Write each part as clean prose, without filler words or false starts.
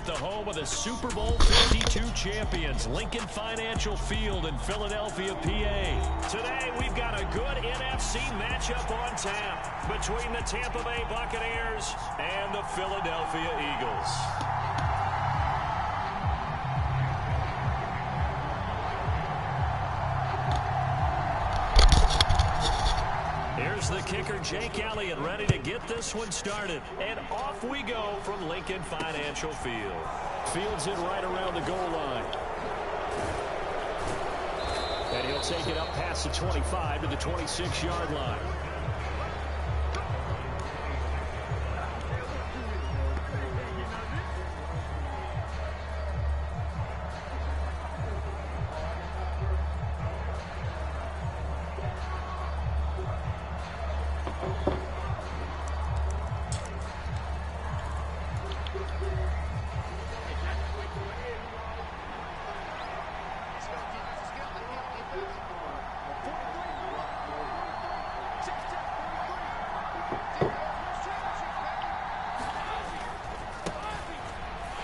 at the home of the Super Bowl 52 champions, Lincoln Financial Field in Philadelphia, PA. Today, we've got a good NFC matchup on tap between the Tampa Bay Buccaneers and the Philadelphia Eagles. Here's the kicker, Jake Elliott, ready to get this one started. And off we go from Lincoln Financial Field. Fields it right around the goal line. And he'll take it up past the 25 to the 26-yard line.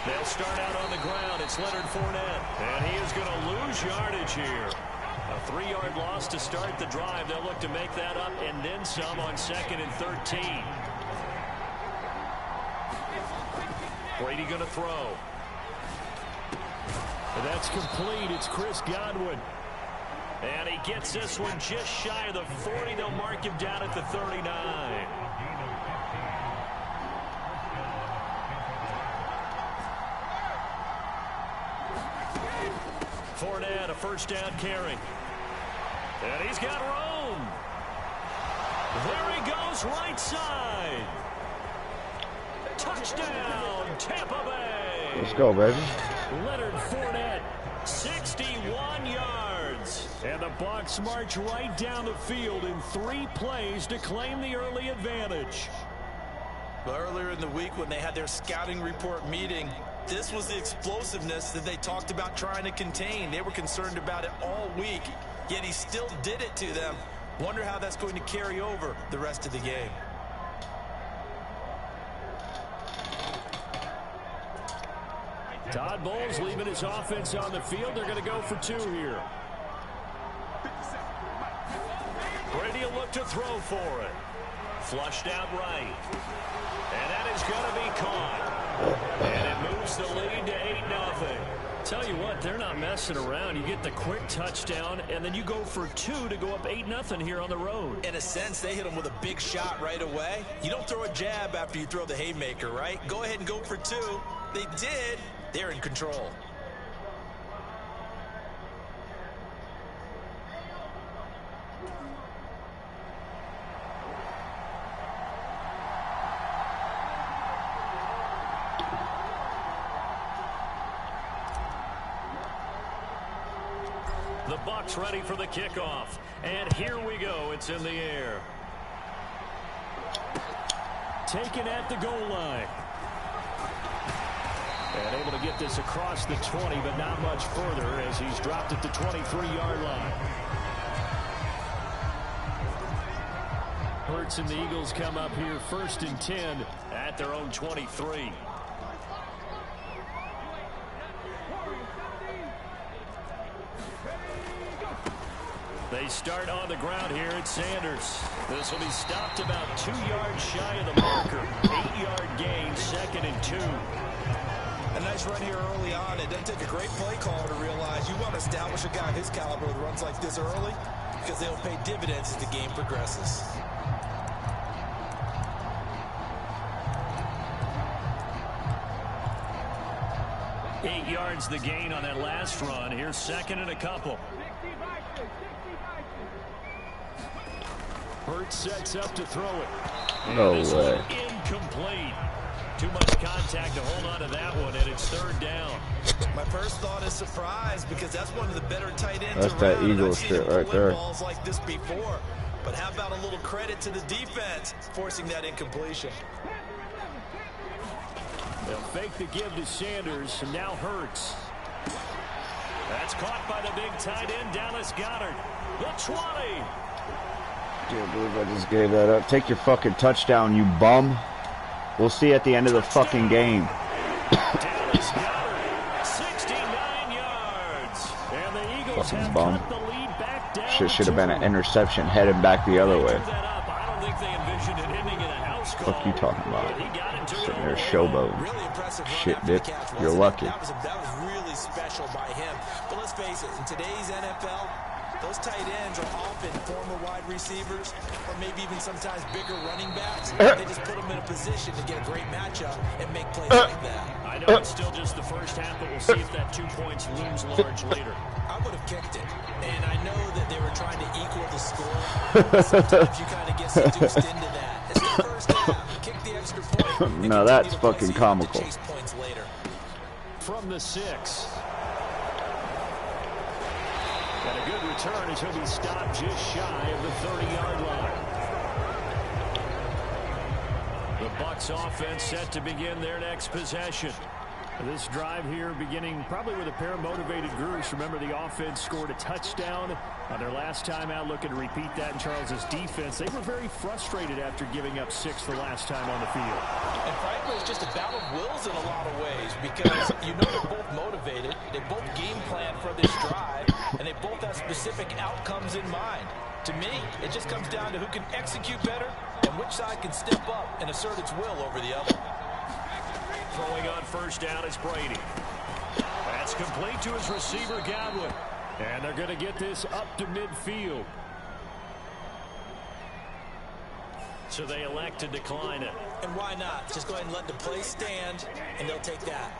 They'll start out on the ground. It's Leonard Fournette. And he is going to lose yardage here. A 3-yard loss to start the drive. They'll look to make that up and then some on 2nd and 13. Brady going to throw. And that's complete. It's Chris Godwin. And he gets this one just shy of the 40. They'll mark him down at the 39. Fournette, a first down carry. And he's got room. There he goes, right side. Touchdown, Tampa Bay. Let's go, baby. Leonard Fournette, 61 yards. And the Bucs march right down the field in 3 plays to claim the early advantage. But earlier in the week when they had their scouting report meeting, this was the explosiveness that they talked about trying to contain. They were concerned about it all week, yet he still did it to them. Wonder how that's going to carry over the rest of the game. Todd Bowles leaving his offense on the field. They're going to go for 2 here. Brady will look to throw for it. Flushed out right. And that is going to be caught. And it moves the lead to 8-0. Tell you what, they're not messing around. You get the quick touchdown, and then you go for 2 to go up 8-0 here on the road. In a sense, they hit him with a big shot right away. You don't throw a jab after you throw the haymaker, right? Go ahead and go for 2. They did. They're in control. The Bucs ready for the kickoff. And here we go. It's in the air. Taken at the goal line. And able to get this across the 20, but not much further as he's dropped at the 23-yard line. Hurts and the Eagles come up here 1st and 10 at their own 23. They start on the ground here at Sanders. This will be stopped about 2 yards shy of the marker. 8-yard gain, 2nd and 2. A nice run here early on. It doesn't take a great play caller to realize you want to establish a guy of his caliber with runs like this early because they'll pay dividends as the game progresses. Eight yards the gain on that last run. Here's 2nd and a couple. Hurts sets up to throw it. And no this way. Incomplete. Too much contact to hold on to that one, and it's 3rd down. My first thought is surprise because that's one of the better tight ends That's that Eagles shit right there. Balls like this before, but how about a little credit to the defense forcing that incompletion? They'll fake the give to Sanders, and now Hurts. That's caught by the big tight end, Dallas Goedert. The 20. Can't believe I just gave that up. Take your fucking touchdown, you bum. We'll see you at the end of the fucking game. has got her. 69 yards. And the Eagles Fucking have bum. cut the lead back down. Shit should have been an interception heading back the other way. I don't think they envisioned it ending in a house call. Fuck you talking about? He got into it Sitting there all the way. showboating. Really impressive run Shit, after the Dip. catch, You're wasn't it? lucky. That was really special by him. But let's face it, in today's NFL, those tight ends are often former wide receivers or maybe even sometimes bigger running backs. They just put them in a position to get a great matchup and make plays like that. I know it's still just the first half, but we'll see if that 2 points looms large later. I would have kicked it. And I know that they were trying to equal the score. Sometimes you kind of get seduced into that. It's the first half. Kick the extra point. Now that's fucking comical. Chase points later. From the 6. And a good return as he'll be stopped just shy of the 30-yard line. The Bucs offense set to begin their next possession. This drive here beginning probably with a pair of motivated groups. Remember, the offense scored a touchdown on their last time out, looking to repeat that in Charles's defense. They were very frustrated after giving up 6 the last time on the field. And frankly, it's just a battle of wills in a lot of ways because you know they're both motivated. They both game plan for this drive, and they both have specific outcomes in mind. To me, it just comes down to who can execute better and which side can step up and assert its will over the other. Throwing on first down is Brady. That's complete to his receiver, Godwin. And they're going to get this up to midfield. So they elect to decline it. And why not? Just go ahead and let the play stand, and they'll take that.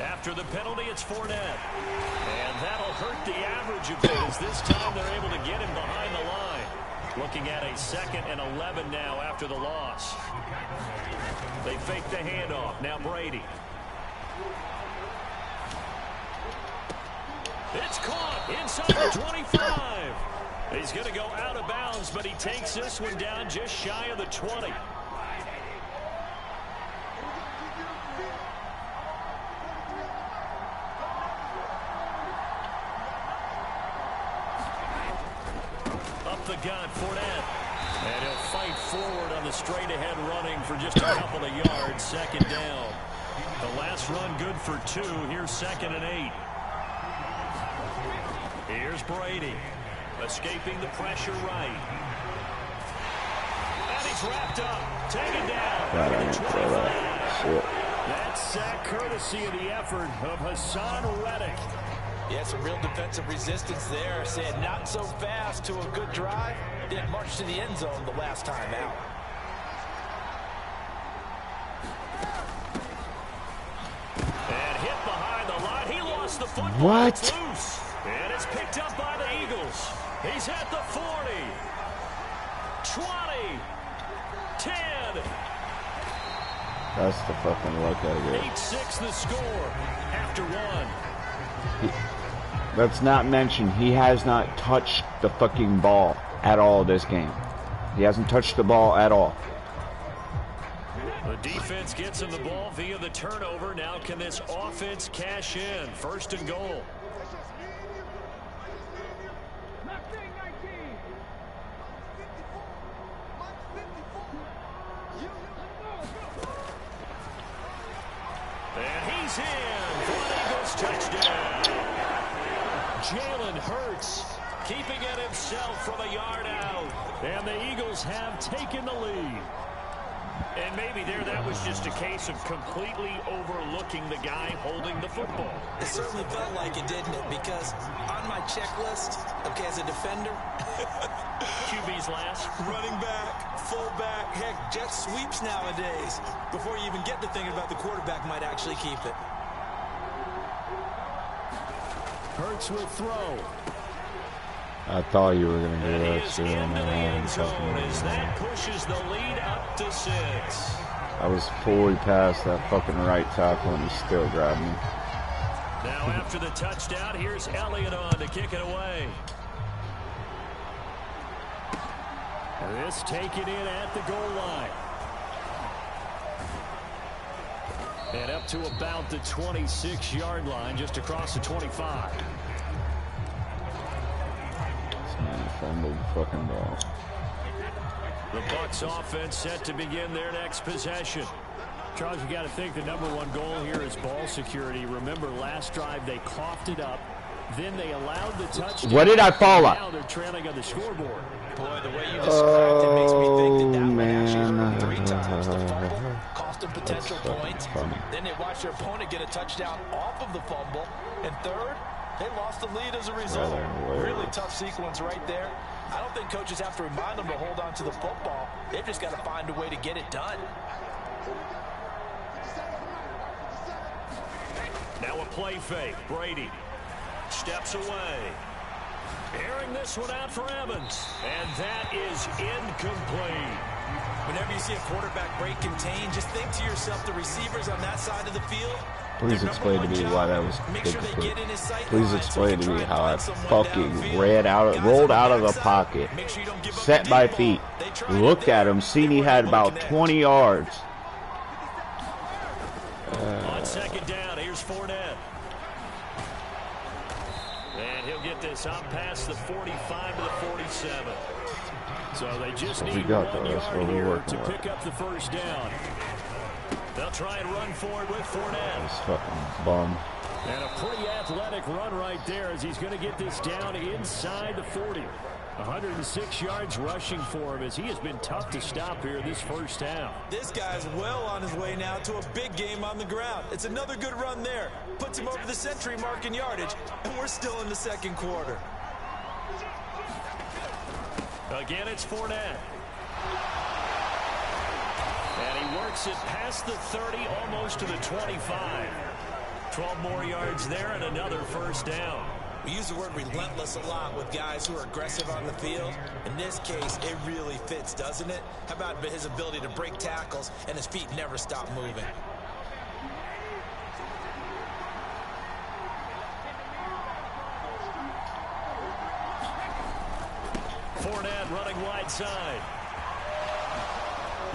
After the penalty, it's Fournette. And that'll hurt the average a bit as this time they're able to get him behind the line. Looking at a 2nd and 11 now after the loss. They fake the handoff. Now Brady. It's caught inside the 25. He's going to go out of bounds, but he takes this one down just shy of the 20. The gun, Fournette. And he'll fight forward on the straight-ahead running for just a couple of yards. 2nd down. The last run good for 2. Here's 2nd and 8. Here's Brady. Escaping the pressure right. And he's wrapped up. Taken down. That's sack courtesy of the effort of Hassan Reddick. Yeah, some real defensive resistance there. Said not so fast to a good drive. Didn't march to the end zone the last time out. And hit behind the line. He lost the football. What? It's loose. And it's picked up by the Eagles. He's at the 40. 20. 10. That's the fucking luck I get. 8-6 the score after 1. Let's not mention, he has not touched the fucking ball at all this game. He hasn't touched the ball at all. The defense gets him the ball via the turnover. Now can this offense cash in? 1st and goal. And he's in for an Eagles touchdown. Jalen Hurts keeping it himself from a yard out. And the Eagles have taken the lead. And maybe there that was just a case of completely overlooking the guy holding the football. It certainly felt like it, didn't it? Because on my checklist, okay, as a defender, QB's last. running back, fullback, heck, jet sweeps nowadays. Before you even get to thinking about the quarterback might actually keep it. Hurts will throw. I thought you were going to do And he that is too. into the end zone as that pushes the lead up to 6. I was fully past that fucking right tackle and he still grabbed me. Now after the touchdown, here's Elliott on to kick it away. This taken in at the goal line. And up to about the 26-yard line, just across the 25. This man fumbled the fucking ball. The Bucs offense set to begin their next possession. Charles, you got to think the #1 goal here is ball security. Remember, last drive they coughed it up. Then they allowed the touchdown. What did I fall up? Now they're trailing on the scoreboard. Boy, the way you described it makes me think that one actually hurt 3 times. The fumble cost them potential points. Then they watched their opponent get a touchdown off of the fumble. And third, they lost the lead as a result. Really tough sequence right there. I don't think coaches have to remind them to hold on to the football. They've just got to find a way to get it done. Now a play fake. Brady steps away. Airing this one out for Evans. And that is incomplete. Whenever you see a quarterback break contain, just think to yourself, the receivers on that side of the field. Please explain to me why that was incomplete. Please explain to me how I fucking rolled out of the pocket, set my feet, looked at him, seen he had about 20 yards. On second down, here's Fournette. And he'll get this up past the 45 to the 47. So they just need 1 yard here to pick up the first down. They'll try and run for it with Fournette. This fucking bum. And a pretty athletic run right there as he's going to get this down inside the 40. 106 yards rushing for him as he has been tough to stop here this first half. This guy's well on his way now to a big game on the ground. It's another good run there. Puts him over the century mark in yardage, and we're still in the second quarter. Again, it's Fournette. And he works it past the 30, almost to the 25. 12 more yards there and another first down. We use the word relentless a lot with guys who are aggressive on the field. In this case, it really fits, doesn't it? How about his ability to break tackles and his feet never stop moving? Fournette running wide side.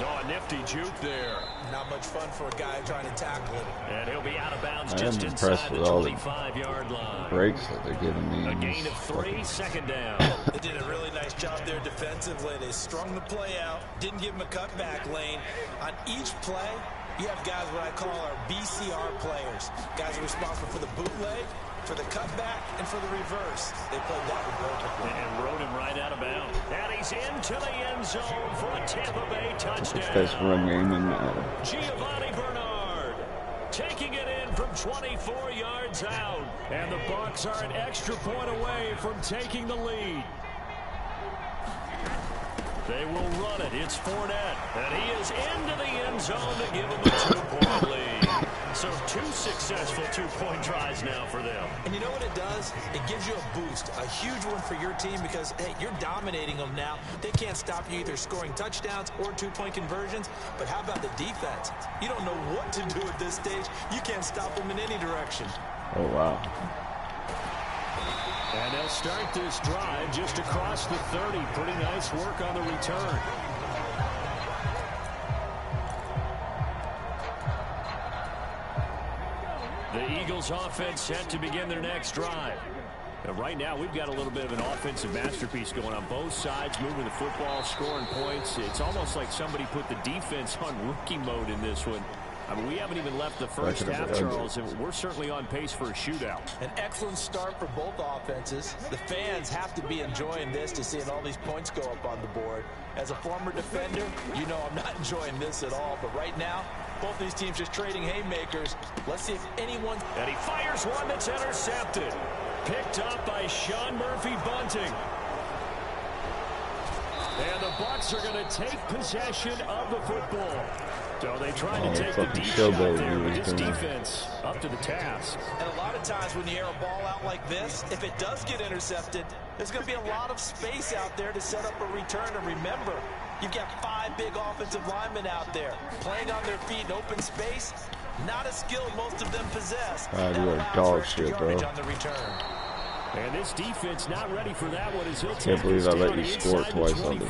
Oh, a nifty juke there. Not much fun for a guy trying to tackle him. And he'll be out of bounds just inside the 25-yard line. Breaks that they're giving me. A gain of 3, second down. They did a really nice job there defensively. They strung the play out, didn't give him a cutback lane. On each play, you have guys what I call our BCR players. Guys are responsible for the bootleg, for the cutback, and for the reverse. They played that one perfectly. And rode him right out of bounds. And he's into the end zone for a Tampa Bay touchdown. Best run game in Giovanni Bernard taking it in from 24 yards out. And the Bucs are an extra point away from taking the lead. They will run it. It's Fournette. And he is into the end zone to give him a 2-point lead. So 2 successful 2-point tries now for them. And you know what it does? It gives you a boost, a huge one for your team because, hey, you're dominating them now. They can't stop you either scoring touchdowns or 2-point conversions. But how about the defense? You don't know what to do at this stage. You can't stop them in any direction. Oh, wow. And they'll start this drive just across the 30. Pretty nice work on the return. The Eagles offense set to begin their next drive. Now, right now, we've got a little bit of an offensive masterpiece going on both sides, moving the football, scoring points. It's almost like somebody put the defense on rookie mode in this one. I mean, we haven't even left the first half, Charles, and we're certainly on pace for a shootout. An excellent start for both offenses. The fans have to be enjoying this to seeing all these points go up on the board. As a former defender, you know I'm not enjoying this at all. But right now, both these teams just trading haymakers. Let's see if anyone... And he fires one that's intercepted. Picked up by Sean Murphy-Bunting. And the Bucs are going to take possession of the football. So they tried to take the deep shot there, but this defense up to the task. And a lot of times when you air a ball out like this, if it does get intercepted, there's going to be a lot of space out there to set up a return. And remember, you've got 5 big offensive linemen out there playing on their feet in open space. Not a skill most of them possess. You are dog shit, bro. On the return. And this defense not ready for that one as he'll take Can't believe I let you inside score twice on this.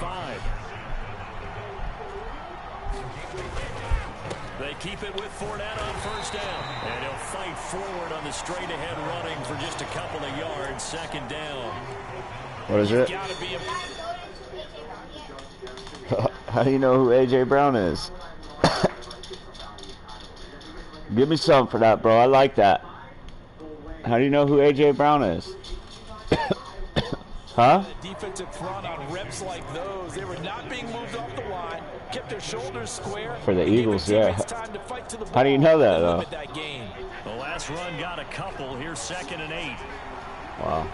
They keep it with Fournette on first down. And he'll fight forward on the straight-ahead running for just a couple of yards. Second down. What is it? Gotta be How do you know who A.J. Brown is? Give me some for that, bro. I like that. How do you know who A.J. Brown is? Huh? Defensive front on reps like those. They were not being moved off the line. Kept their shoulders square. For the Eagles, yeah. How do you know that, though? The last run got a couple. Here's 2nd and 8. Wow.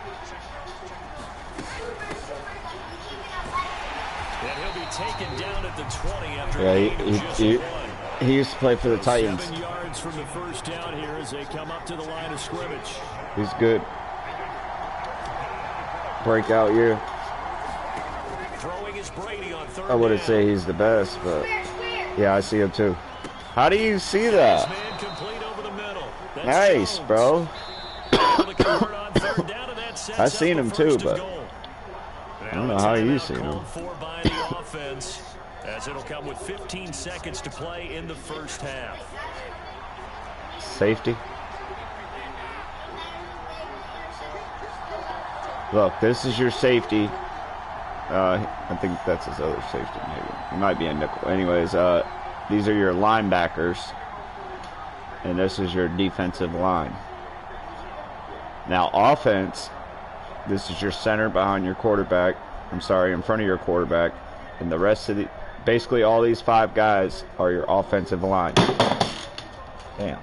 And he'll be taken down at the 20 after he used to play for the Titans. 7 yards from the first down here as they come up to the line of scrimmage. He's good. Breakout year. Throwing is Brady on 3rd. I wouldn't say he's the best, but yeah, I see him too. How do you see that? Nice, bro. I seen him too, but I don't know how you seen him. As it'll come with 15 seconds to play in the first half. Safety. Look, this is your safety. I think that's his other safety, maybe. He might be a nickel. Anyways, these are your linebackers. And this is your defensive line. Now, offense, this is your center behind your quarterback. I'm sorry, in front of your quarterback. And the rest of the... Basically, all these 5 guys are your offensive line. Damn.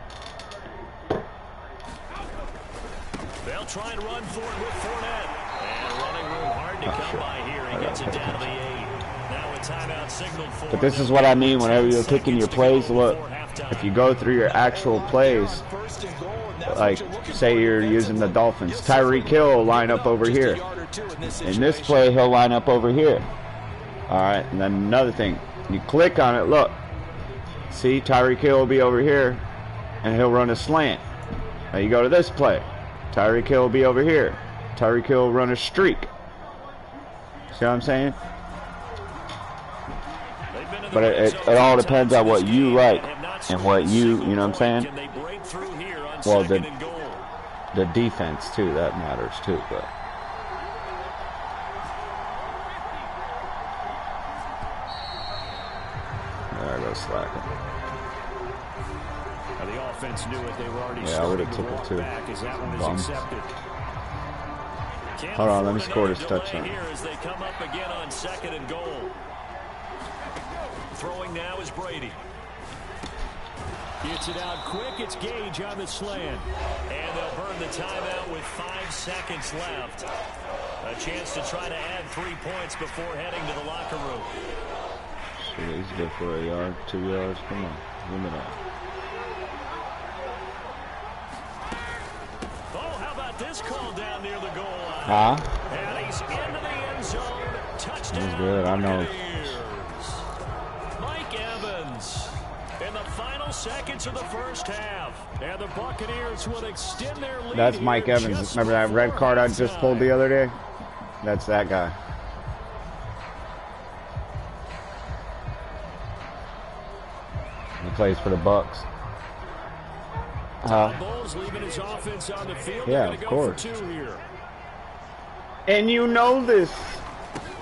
They'll try and run for it with Fournette. And running room hard to come by here. He gets it down to the 8. Now a timeout signaled for. But this is what I mean whenever you're kicking your plays. Look, if you go through your actual plays, like say you're using the Dolphins, Tyreek Hill will line up over here. In this play, he'll line up over here. All right, and then another thing, you click on it, look. See, Tyreek Hill will be over here, and he'll run a slant. Now you go to this play. Tyreek Hill will be over here. Tyreek Hill will run a streak. See what I'm saying? But it all depends on what you like and what you know what I'm saying? Well, the defense, too, that matters, too, but... There goes slacking. The offense knew it. They were already I would have took it too. Hold on, let me score this touchdown. Here as they come up again on 2nd and goal. Throwing now is Brady. Gets it out quick. It's Gage on the slant. And they'll burn the timeout with 5 seconds left. A chance to try to add 3 points before heading to the locker room. He's good for a yard, 2 yards. Come on, win it all. Oh, how about this call down near the goal line? Huh? And he's into the end zone. Touchdown. He's good. I know. Mike Evans in the final seconds of the first half. And the Buccaneers will extend their lead. That's Mike Evans. Remember that red card I just pulled the other day? That's that guy. He plays for the Bucks. Leaving his offense on the field. Yeah, of course. And you know this,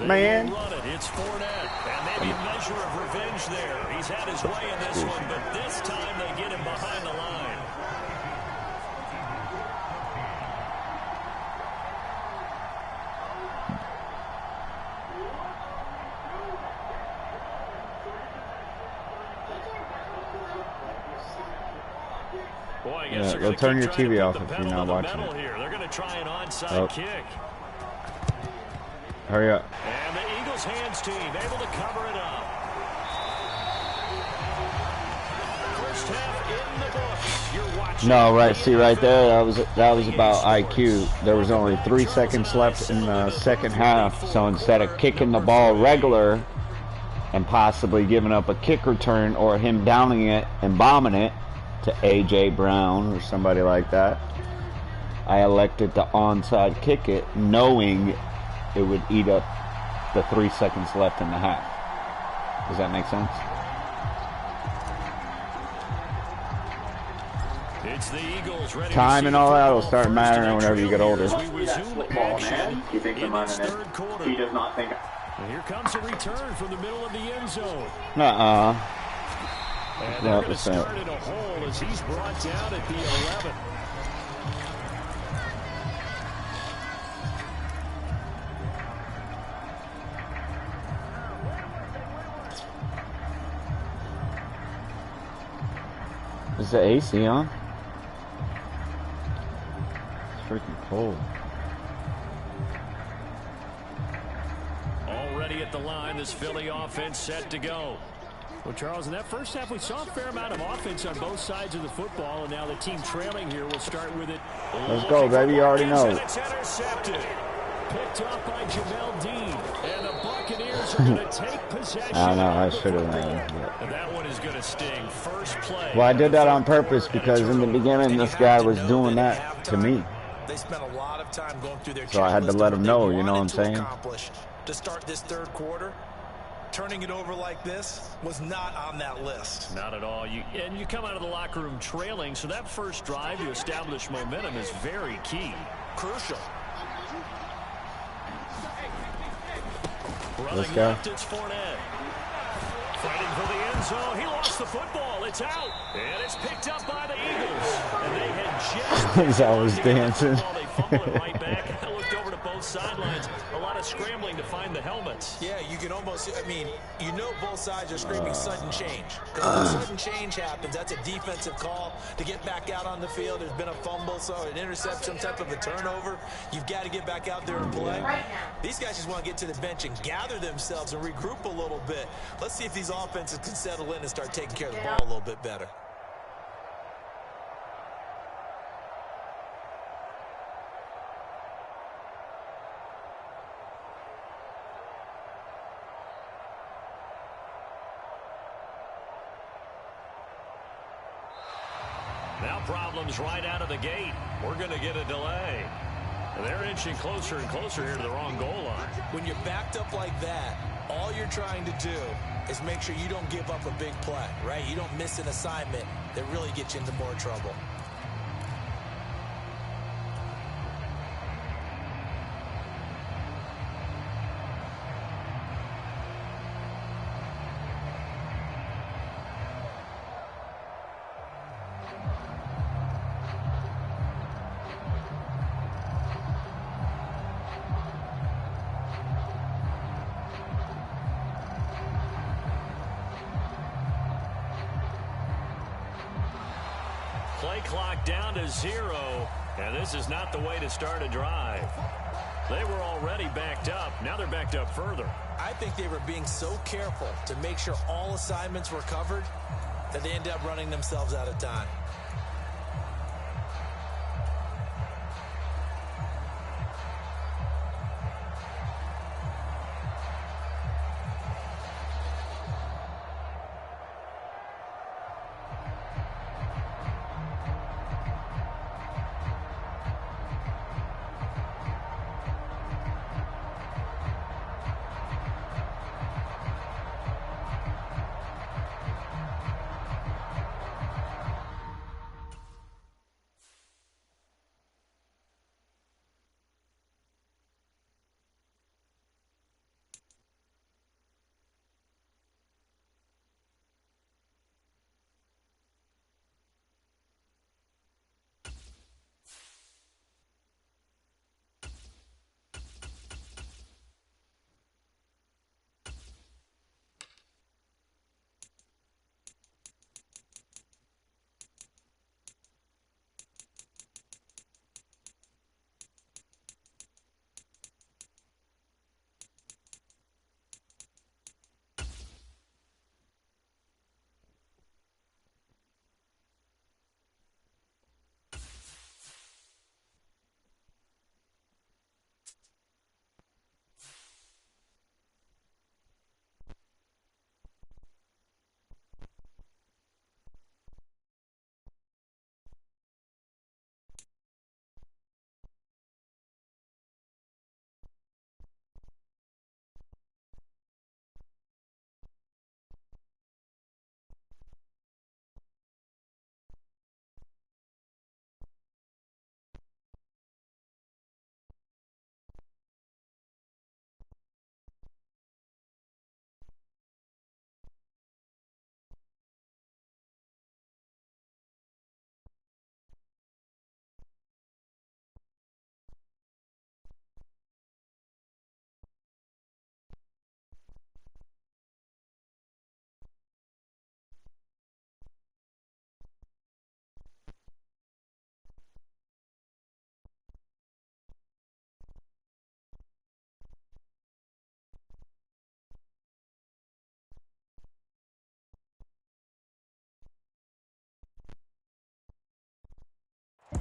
man. It's Fournette, and maybe a measure of revenge there. He's had his way in this one, but this time they get him behind the line. Yeah, go turn your TV off if you're not watching it. They're going to try an onside kick. Hurry up. And the Eagles hands team able to cover it up. First half in the books. You're watching. No, right. See right there. That was about IQ. There was only 3 seconds left in the second half. So instead of kicking the ball regular and possibly giving up a kick return or him downing it and bombing it to A.J. Brown or somebody like that, I elected to onside kick it, knowing it would eat up the 3 seconds left in the half. Does that make sense? It's the Eagles ready. Time and all that will start mattering whenever you get older. Football, man. You think I'm on it? He does not think. And here comes a return from the middle of the end zone. And they're going to start in a hole as he's brought down at the 11. Is the AC on? It's freaking cold. Already at the line, this Philly offense set to go. Well, Charles, in that first half, we saw a fair amount of offense on both sides of the football, and now the team trailing here will start with it. Let's go, baby. You already know. It's intercepted. Picked up by Jamel Dean, and the Buccaneers are going to take possession. I know, I should have ran. And that one is going to sting. First play. Well, I did that on purpose because in the beginning, this guy was doing that to me. They spent a lot of time going through their So I had to let him know, you know what I'm saying? To start this third quarter, turning it over like this was not on that list. Not at all. You come out of the locker room trailing, so that first drive to establish momentum is very key. Crucial. Let's go. It's Fournette. Fighting for the end zone. He lost the football. It's out. And it's picked up by the Eagles. And they had just... He's always dancing. They fumble it right back. I looked over to both sidelines. A lot of scrambling to find the helmets. Yeah, you can almost, I mean, you know both sides are screaming sudden change. Because when sudden change happens, that's a defensive call to get back out on the field. There's been a fumble, so an interception, some type of a turnover. You've got to get back out there and play. These guys just want to get to the bench and gather themselves and regroup a little bit. Let's see if these offenses can settle in and start taking care of the ball a little bit better. Now problems right out of the gate. We're going to get a delay. And they're inching closer and closer here to the wrong goal line. When you're backed up like that, all you're trying to do is make sure you don't give up a big play, right? You don't miss an assignment that really gets you into more trouble. Play clock down to 0, and this is not the way to start a drive. They were already backed up. Now they're backed up further. I think they were being so careful to make sure all assignments were covered that they ended up running themselves out of time.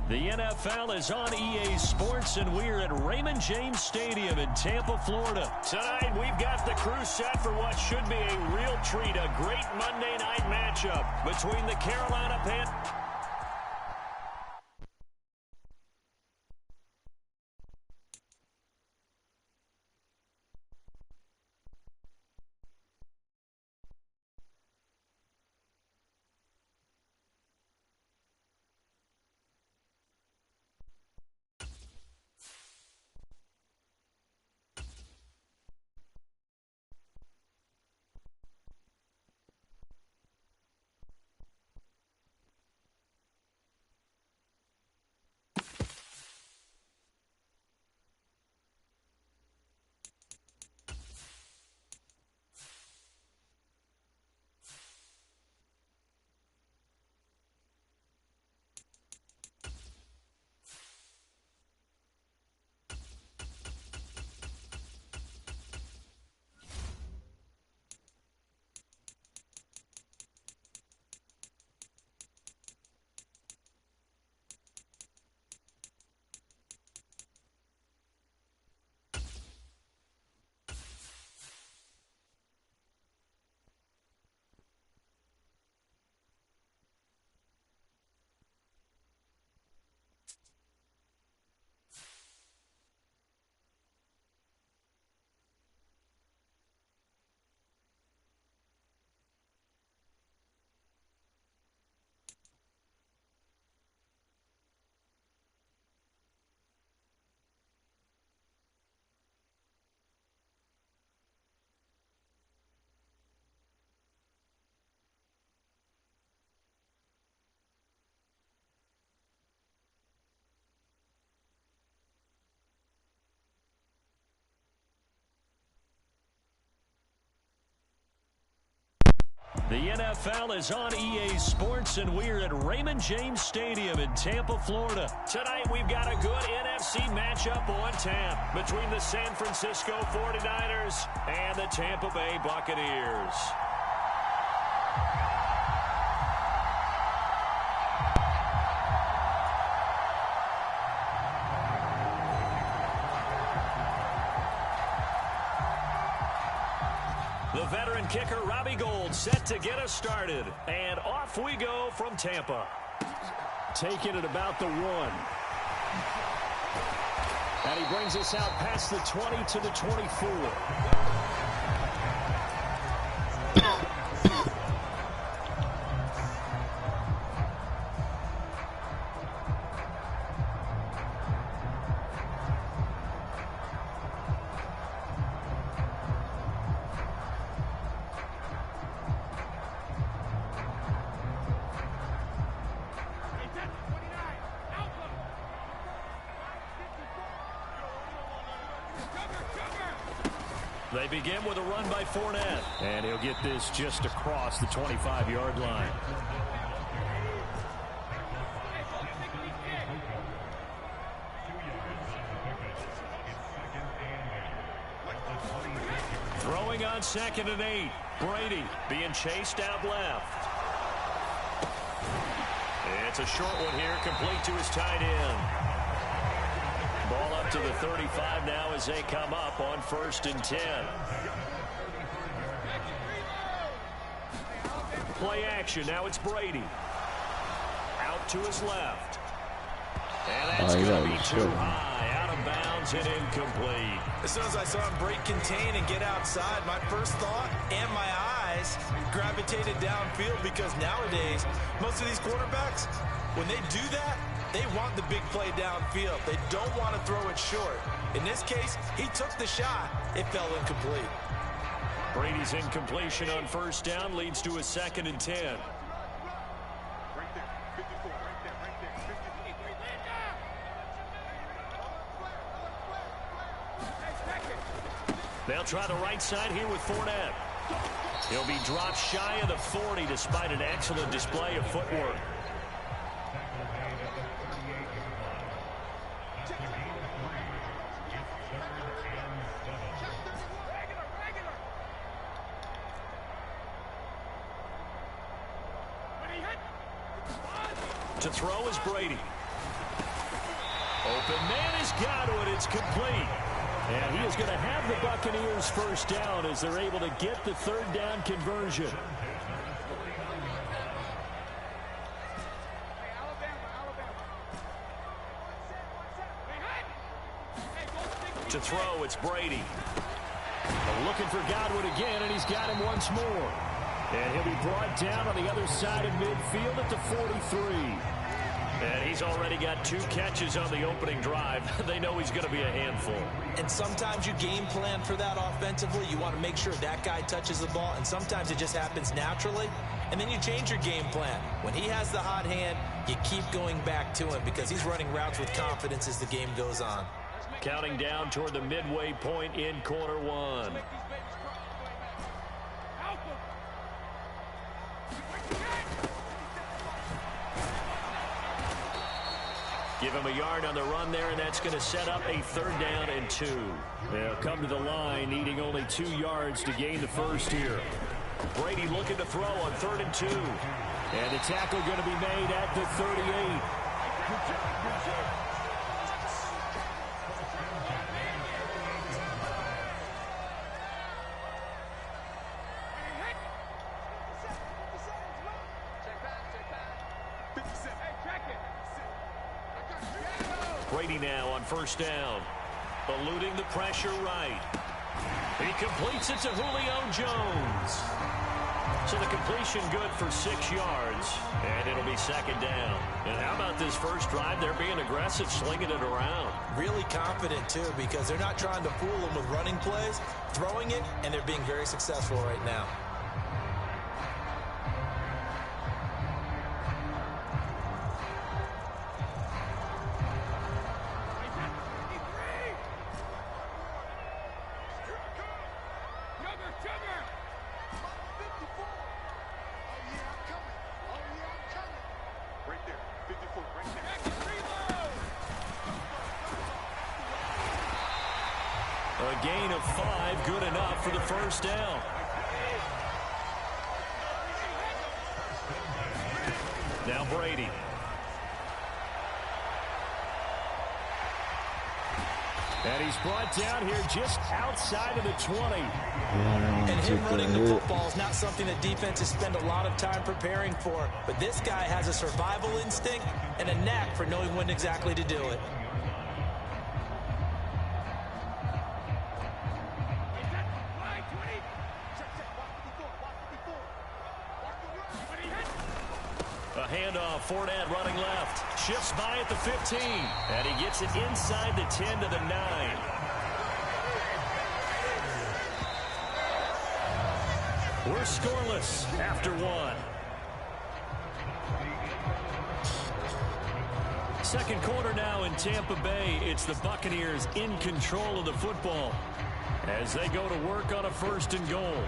The NFL is on EA Sports, and we're at Raymond James Stadium in Tampa, Florida. Tonight, we've got the crew set for what should be a real treat, a great Monday night matchup between the Carolina Panthers. The NFL is on EA Sports, and we're at Raymond James Stadium in Tampa, Florida. Tonight, we've got a good NFC matchup on tap between the San Francisco 49ers and the Tampa Bay Buccaneers. The veteran kicker, Robbie Gould, set to get us started. And off we go from Tampa. Taking it about the 1. And he brings us out past the 20 to the 24. They begin with a run by Fournette. And he'll get this just across the 25-yard line. Throwing on 2nd and 8. Brady being chased out left. It's a short one here, complete to his tight end. Ball up to the 35 now as they come up on 1st and 10. Play action. Now it's Brady. Out to his left. And that's going to be too high. Out of bounds and incomplete. As soon as I saw him break contain and get outside, my first thought and my eyes gravitated downfield, because nowadays, most of these quarterbacks, when they do that, they want the big play downfield. They don't want to throw it short. In this case, he took the shot. It fell incomplete. Brady's incompletion on 1st down leads to a 2nd and 10. They'll try the right side here with Fournette. He'll be dropped shy of the 40 despite an excellent display of footwork. To throw is Brady. Open man has got it. It's complete. And he is going to have the Buccaneers first down as they're able to get the third down conversion. To throw, it's Brady. Looking for Godwin again, and he's got him once more. And he'll be brought down on the other side of midfield at the 43. And he's already got 2 catches on the opening drive. They know he's going to be a handful. And sometimes you game plan for that offensively. You want to make sure that guy touches the ball, and sometimes it just happens naturally. And then you change your game plan. When he has the hot hand, you keep going back to him because he's running routes with confidence as the game goes on. Counting down toward the midway point in quarter 1. Give him a yard on the run there, and that's going to set up a third down and 2. They'll come to the line, needing only 2 yards to gain the first here. Brady looking to throw on 3rd and 2. And the tackle going to be made at the 38. Brady now on first down. Eluding the pressure right. He completes it to Julio Jones. So the completion good for 6 yards. And it'll be second down. And how about this first drive? They're being aggressive, slinging it around. Really confident, too, because they're not trying to fool them with running plays, throwing it, and they're being very successful right now. A gain of 5, good enough for the first down. Now Brady. And he's brought down here just outside of the 20. And him running the football is not something that defenses spend a lot of time preparing for. But this guy has a survival instinct and a knack for knowing when exactly to do it. A handoff, Fournette running left. Shifts by at the 15. And he gets it inside the 10 to the 9. We're scoreless after 1. Second quarter now in Tampa Bay. It's the Buccaneers in control of the football as they go to work on a 1st and goal.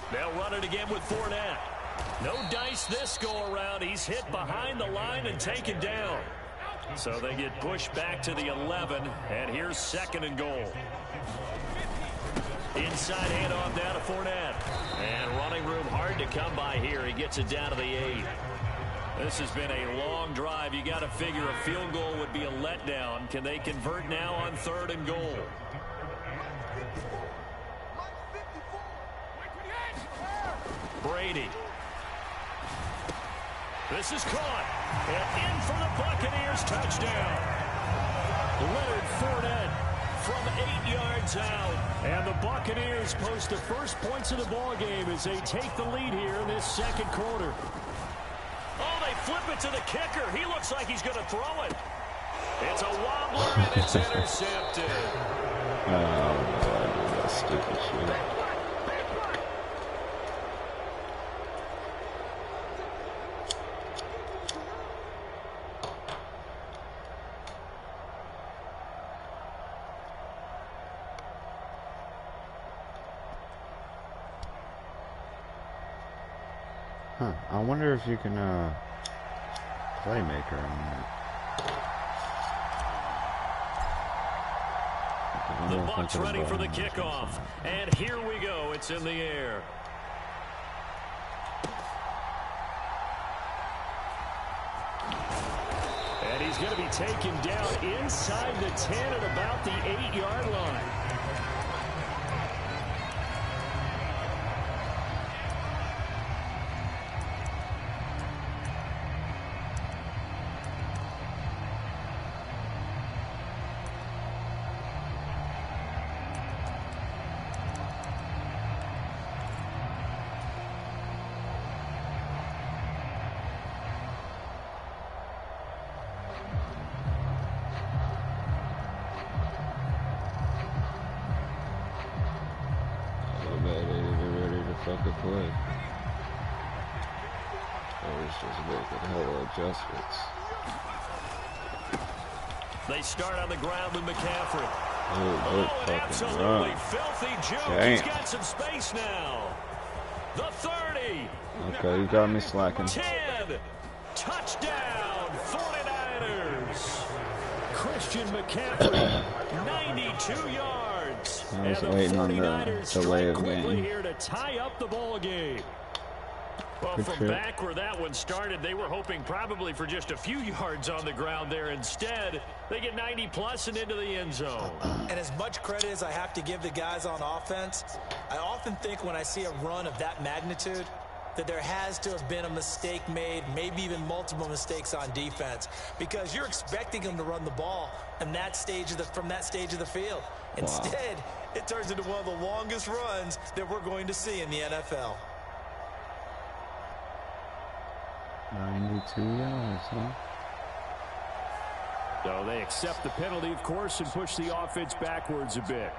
They'll run it again with Fournette. No dice this go-around. He's hit behind the line and taken down. So they get pushed back to the 11, and here's 2nd and goal. Inside handoff down to Fournette. And running room hard to come by here. He gets it down to the 8. This has been a long drive. You got to figure a field goal would be a letdown. Can they convert now on 3rd and goal? Brady. This is caught. And in for the Buccaneers touchdown. Leonard Fournette from 8 yards out. And the Buccaneers post the first points of the ball game as they take the lead here in this 2nd quarter. Oh, they flip it to the kicker. He looks like he's going to throw it. It's a wobbler and it's intercepted. Oh, boy, that's stupid shit. Huh, I wonder if you can, playmaker on that. The Bucs ready for the kickoff. And here we go. It's in the air. And he's going to be taken down inside the 10 at about the 8-yard line. Fucking play. Or it's just making hella adjustments. They start on the ground with McCaffrey. Oh, an absolutely run. filthy juke. Damn. He's got some space now. The 30. Okay, you got me slacking. 10. Touchdown, 49ers. Christian McCaffrey, 92 yards. I was and waiting on the delay of quickly game. here to tie up the ball game. Well, from back where that one started, they were hoping probably for just a few yards on the ground there. Instead, they get 90-plus and into the end zone. And as much credit as I have to give the guys on offense, I often think when I see a run of that magnitude that there has to have been a mistake made, maybe even multiple mistakes on defense, because you're expecting them to run the ball in that stage of from that stage of the field. Instead, it turns into one of the longest runs that we're going to see in the NFL. 92 yards, huh? So they accept the penalty, of course, and push the offense backwards a bit.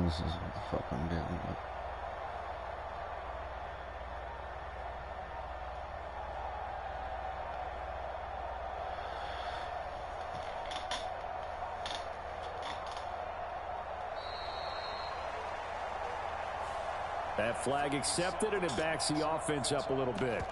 This is what the fuck I'm dealing with. That flag accepted, and it backs the offense up a little bit.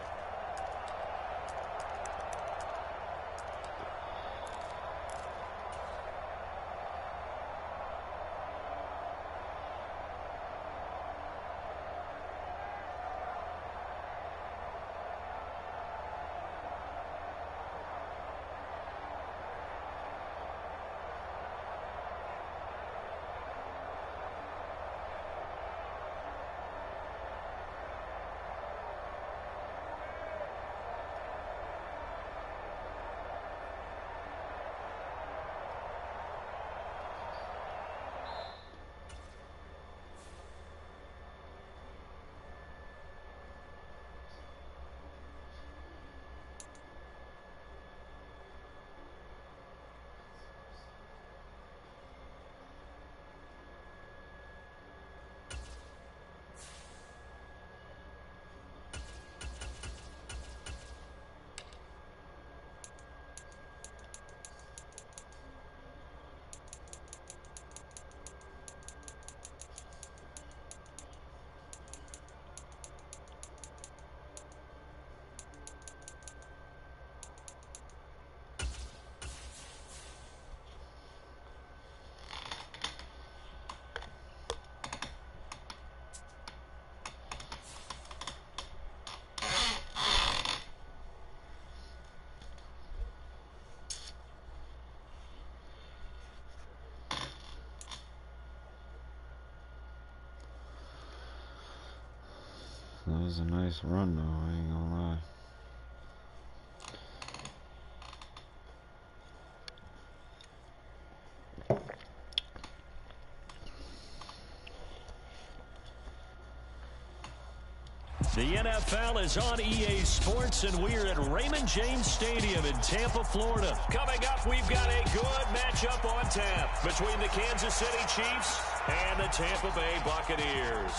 That was a nice run, though, I ain't gonna lie. The NFL is on EA Sports, and we're at Raymond James Stadium in Tampa, Florida. Coming up, we've got a good matchup on tap between the Kansas City Chiefs and the Tampa Bay Buccaneers.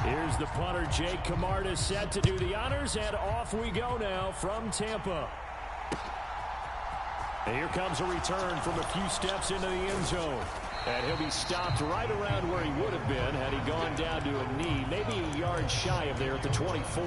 Here's the punter, Jake Camarda, set to do the honors, and off we go now from Tampa. And here comes a return from a few steps into the end zone. And he'll be stopped right around where he would have been had he gone down to a knee, maybe a yard shy of there at the 24.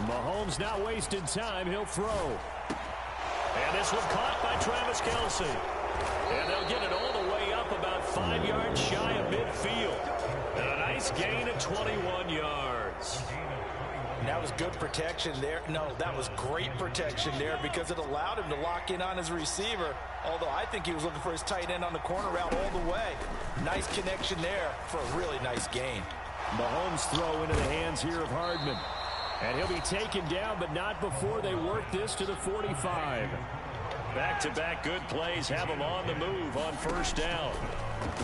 Mahomes not wasting time. He'll throw. And this one caught by Travis Kelce. And they'll get it all the way up about 5 yards shy of midfield. And a nice gain of 21 yards. That was good protection there. No, that was great protection there because it allowed him to lock in on his receiver. Although I think he was looking for his tight end on the corner route all the way. Nice connection there for a really nice gain. Mahomes throw into the hands here of Hardman. And he'll be taken down, but not before they work this to the 45. Back-to-back good plays have him on the move on first down.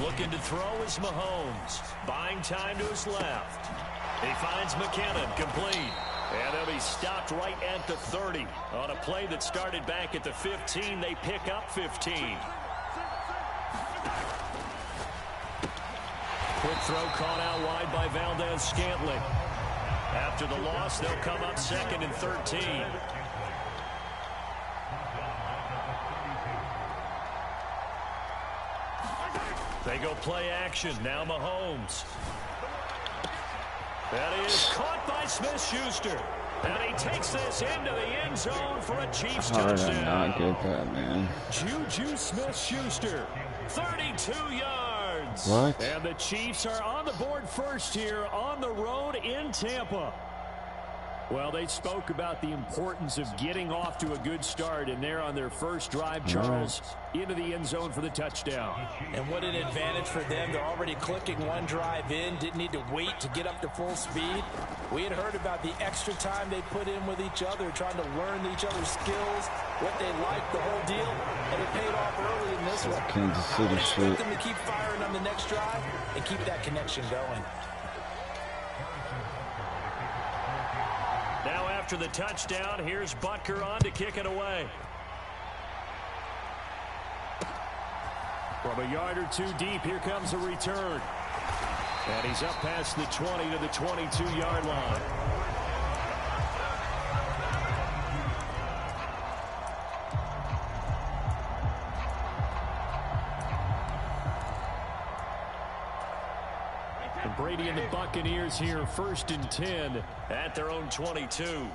Looking to throw is Mahomes. Buying time to his left. He finds McKinnon complete. And they'll be stopped right at the 30. On a play that started back at the 15, they pick up 15. Quick throw caught out wide by Valdez-Scantling. After the loss, they'll come up 2nd and 13. They go play action. Now Mahomes. That is caught by Smith-Schuster. And he takes this into the end zone for a Chiefs touchdown. I did not get that, man. Juju Smith-Schuster, 32 yards. What? And the Chiefs are on the board first here on the road in Tampa. Well, they spoke about the importance of getting off to a good start, and they're on their first drive, Charles, into the end zone for the touchdown. And what an advantage for them. They're already clicking one drive in, didn't need to wait to get up to full speed. We had heard about the extra time they put in with each other, trying to learn each other's skills, what they like, the whole deal, and it paid off early in this one. Kansas City expect them to keep firing on the next drive and keep that connection going. Now after the touchdown, here's Butker on to kick it away. From a yard or two deep, here comes a return. And he's up past the 20 to the 22-yard line. And Brady and the Buccaneers here, 1st and 10 at their own 22.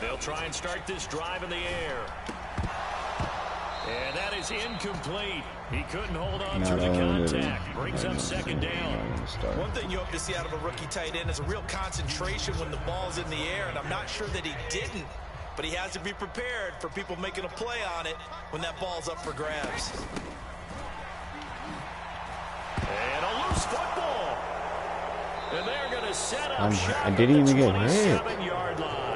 They'll try and start this drive in the air. And that is incomplete. He couldn't hold on to the contact. Brings up 2nd down. One thing you hope to see out of a rookie tight end is a real concentration when the ball's in the air, and I'm not sure that he didn't, but he has to be prepared for people making a play on it when that ball's up for grabs. And a loose football. And they're going to set up shop I didn't even get hit. 27-yard line.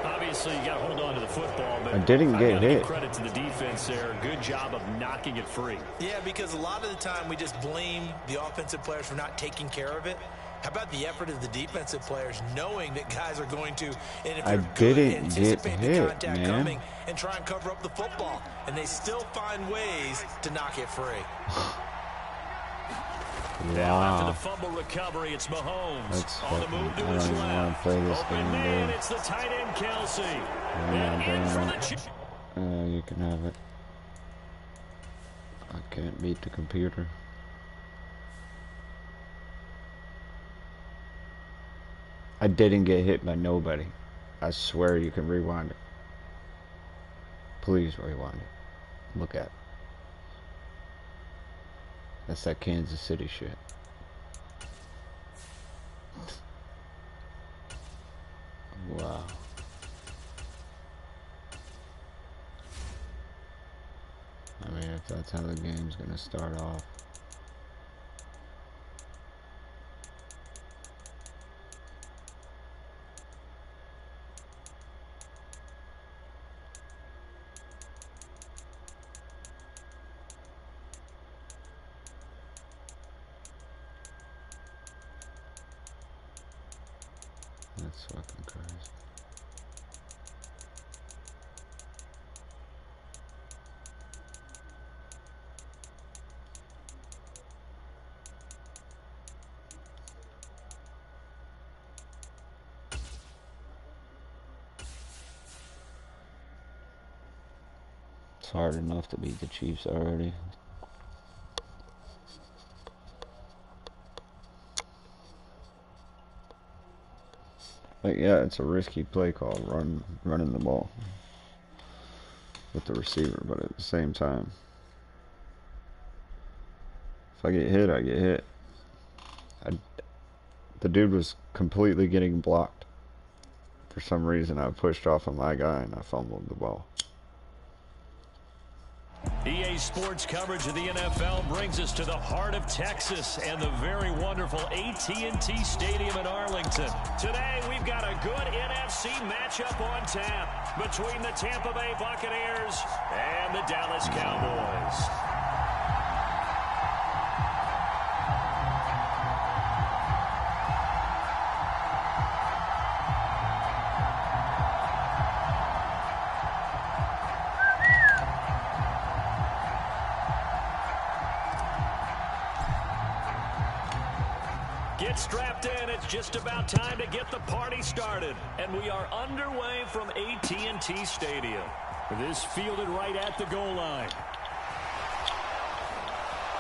Obviously, you got to hold on to the football, but I didn't get hit. Give credit to the defense there. Good job of knocking it free. Yeah, because a lot of the time we just blame the offensive players for not taking care of it. How about the effort of the defensive players knowing that guys are going to, and if I didn't get hit, man. coming and try and cover up the football, and they still find ways to knock it free. Now after the fumble recovery, it's Mahomes That's on the move to I his don't even want left. to play this Open game, man, dude. it's the tight end Kelce. Yeah, And in for the you can have it. I can't beat the computer. I didn't get hit by nobody. I swear you can rewind it. Please rewind it. Look at it. That's that Kansas City shit. Wow. I mean, if that's how the game's gonna start off. That's fucking crazy. It's hard enough to beat the Chiefs already. Like, yeah, it's a risky play call, running the ball with the receiver, but at the same time, if I get hit, I get hit. The dude was completely getting blocked. For some reason, I pushed off of my guy and I fumbled the ball. EA Sports coverage of the NFL brings us to the heart of Texas and the very wonderful AT&T Stadium in Arlington. Today, we've got a good NFC matchup on tap between the Tampa Bay Buccaneers and the Dallas Cowboys. Get strapped in. It's just about time to get the party started. And we are underway from AT&T Stadium. This fielded right at the goal line.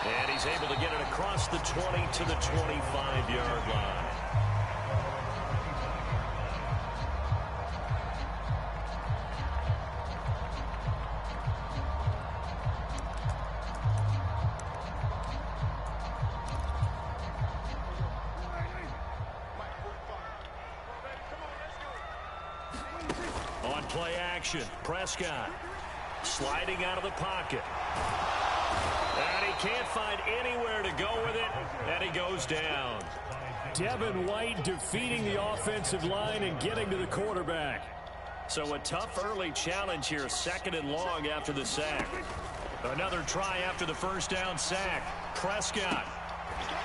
And he's able to get it across the 20 to the 25-yard line. Play action. Prescott sliding out of the pocket. And he can't find anywhere to go with it, and he goes down. Devin White defeating the offensive line and getting to the quarterback. So a tough early challenge here, 2nd and long after the sack. Another try after the first down sack. Prescott.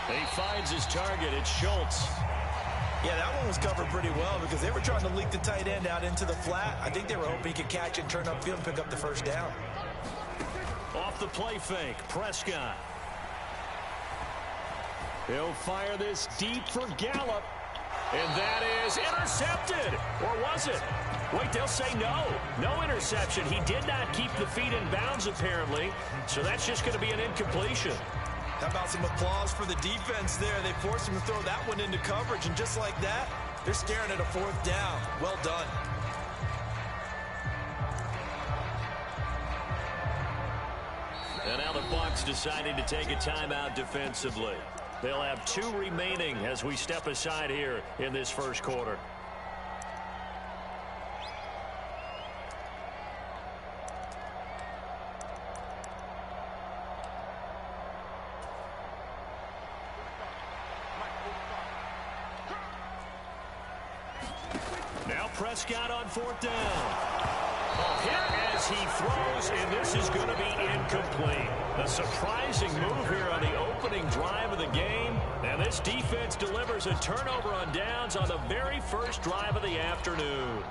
He finds his target. It's Schultz. Yeah, that one was covered pretty well because they were trying to leak the tight end out into the flat. I think they were hoping he could catch it, turn upfield, and pick up the first down. Off the play fake, Prescott. He'll fire this deep for Gallup. And that is intercepted. Or was it? Wait, they'll say no. No interception. He did not keep the feet in bounds, apparently. So that's just going to be an incompletion. How about some applause for the defense there? They forced him to throw that one into coverage, and just like that, they're staring at a 4th down. Well done. And now the Bucs deciding to take a timeout defensively. They'll have 2 remaining as we step aside here in this first quarter. Prescott on 4th down. Here as he throws, and this is going to be incomplete. A surprising move here on the opening drive of the game. And this defense delivers a turnover on downs on the very first drive of the afternoon.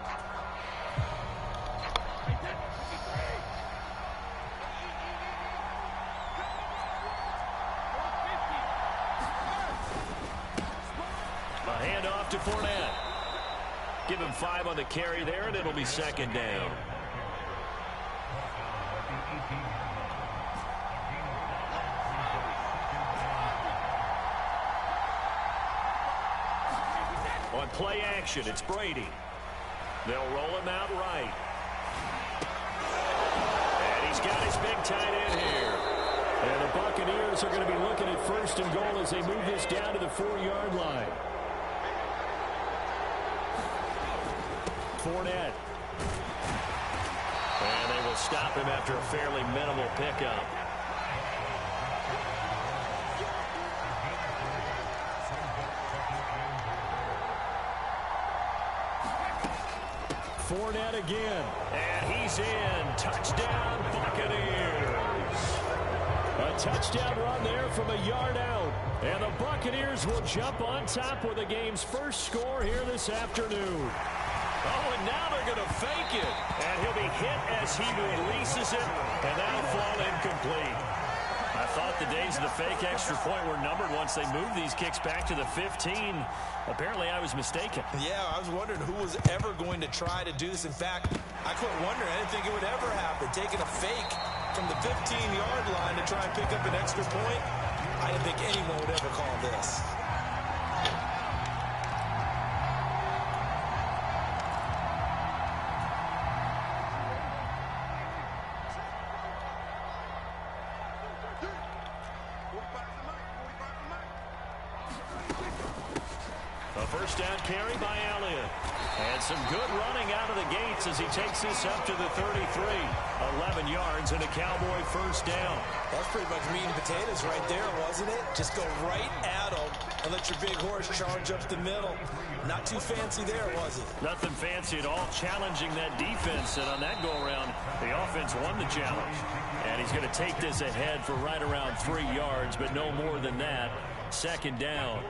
A handoff to Fournette. Give him 5 on the carry there, and it'll be 2nd down. On play action, it's Brady. They'll roll him out right. And he's got his big tight end here. And the Buccaneers are going to be looking at 1st and goal as they move this down to the 4-yard line. Fournette. And they will stop him after a fairly minimal pickup. Fournette again. And he's in. Touchdown, Buccaneers. A touchdown run there from a yard out. And the Buccaneers will jump on top with the game's first score here this afternoon. Oh, and now they're going to fake it. And he'll be hit as he releases it. And that'll fall incomplete. I thought the days of the fake extra point were numbered once they moved these kicks back to the 15. Apparently, I was mistaken. Yeah, I was wondering who was ever going to try to do this. In fact, I quit wondering. I didn't think it would ever happen. Taking a fake from the 15-yard line to try and pick up an extra point. I didn't think anyone would ever call this. A first down carry by Elliott. And some good running out of the gates as he takes this up to the 33. 11 yards and a Cowboy first down. That's pretty much meat and potatoes right there, wasn't it? Just go right at them and let your big horse charge up the middle. Not too fancy there, was it? Nothing fancy at all, challenging that defense. And on that go-around, the offense won the challenge. And he's going to take this ahead for right around 3 yards, but no more than that. Second down.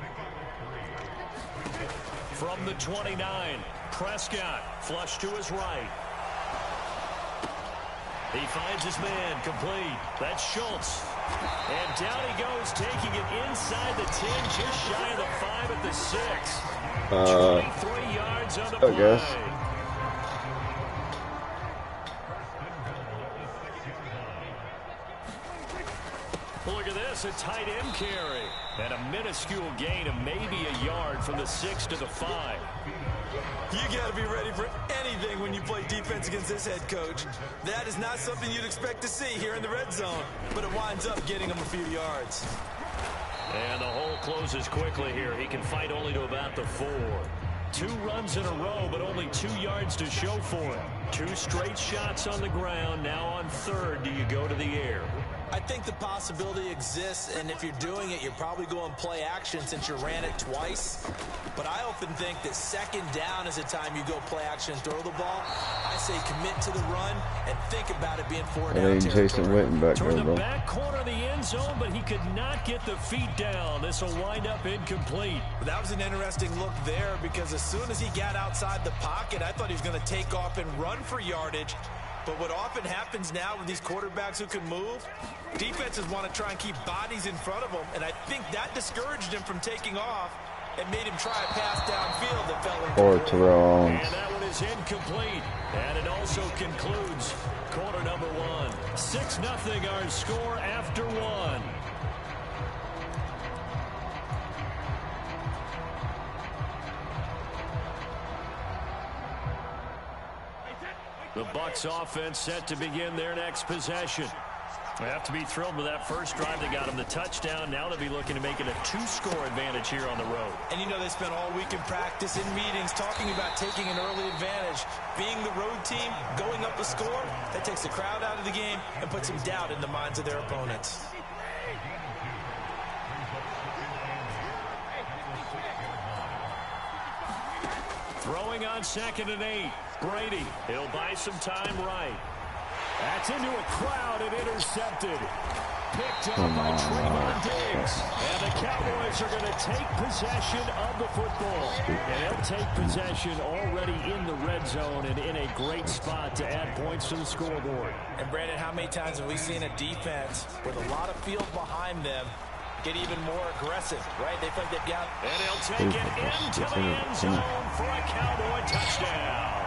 From the 29, Prescott flush to his right. He finds his man complete. That's Schultz. And down he goes, taking it inside the 10, just shy of the 5 at the 6. 23 yards on the play. I guess. Look at this, a tight end carry. And a minuscule gain of maybe a yard from the 6 to the 5. You got to be ready for anything when you play defense against this head coach. That is not something you'd expect to see here in the red zone, but it winds up getting him a few yards. And the hole closes quickly here. He can fight only to about the 4. 2 runs in a row, but only 2 yards to show for it. 2 straight shots on the ground. Now on third, do you go to the air? I think the possibility exists, and if you're doing it, you're probably going play action since you ran it twice. But I often think that second down is the time you go play action and throw the ball. I say commit to the run and think about it being 4 down Jason Witten back Toward there, the back corner of the end zone, but he could not get the feet down. This will wind up incomplete. That was an interesting look there because as soon as he got outside the pocket, I thought he was going to take off and run for yardage. But what often happens now with these quarterbacks who can move, defenses want to try and keep bodies in front of them, and I think that discouraged him from taking off and made him try a pass downfield that fell incomplete. And that one is incomplete. And it also concludes quarter number 1. 6-0 our score after 1. The Bucs offense set to begin their next possession. They have to be thrilled with that first drive that got them the touchdown. Now they'll be looking to make it a 2-score advantage here on the road. And you know they spent all week in practice, in meetings, talking about taking an early advantage. Being the road team, going up a score, that takes the crowd out of the game and puts some doubt in the minds of their opponents. Throwing on 2nd and 8. Brady, he'll buy some time right. That's into a crowd and intercepted. Picked up by Trayvon Diggs. And the Cowboys are going to take possession of the football. And they'll take possession already in the red zone and in a great spot to add points to the scoreboard. And Brandon, how many times have we seen a defense with a lot of field behind them get even more aggressive, right? They feel like they've got... And he'll take it into the end zone for a Cowboy touchdown.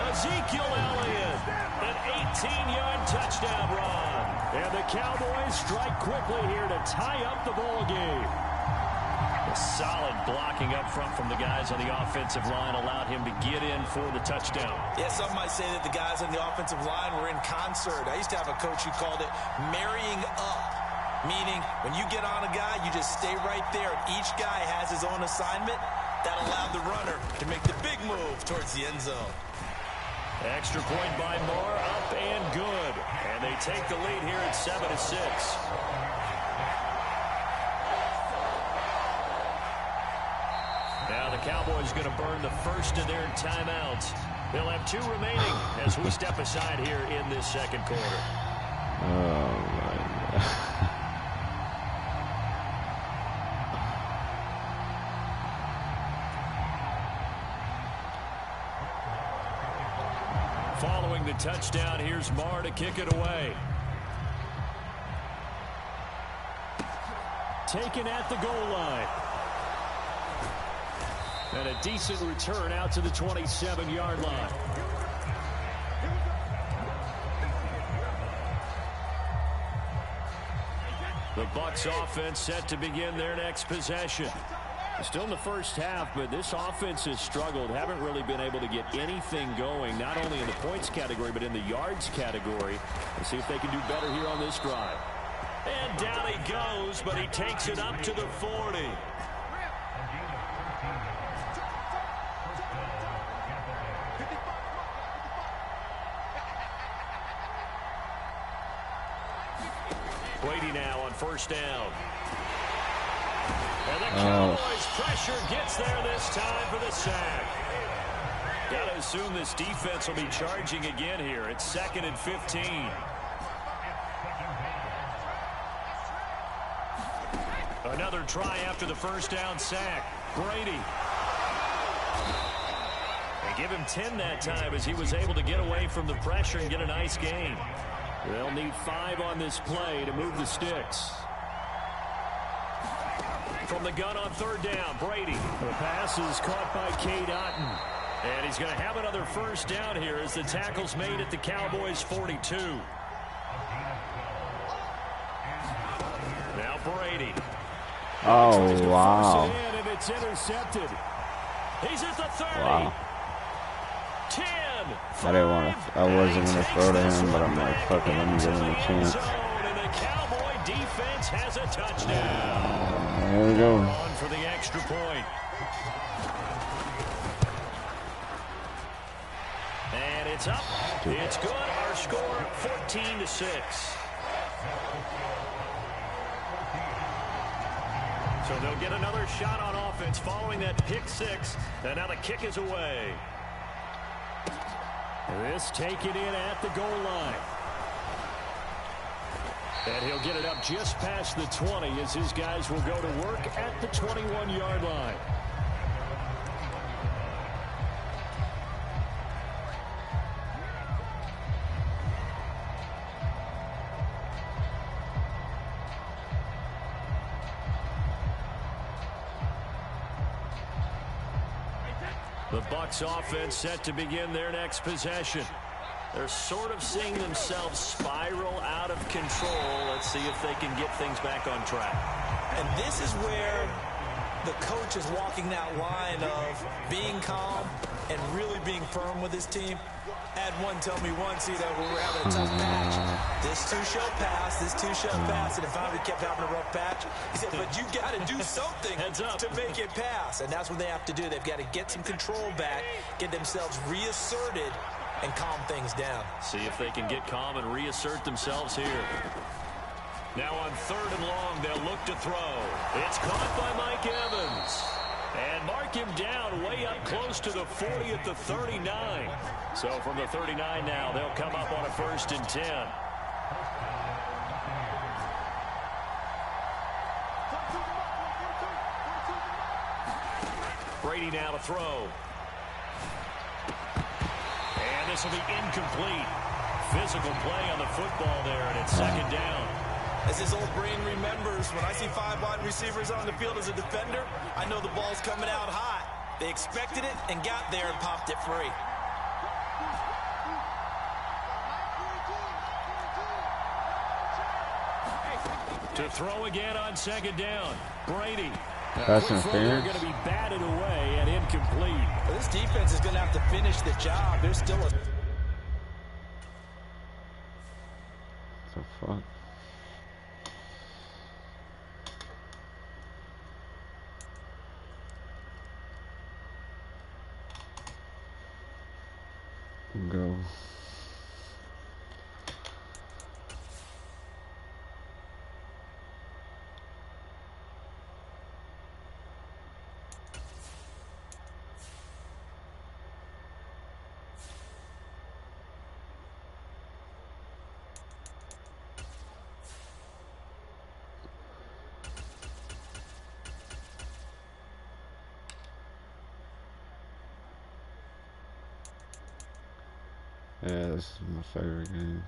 Ezekiel Elliott, an 18-yard touchdown run. And the Cowboys strike quickly here to tie up the ball game. A solid blocking up front from the guys on the offensive line allowed him to get in for the touchdown. Yeah, some might say that the guys on the offensive line were in concert. I used to have a coach who called it marrying up. Meaning, when you get on a guy, you just stay right there. Each guy has his own assignment, That allowed the runner to make the big move towards the end zone. Extra point by Moore, up and good. And they take the lead here at 7-6. Now the Cowboys going to burn the first of their timeouts. They'll have 2 remaining as we step aside here in this second quarter. Oh, my God. Following the touchdown, here's Marr to kick it away. Taken at the goal line. And a decent return out to the 27-yard line. The Bucs offense set to begin their next possession. Still in the first half, but this offense has struggled. Haven't really been able to get anything going, not only in the points category, but in the yards category. Let's see if they can do better here on this drive. And down he goes, but he takes it up to the 40. Brady now on first down. And the Cowboys pressure gets there this time for the sack. Got to assume this defense will be charging again here. It's 2nd and 15. Another try after the first down sack. Brady. They give him 10 that time as he was able to get away from the pressure and get a nice gain. They'll need 5 on this play to move the sticks. From the gun on third down, Brady. The pass is caught by Cade Otton. And he's going to have another first down here as the tackle's made at the Cowboys' 42. Now Brady. Oh, wow. And it's intercepted. He's at the 30. Wow. 10. I didn't want to. I wasn't going to throw to him, but I'm like, fuck it, let me give him a chance. And the Cowboy defense has a touchdown. There we go. On for the extra point. And it's up. It's good. Our score 14-6. So they'll get another shot on offense following that pick 6. And now the kick is away. This taken in at the goal line. And he'll get it up just past the 20 as his guys will go to work at the 21-yard line. The Bucs offense set to begin their next possession. They're sort of seeing themselves spiral out of control. Let's see if they can get things back on track. And this is where the coach is walking that line of being calm and really being firm with his team. Had one tell me once, we were having a tough patch. This too shall pass, this too shall pass. And if finally kept having a rough patch, he said, but you got to do something to make it pass. And that's what they have to do. They've got to get some control back, get themselves reasserted, and calm things down. See if they can get calm and reassert themselves here. Now on third and long, they'll look to throw. It's caught by Mike Evans. And mark him down way up close to the 40 at the 39. So from the 39 now, they'll come up on a 1st and 10. Brady now to throw. And this will be incomplete. Physical play on the football there, and it's 2nd down. As his old brain remembers, when I see 5 wide receivers on the field as a defender, I know the ball's coming out hot. They expected it and got there and popped it free. To throw again on 2nd down. Brady. That's interference. Going to be batted away and incomplete. Well, this defense is going to have to finish the job. There's still a... The fuck? Go. Yeah, this is my favorite game.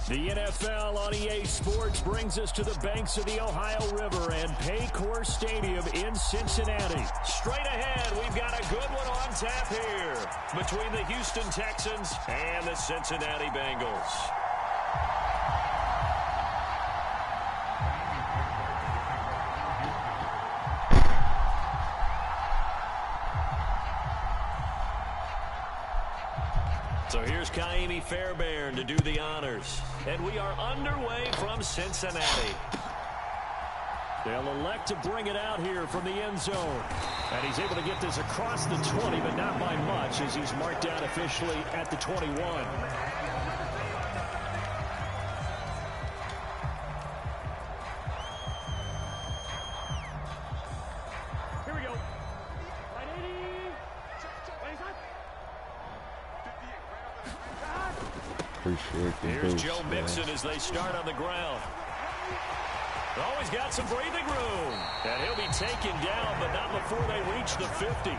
The NFL on EA Sports brings us to the banks of the Ohio River and Paycor Stadium in Cincinnati. Straight ahead, we've got a good one on tap here between the Houston Texans and the Cincinnati Bengals. So here's Kaimi Fairbairn to do the honors. And we are underway from Cincinnati. They'll elect to bring it out here from the end zone. And he's able to get this across the 20, but not by much, as he's marked down officially at the 21. Here's Joe Mixon as they start on the ground. Oh, he's got some breathing room. And he'll be taken down, but not before they reach the 50.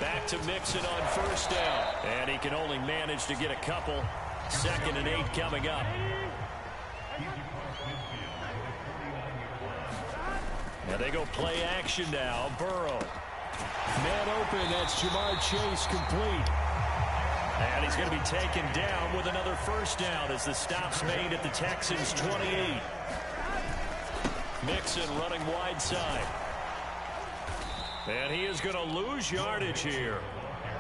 Back to Mixon on first down. And he can only manage to get a couple. 2nd and 8 coming up. Now they go play action now. Burrow. Man open, that's Jamar Chase complete. And he's going to be taken down with another first down as the stop's made at the Texans' 28. Mixon running wide side. And he is going to lose yardage here.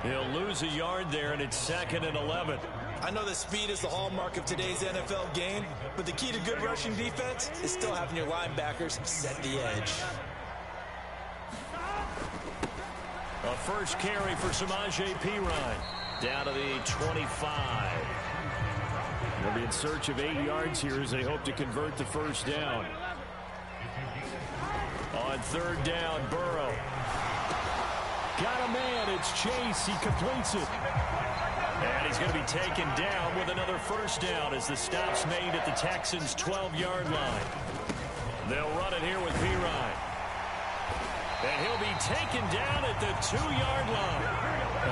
He'll lose a yard there, and it's 2nd and 11. I know that speed is the hallmark of today's NFL game, but the key to good rushing defense is still having your linebackers set the edge. A first carry for Samaje Perine. Down to the 25. They'll be in search of 8 yards here as they hope to convert the first down. On 3rd down, Burrow. Got a man, it's Chase, he completes it. And he's going to be taken down with another first down as the stop's made at the Texans' 12-yard line. They'll run it here with Perine. And he'll be taken down at the 2-yard line.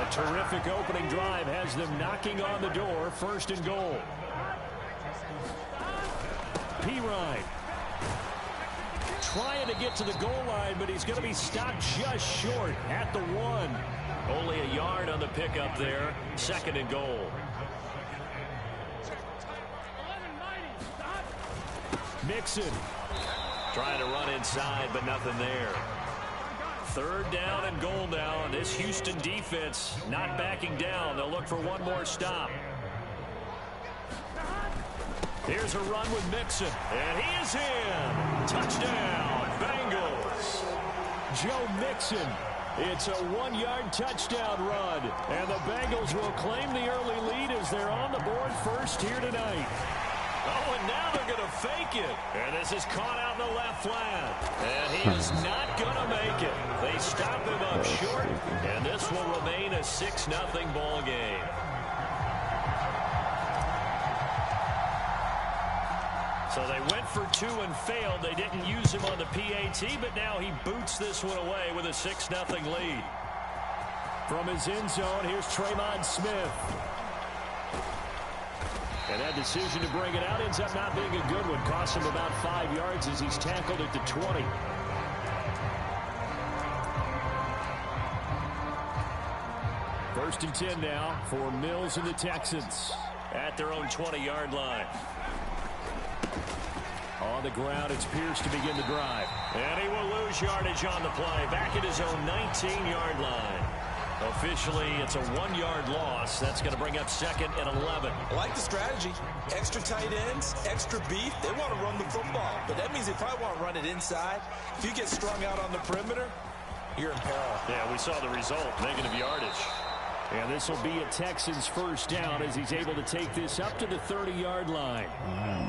A terrific opening drive has them knocking on the door. 1st and goal. Perine trying to get to the goal line, but he's going to be stopped just short at the 1. Only a yard on the pickup there. 2nd and goal. Mixon trying to run inside, but nothing there. 3rd down and goal now, and this Houston defense not backing down. They'll look for one more stop. Here's a run with Mixon, and he is in. Touchdown, Bengals. Joe Mixon. It's a 1-yard touchdown run, and the Bengals will claim the early lead as they're on the board first here tonight. Oh, and now they're going to fake it. And this is caught out in the left flat. And he is not going to make it. They stop him up short, and this will remain a 6-0 ball game. So they went for 2 and failed. They didn't use him on the PAT, but now he boots this one away with a 6-0 lead. From his end zone, here's Tremon Smith. And that decision to bring it out ends up not being a good one. Costs him about 5 yards as he's tackled at the 20. First and 10 now for Mills and the Texans at their own 20-yard line. On the ground, it's Pierce to begin the drive. And he will lose yardage on the play. Back at his own 19-yard line. Officially, it's a 1-yard loss. That's going to bring up 2nd and 11. I like the strategy. Extra tight ends, extra beef. They want to run the football. But that means they probably want to run it inside. If you get strung out on the perimeter, you're in peril. Yeah, we saw the result. Negative yardage. And this will be a Texans first down as he's able to take this up to the 30-yard line.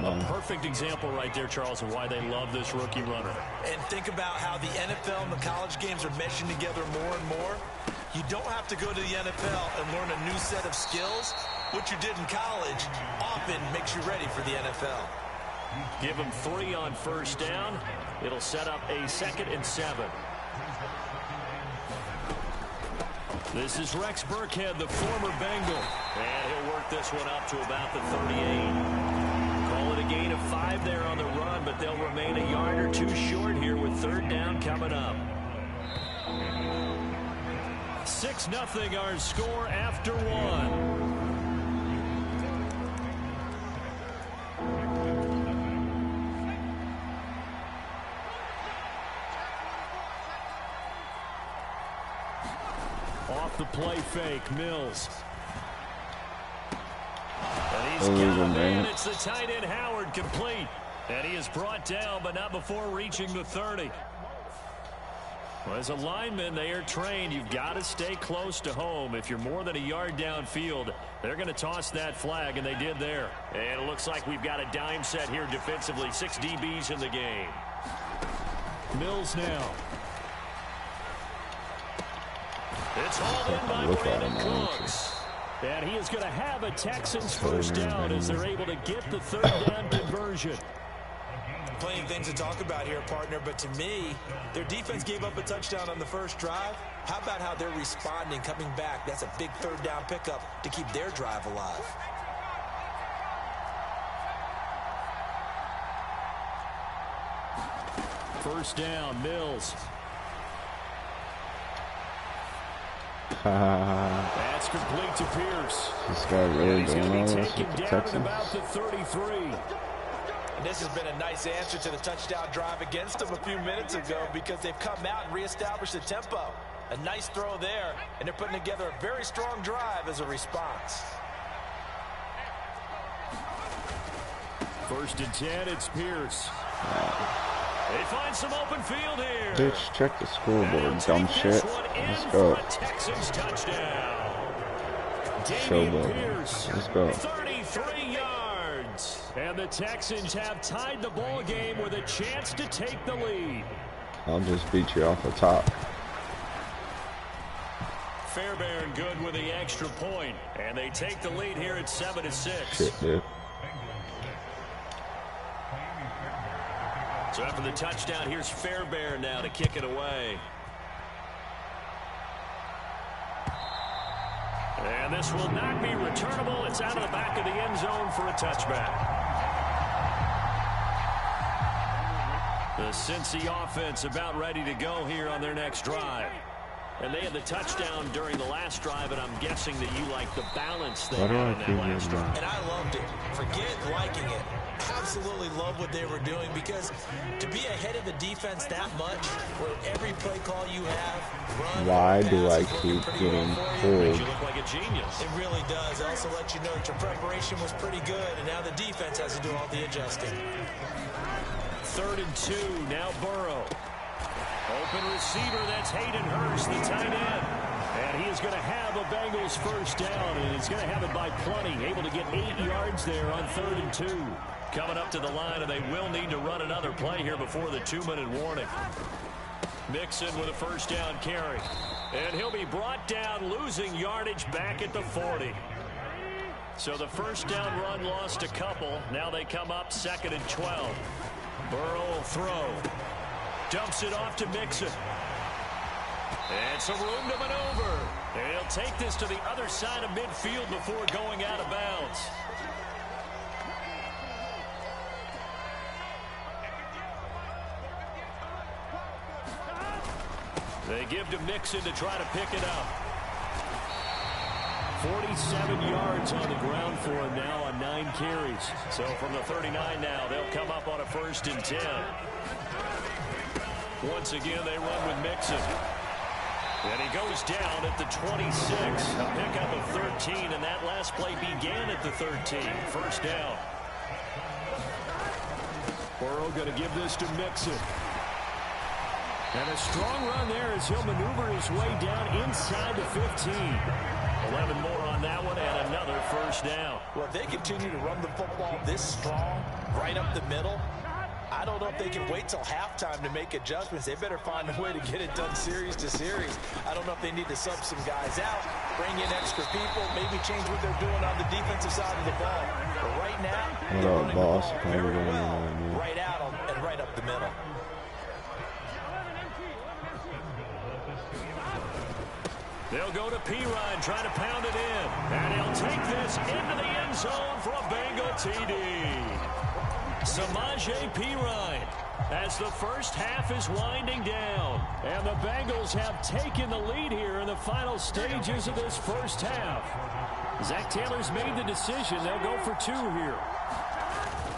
A perfect example right there, Charles, of why they love this rookie runner. And think about how the NFL and the college games are meshing together more and more. You don't have to go to the NFL and learn a new set of skills. What you did in college often makes you ready for the NFL. Give him 3 on first down. It'll set up a 2nd and 7. This is Rex Burkhead, the former Bengal. And he'll work this one up to about the 38. Call it a gain of 5 there on the run, but they'll remain a yard or 2 short here with 3rd down coming up. 6-0 our score after 1. Off the play fake, Mills. And he's got him in. It's the tight end Howard complete. And he is brought down, but not before reaching the 30. Well, as a lineman, they are trained. You've got to stay close to home. If you're more than a yard downfield, they're going to toss that flag, and they did there. And it looks like we've got a dime set here defensively. 6 DBs in the game. Mills now. It's hauled in by Brandon Cooks. And he is going to have a Texans first down as they're able to get the 3rd down conversion. Plenty of things to talk about here, partner, but to me, their defense gave up a touchdown on the first drive. How about how they're responding, coming back? That's a big 3rd down pickup to keep their drive alive. First down, Mills. That's complete to Pierce. This guy really doing all this with the Texans. About the 33. And this has been a nice answer to the touchdown drive against them a few minutes ago because they've come out and reestablished the tempo. A nice throw there, and they're putting together a very strong drive as a response. First and 10, it's Pierce. They find some open field here. Bitch, check the scoreboard, dumb shit. Let's go. Texans touchdown. Showboat. Let's go. 33 yards. And the Texans have tied the ball game with a chance to take the lead. I'll just beat you off the top. Fairbairn good with the extra point. And they take the lead here at 7-6. Shit, dude. So after the touchdown, here's Fairbairn now to kick it away. And this will not be returnable. It's out of the back of the end zone for a touchback. The Cincy offense about ready to go here on their next drive. And they had the touchdown during the last drive, and I'm guessing that you like the balance they had in that last drive. And I loved it. Forget liking it. Absolutely love what they were doing because to be ahead of the defense that much, where every play call you have, run, why do I keep getting pulled? You look like a genius. It really does. It also lets you know that your preparation was pretty good, and now the defense has to do all the adjusting. 3rd and 2, now Burrow. Open receiver, that's Hayden Hurst, the tight end. And He is going to have a Bengals first down, and he's going to have it by plenty. Able to get 8 yards there on 3rd and 2. Coming up to the line, and they will need to run another play here before the 2-minute warning. Mixon with a first down carry. And he'll be brought down, losing yardage back at the 40. So the first down run lost a couple. Now they come up 2nd and 12. Burrow will throw. Dumps it off to Mixon. And some room to maneuver. And he'll take this to the other side of midfield before going out of bounds. They give to Mixon to try to pick it up. 47 yards on the ground for him now on 9 carries. So from the 39 now, they'll come up on a 1st and 10. Once again, they run with Mixon. And he goes down at the 26. A pickup of 13, and that last play began at the 13. First down. Burrow going to give this to Mixon. And a strong run there as he'll maneuver his way down inside the 15. 11 more on that one and another first down. Well, if they continue to run the football this strong, right up the middle, I don't know if they can wait till halftime to make adjustments. They better find a way to get it done series to series. I don't know if they need to sub some guys out, bring in extra people, maybe change what they're doing on the defensive side of the ball. But right now, they're running the ball very well, right out and right up the middle. They'll go to Pirine, trying to pound it in. And he'll take this into the end zone for a Bengal TD. Samaje Pirine as the first half is winding down. And the Bengals have taken the lead here in the final stages of this first half. Zach Taylor's made the decision. They'll go for 2 here.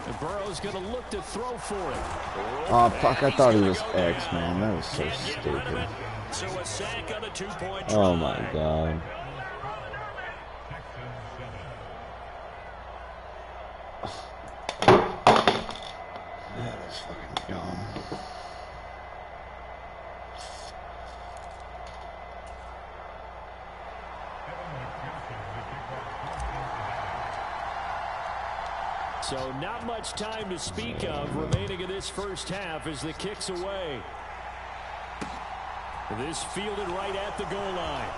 And Burrow's going to look to throw for it. Oh, fuck, I thought he was X, man. That was so stupid. So a sack on a 2-point try. Oh, my God. That was fucking dumb. So not much time to speak of remaining in this first half as the kick's away. This fielded right at the goal line.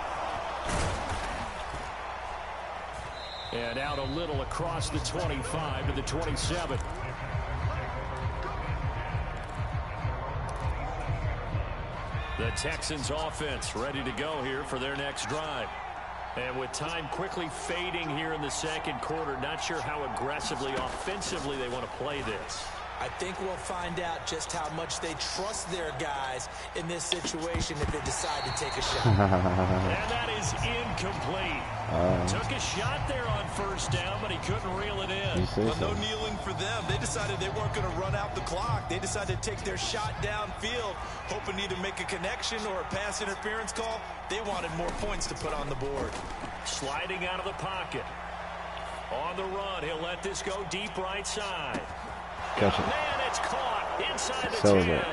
And out a little across the 25 to the 27. The Texans offense ready to go here for their next drive. And with time quickly fading here in the second quarter, not sure how aggressively, offensively they want to play this. I think we'll find out just how much they trust their guys in this situation if they decide to take a shot. And that is incomplete. Took a shot there on first down, but he couldn't reel it in. Well, no kneeling for them. They decided they weren't going to run out the clock. They decided to take their shot downfield, hoping to either make a connection or a pass interference call. They wanted more points to put on the board. Sliding out of the pocket. On the run, he'll let this go deep right side. Gotcha. Man, it's caught inside the 10.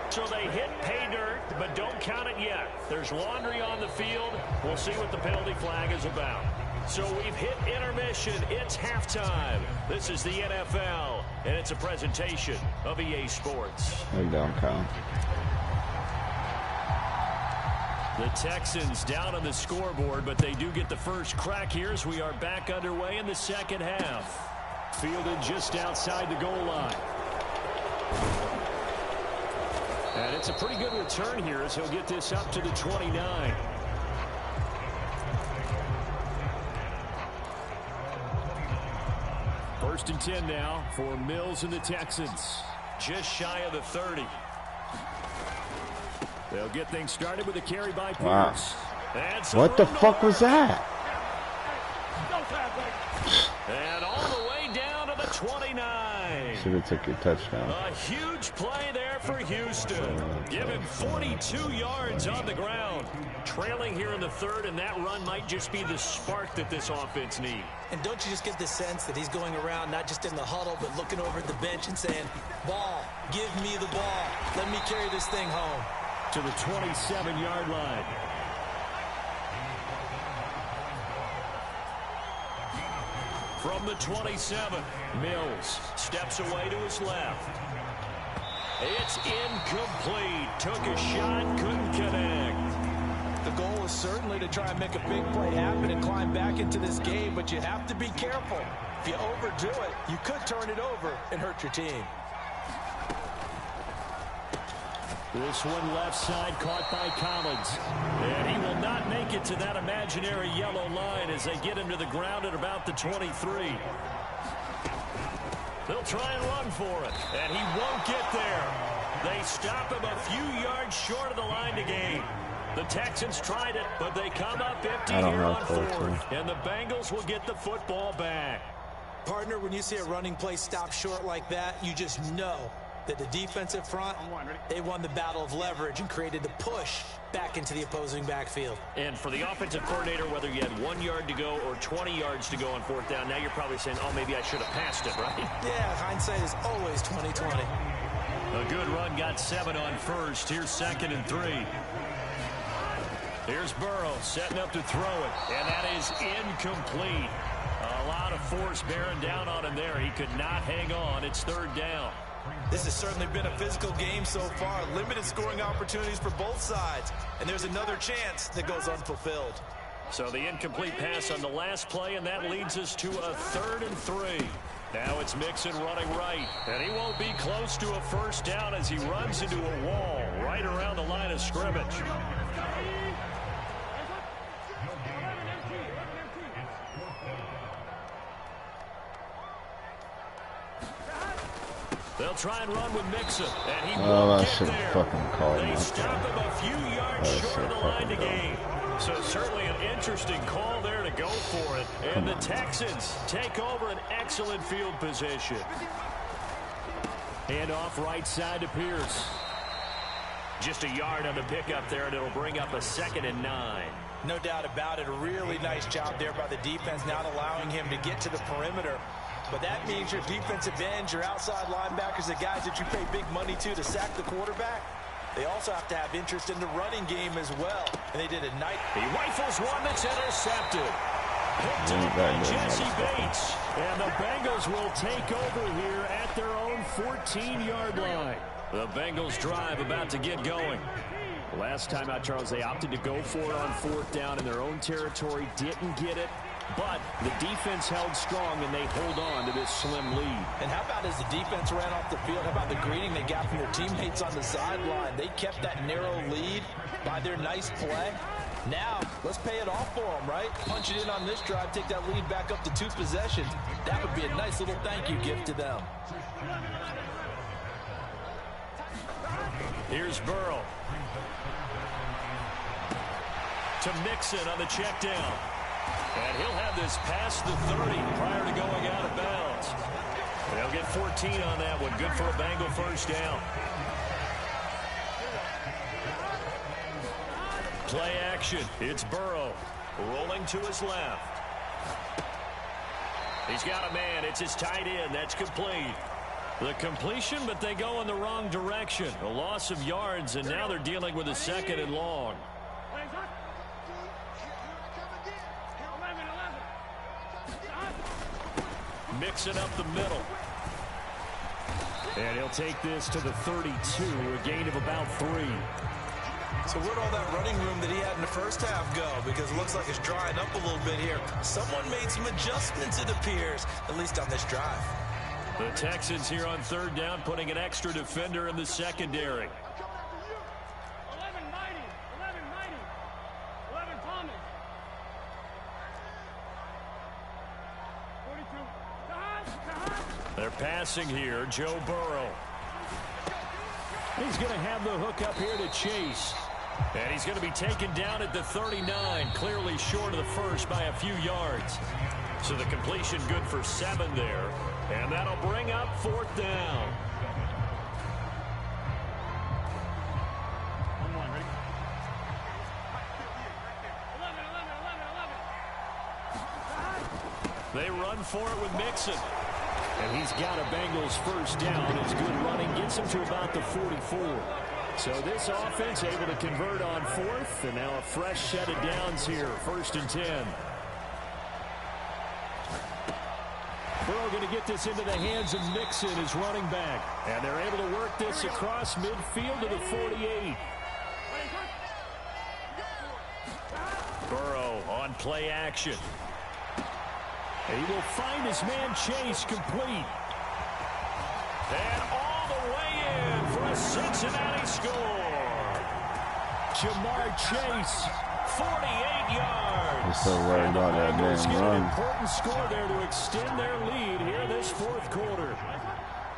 So they hit pay dirt, but don't count it yet. There's laundry on the field. We'll see what the penalty flag is about. So we've hit intermission. It's halftime. This is the NFL, and it's a presentation of EA Sports. There you go, Kyle. The Texans down on the scoreboard, but they do get the first crack here as we are back underway in the second half. Fielded just outside the goal line. And it's a pretty good return here as he'll get this up to the 29. First and 10 now for Mills and the Texans. Just shy of the 30. They'll get things started with a carry by Pierce. Wow. What the fuck was that? And all the way down to the 29. Should have took your touchdown. A huge play there for Houston. Give him 42 yards on the ground. Trailing here in the third, and that run might just be the spark that this offense needs. And don't you just get the sense that he's going around not just in the huddle, but looking over at the bench and saying, ball, give me the ball. Let me carry this thing home. To the 27-yard line. From the 27, Mills steps away to his left. It's incomplete. Took a shot, couldn't connect. The goal is certainly to try and make a big play happen and climb back into this game, but you have to be careful. If you overdo it, you could turn it over and hurt your team. This one left side caught by Collins. And he will not make it to that imaginary yellow line as they get him to the ground at about the 23. They'll try and run for it, and he won't get there. They stop him a few yards short of the line to gain. The Texans tried it, but they come up empty here on fourth, and the Bengals will get the football back. Partner, when you see a running play stop short like that, you just know that the defensive front, they won the battle of leverage and created the push back into the opposing backfield. And for the offensive coordinator, whether you had 1 yard to go or 20 yards to go on fourth down, now you're probably saying, oh, maybe I should have passed it, right? Yeah, hindsight is always 20/20. A good run, got 7 on first. Here's 2nd and 3. Here's Burrow setting up to throw it, and that is incomplete. A lot of force bearing down on him there. He could not hang on. It's 3rd down. This has certainly been a physical game so far. Limited scoring opportunities for both sides. And there's another chance that goes unfulfilled. So the incomplete pass on the last play, and that leads us to a 3rd and 3. Now it's Mixon running right. And he won't be close to a first down as he runs into a wall right around the line of scrimmage. They'll try and run with Mixon, and he won't get there. They stop him a few yards short of the line to gain. So certainly an interesting call there to go for it. And the Texans take over an excellent field position. Hand off right side to Pierce. Just a yard on the pickup there, and it'll bring up a 2nd and 9. No doubt about it. A really nice job there by the defense, not allowing him to get to the perimeter. But that means your defensive ends, your outside linebackers, the guys that you pay big money to sack the quarterback, they also have to have interest in the running game as well. And they did a nice... He rifles one that's intercepted. Picked up by Jesse Bates. And the Bengals will take over here at their own 14-yard line. The Bengals drive about to get going. Last time out, Charles, they opted to go for it on 4th down in their own territory. Didn't get it. But the defense held strong, and they hold on to this slim lead. And how about as the defense ran off the field, how about the greeting they got from their teammates on the sideline? They kept that narrow lead by their nice play. Now, let's pay it off for them, right? Punch it in on this drive, take that lead back up to 2 possessions. That would be a nice little thank you gift to them. Here's Burrow. To Mixon on the check down. And he'll have this past the 30 prior to going out of bounds. They'll get 14 on that one. Good for a Bengal first down. Play action. It's Burrow rolling to his left. He's got a man. It's his tight end. That's complete. The completion, but they go in the wrong direction. A loss of yards, and now they're dealing with a 2nd and long. Mixing up the middle. And he'll take this to the 32, a gain of about 3. So where'd all that running room that he had in the first half go? Because it looks like it's drying up a little bit here. Someone made some adjustments, it appears, at least on this drive. The Texans here on 3rd down, putting an extra defender in the secondary. They're passing here, Joe Burrow. He's going to have the hook up here to Chase. And he's going to be taken down at the 39, clearly short of the first by a few yards. So the completion good for 7 there. And that'll bring up 4th down. They run for it with Mixon. And he's got a Bengals first down. His good running gets him to about the 44. So this offense able to convert on 4th. And now a fresh set of downs here. 1st and 10. Burrow going to get this into the hands of Mixon, his running back. And they're able to work this across midfield to the 48. Burrow on play action. He will find his man Chase complete. And all the way in for a Cincinnati score. Jamar Chase, 48 yards. I'm so worried about that damn run. An important score there to extend their lead here this fourth quarter.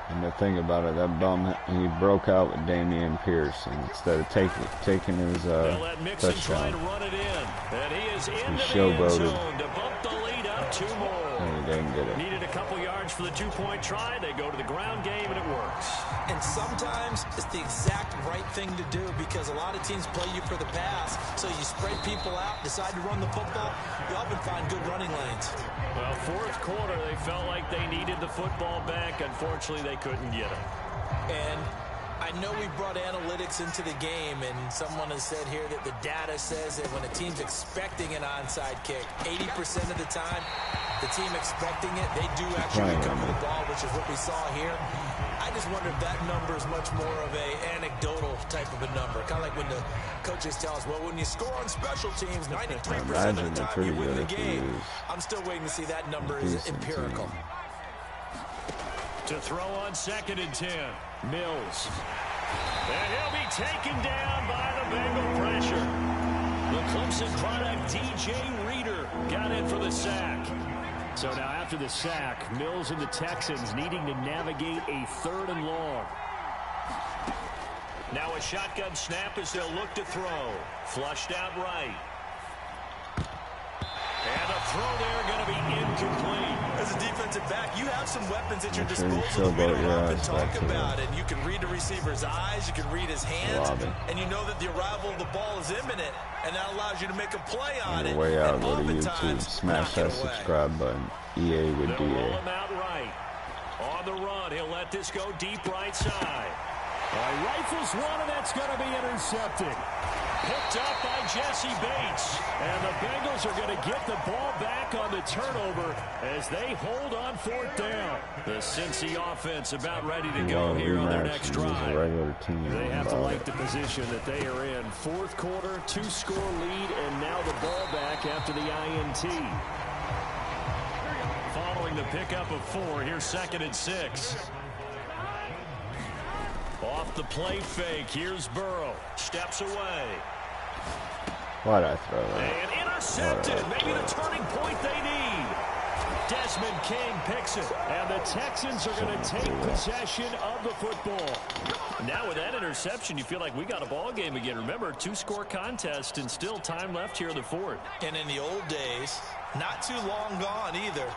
And the thing about it, that bum, he broke out with Dameon Pierce, and instead of taking his touchdown, run it in. And he is in the showboated. To bump the lead up 2 more. And he didn't get it. Needed a couple yards for the 2-point try. They go to the ground game, and it works. And sometimes it's the exact right thing to do because a lot of teams play you for the pass. So you spread people out, decide to run the football. You often find good running lanes. Well, fourth quarter, they felt like they needed the football back. Unfortunately, they couldn't get it. And I know we brought analytics into the game, and someone has said here that the data says that when a team's expecting an onside kick, 80% of the time, the team expecting it, they do actually recover the ball, which is what we saw here. I just wonder if that number is much more of a anecdotal type of a number. Kind of like when the coaches tell us, well, when you score on special teams, 93% of the time you win the game. I'm still waiting to see that number is empirical. To throw on 2nd and 10, Mills. And he'll be taken down by the Bengal pressure. The Clemson product, DJ Reader, got in for the sack. So now after the sack, Mills and the Texans needing to navigate a 3rd and long. Now a shotgun snap as they'll look to throw. Flushed out right. And the throw there going to be incomplete. As a defensive back, you have some weapons at your disposal that we don't often talk about. And you can read the receiver's eyes, you can read his hands, and you know that the arrival of the ball is imminent, and that allows you to make a play on it. Way out, go to YouTube, smash that subscribe button. EA with DA. Roll him out right. On the run, he'll let this go deep right side. He rifles one, and that's going to be intercepted. Picked up by Jesse Bates. And the Bengals are going to get the ball back on the turnover as they hold on 4th down. The Cincy offense about ready to go here on their next drive. They have to like the position that they are in. 4th quarter, 2-score lead, and now the ball back after the INT. Following the pickup of 4, here's 2nd and 6. Off the play fake, here's Burrow. Steps away. Why'd I throw that? And intercepted. Maybe the turning point they need. Desmond King picks it. And the Texans are going to take possession of the football. Now with that interception, you feel like we got a ball game again. Remember, 2-score contest and still time left here in the 4th. And in the old days, not too long gone either.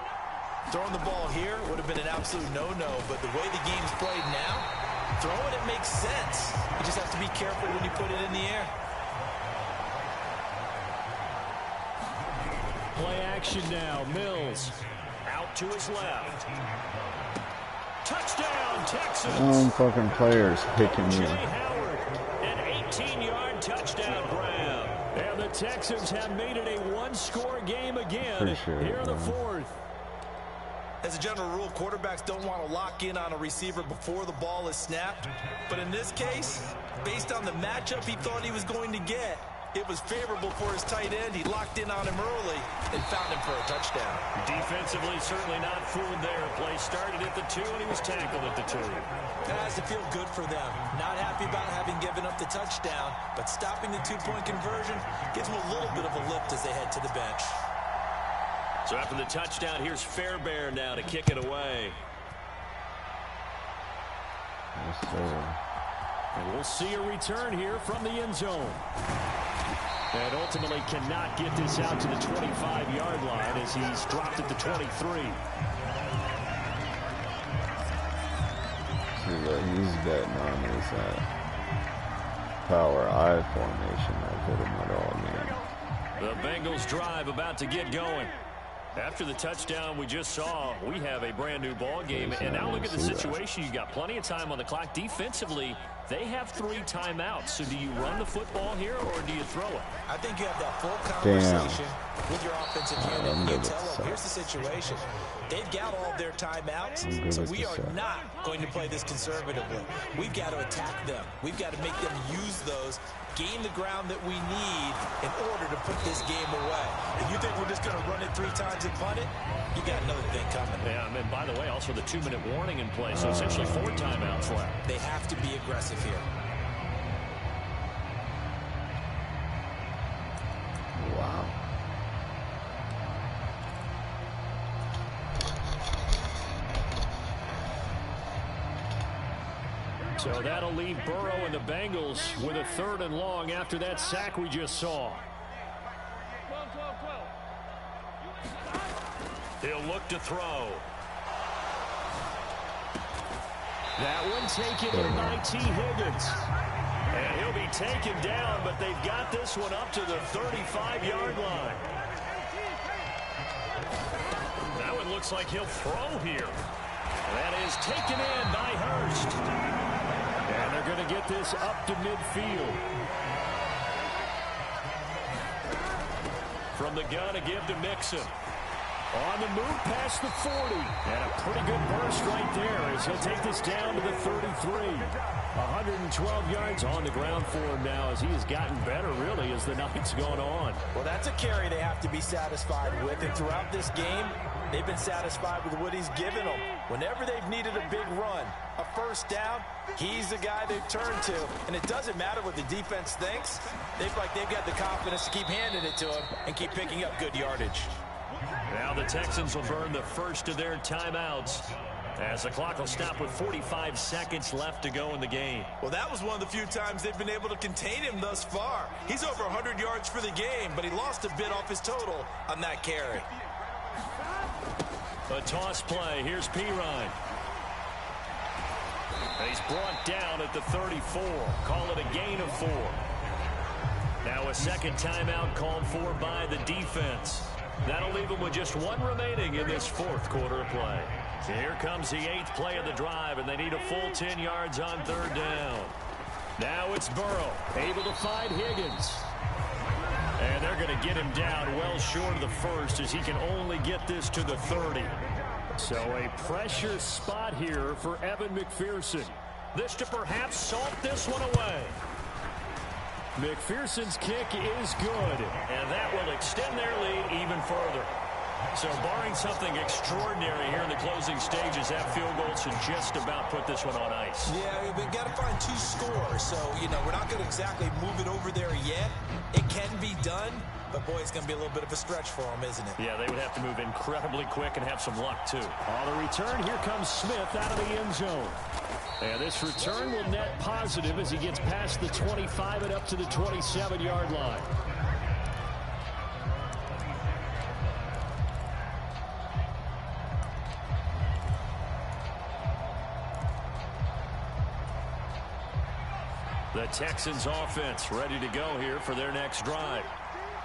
Throwing the ball here would have been an absolute no-no. But the way the game's played now, throwing it makes sense. You just have to be careful when you put it in the air. Play action now. Mills out to his left. Touchdown, Texans. Some fucking players picking me. Howard, an 18-yard touchdown grab. And the Texans have made it a 1-score game again here in the 4th. As a general rule, quarterbacks don't want to lock in on a receiver before the ball is snapped. But in this case, based on the matchup he thought he was going to get, it was favorable for his tight end. He locked in on him early and found him for a touchdown. Defensively, certainly not fooled there. Play started at the 2, and he was tackled at the 2. That has to feel good for them. Not happy about having given up the touchdown, but stopping the 2-point conversion gives them a little bit of a lift as they head to the bench. So after the touchdown, here's Fairbairn now to kick it away. Yes, sir. And we'll see a return here from the end zone. And ultimately cannot get this out to the 25-yard line as he's dropped at the 23. See what he's betting on is that power I formation I put him at all game. The Bengals drive about to get going. After the touchdown we just saw, we have a brand new ball game. And now look at the situation. You've got plenty of time on the clock. Defensively, They have 3 timeouts. So do you run the football here or do you throw it? I think you have that full conversation with your offensive unit. You tell them, here's the situation. They've got all their timeouts, so we are not going to play this conservatively. We've got to attack them. We've got to make them use those, gain the ground that we need in order to put this game away. If you think we're just going to run it 3 times and punt it, you got another thing coming. Yeah, and by the way, also the 2-minute warning in place, so essentially 4 timeouts left. They have to be aggressive here. Wow. So that'll leave Burrow and the Bengals with a 3rd and long after that sack we just saw. He'll look to throw. That one taken in by T. Higgins. And he'll be taken down, but they've got this one up to the 35-yard line. That one looks like he'll throw here. That is taken in by Hurst. And they're going to get this up to midfield. From the gun, a give to Mixon. On the move past the 40. And a pretty good burst right there as he'll take this down to the 33. 112 yards on the ground for him now as he has gotten better, really, as the night's gone on. Well, that's a carry they have to be satisfied with. And throughout this game, they've been satisfied with what he's given them. Whenever they've needed a big run, a first down, he's the guy they've turned to. And it doesn't matter what the defense thinks. They've got the confidence to keep handing it to him and keep picking up good yardage. Now the Texans will burn the first of their timeouts as the clock will stop with 45 seconds left to go in the game. Well, that was one of the few times they've been able to contain him thus far. He's over 100 yards for the game, but he lost a bit off his total on that carry. A toss play. Here's Pirine. He's brought down at the 34. Call it a gain of 4. Now a second timeout called for by the defense. That'll leave them with just 1 remaining in this 4th quarter of play. Here comes the 8th play of the drive, and they need a full 10 yards on 3rd down. Now it's Burrow, able to find Higgins. And they're going to get him down well short of the first as he can only get this to the 30. So a pressure spot here for Evan McPherson. This to perhaps salt this one away. McPherson's kick is good, and that will extend their lead even further. So barring something extraordinary here in the closing stages, that field goal should just about put this one on ice. Yeah, we've got to find 2 scores. So, we're not going to exactly move it over there yet. It can be done, but boy, it's going to be a little bit of a stretch for them, isn't it? Yeah, they would have to move incredibly quick and have some luck, too. On the return, here comes Smith out of the end zone. And this return will net positive as he gets past the 25 and up to the 27-yard line. The Texans offense ready to go here for their next drive.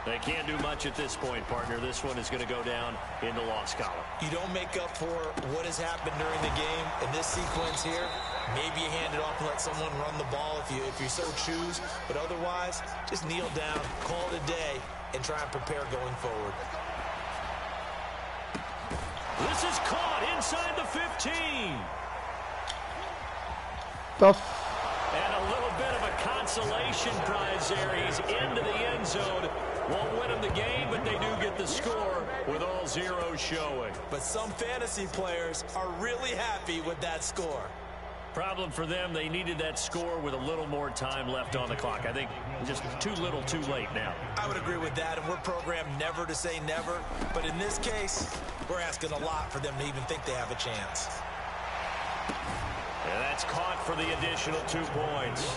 They can't do much at this point, partner. This one is going to go down in the loss column. You don't make up for what has happened during the game in this sequence here. Maybe you hand it off and let someone run the ball if you so choose. But otherwise, just kneel down, call it a day, and try and prepare going forward. This is caught inside the 15. And a little bit of a consolation prize there. He's into the end zone. Won't win him the game, but they do get the score with all zeros showing. But some fantasy players are really happy with that score. Problem for them, they needed that score with a little more time left on the clock. I think just too little too late now. I would agree with that, and we're programmed never to say never. But in this case, we're asking a lot for them to even think they have a chance. And that's caught for the additional 2 points.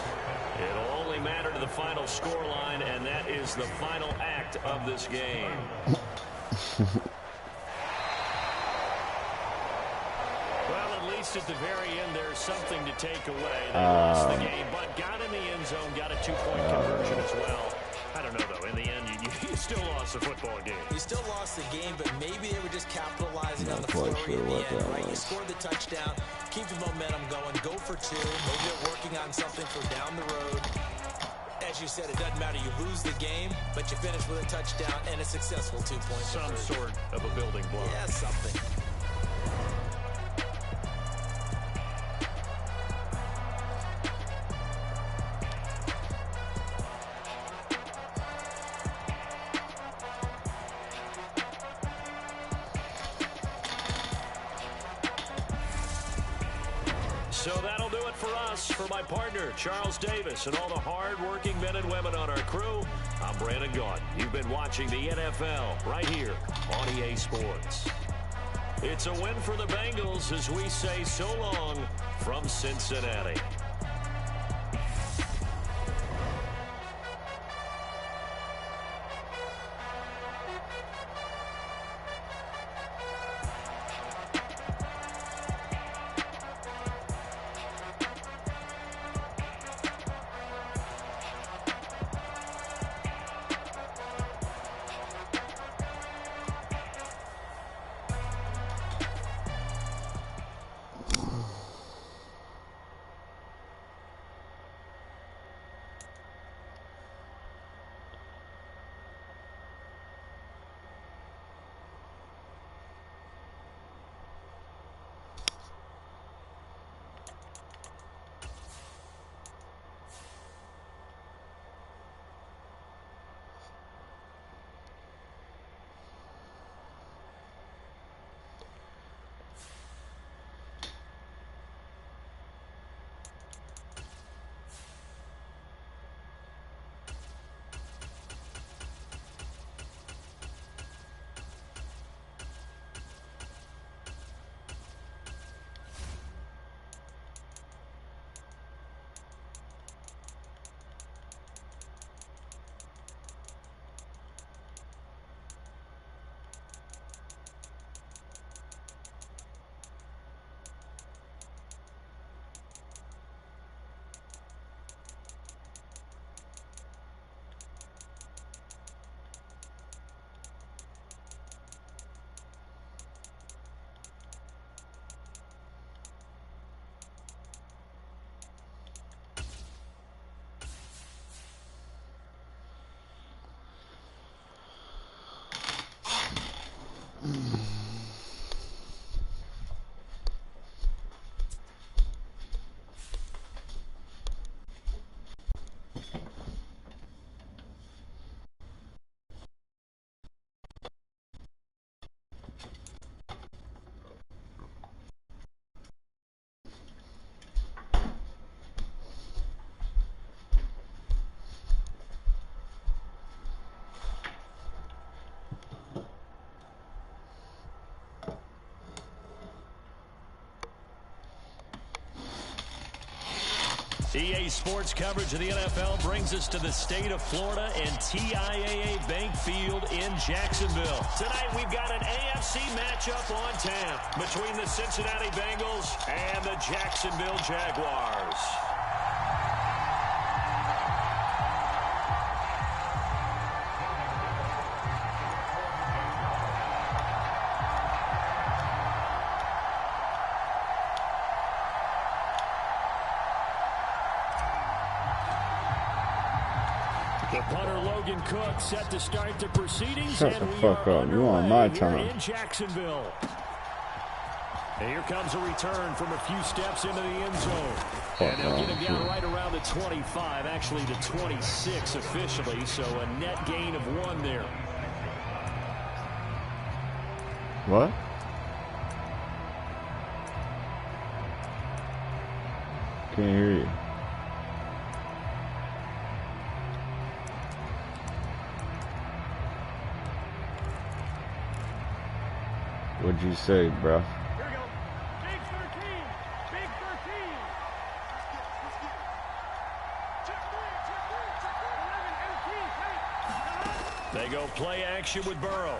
It'll only matter to the final score line, and that is the final act of this game. Well, at least at the very end, there's something to take away. They lost the game, but got in the end zone, got a 2-point conversion as well. I don't know, though. In the end, you still lost the football game. You still lost the game, but maybe they were just capitalizing on on the quite flurry sure in the what end, that right? You was. score the touchdown, keep the momentum going, go for two. Maybe they're working on something for down the road. As you said, it doesn't matter. You lose the game, but you finish with a touchdown and a successful 2-point Some conversion. sort of a building block. Yeah, something. So that'll do it for us. For my partner, Charles Davis, and all the hard-working men and women on our crew, I'm Brandon Gaudin. You've been watching the NFL right here on EA Sports. It's a win for the Bengals as we say so long from Cincinnati. EA Sports coverage of the NFL brings us to the state of Florida and TIAA Bank Field in Jacksonville. Tonight we've got an AFC matchup on tap between the Cincinnati Bengals and the Jacksonville Jaguars. The punter Logan Cook set to start the proceedings. Shut the fuck up. You on my time. In Jacksonville. And here comes a return from a few steps into the end zone. And they'll get him down right around the 25, actually the 26 officially, so a net gain of 1 there. What? Can't hear you. What'd you say, bro? Here we go. Big 13. Big 13. Check 3. 11 empty. They go play action with Burrow.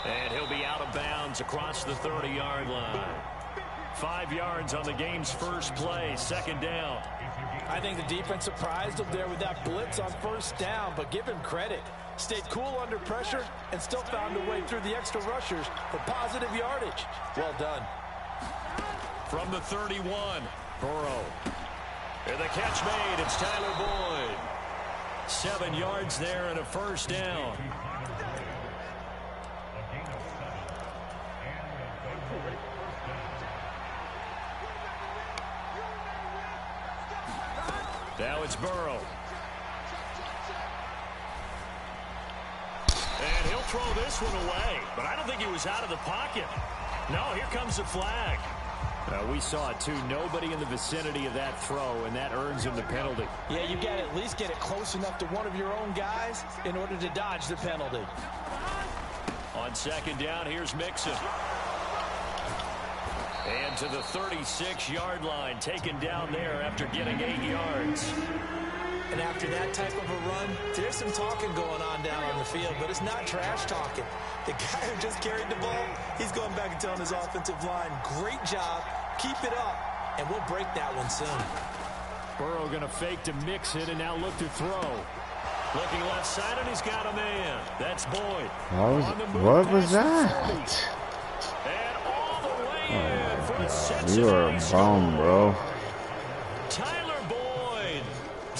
And he'll be out of bounds across the 30-yard line. 5 yards on the game's first play, 2nd down. I think the defense surprised him there with that blitz on 1st down, but give him credit. Stayed cool under pressure and still found a way through the extra rushers for positive yardage. Well done. From the 31, Burrow. And the catch made, it's Tyler Boyd. 7 yards there and a 1st down. Now it's Burrow. And he'll throw this one away, but I don't think he was out of the pocket. No, here comes the flag. We saw it, too. Nobody in the vicinity of that throw, and that earns him the penalty. Yeah, you got to at least get it close enough to one of your own guys in order to dodge the penalty. On 2nd down, here's Mixon. And to the 36-yard line, taken down there after getting 8 yards. And after that type of a run, there's some talking going on down on the field, but it's not trash talking. The guy who just carried the ball, he's going back and telling his offensive line, great job, keep it up, and we'll break that one soon. Burrow going to fake to Mixon and now look to throw. Looking left side, and he's got a man. That's Boyd. What was that? And all the way in for the Cincinnati. You are a bum, bro. Tyler Boyd.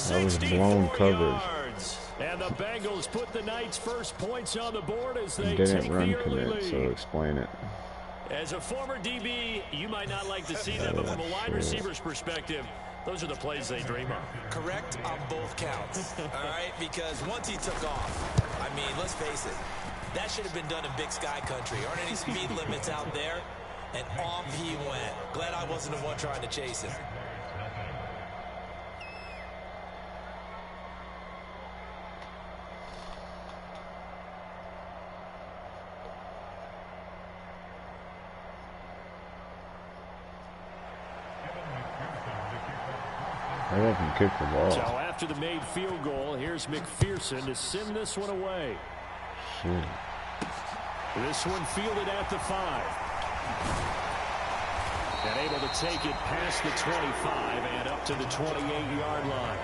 That was blown coverage. Yards. And the Bengals put the Knights' first points on the board as they Didn't take run the early commit, lead. so explain it. As a former DB, you might not like to see that, but from a wide receiver's perspective, those are the plays they dream of. Correct on both counts, all right? Because once he took off, I mean, let's face it, that should have been done in Big Sky country. Aren't any speed limits out there? And off he went. Glad I wasn't the one trying to chase him. I can kick the ball. So after the made field goal, here's McPherson to send this one away. Shit. This one fielded at the 5. And able to take it past the 25 and up to the 28-yard line.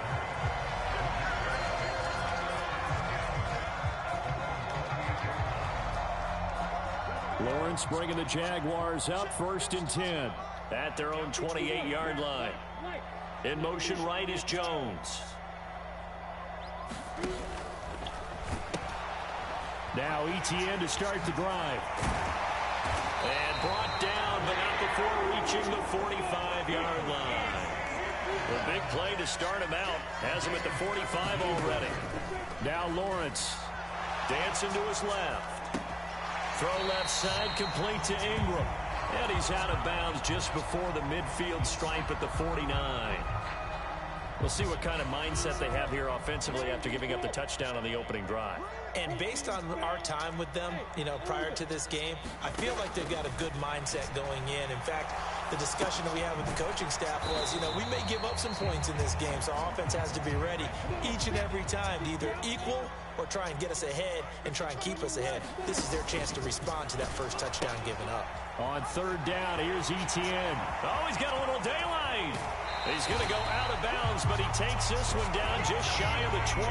Lawrence bringing the Jaguars up 1st and 10 at their own 28-yard line. In motion right is Jones. Now ETN to start the drive. And brought down, but not before reaching the 45-yard line. The big play to start him out. Has him at the 45 already. Now Lawrence dancing to his left. Throw left side, complete to Ingram. And he's out of bounds just before the midfield stripe at the 49. We'll see what kind of mindset they have here offensively after giving up the touchdown on the opening drive. And based on our time with them, you know, prior to this game, I feel like they've got a good mindset going in. In fact, the discussion that we had with the coaching staff was, you know, we may give up some points in this game, so our offense has to be ready each and every time to either equal or try and get us ahead and try and keep us ahead. This is their chance to respond to that first touchdown given up. On 3rd down, here's ETN. Oh, he's got a little daylight. He's going to go out of bounds, but he takes this one down just shy of the 20.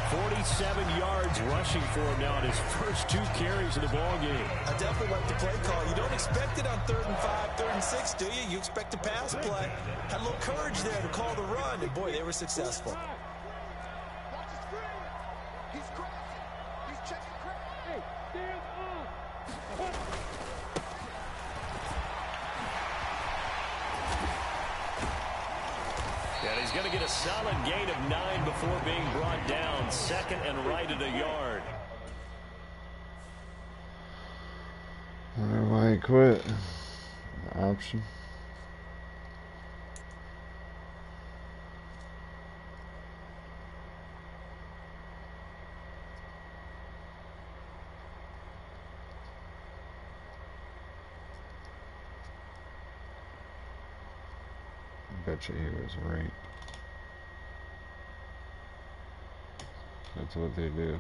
47 yards rushing for him now on his first 2 carries of the ballgame. I definitely like the play call. You don't expect it on 3rd and 5, 3rd and 6, do you? You expect a pass play. Had a little courage there to call the run, and boy, they were successful. And he's going to get a solid gain of 9 before being brought down. 2nd and right at a yard. Why quit? Option. I bet you he was right. That's what they do.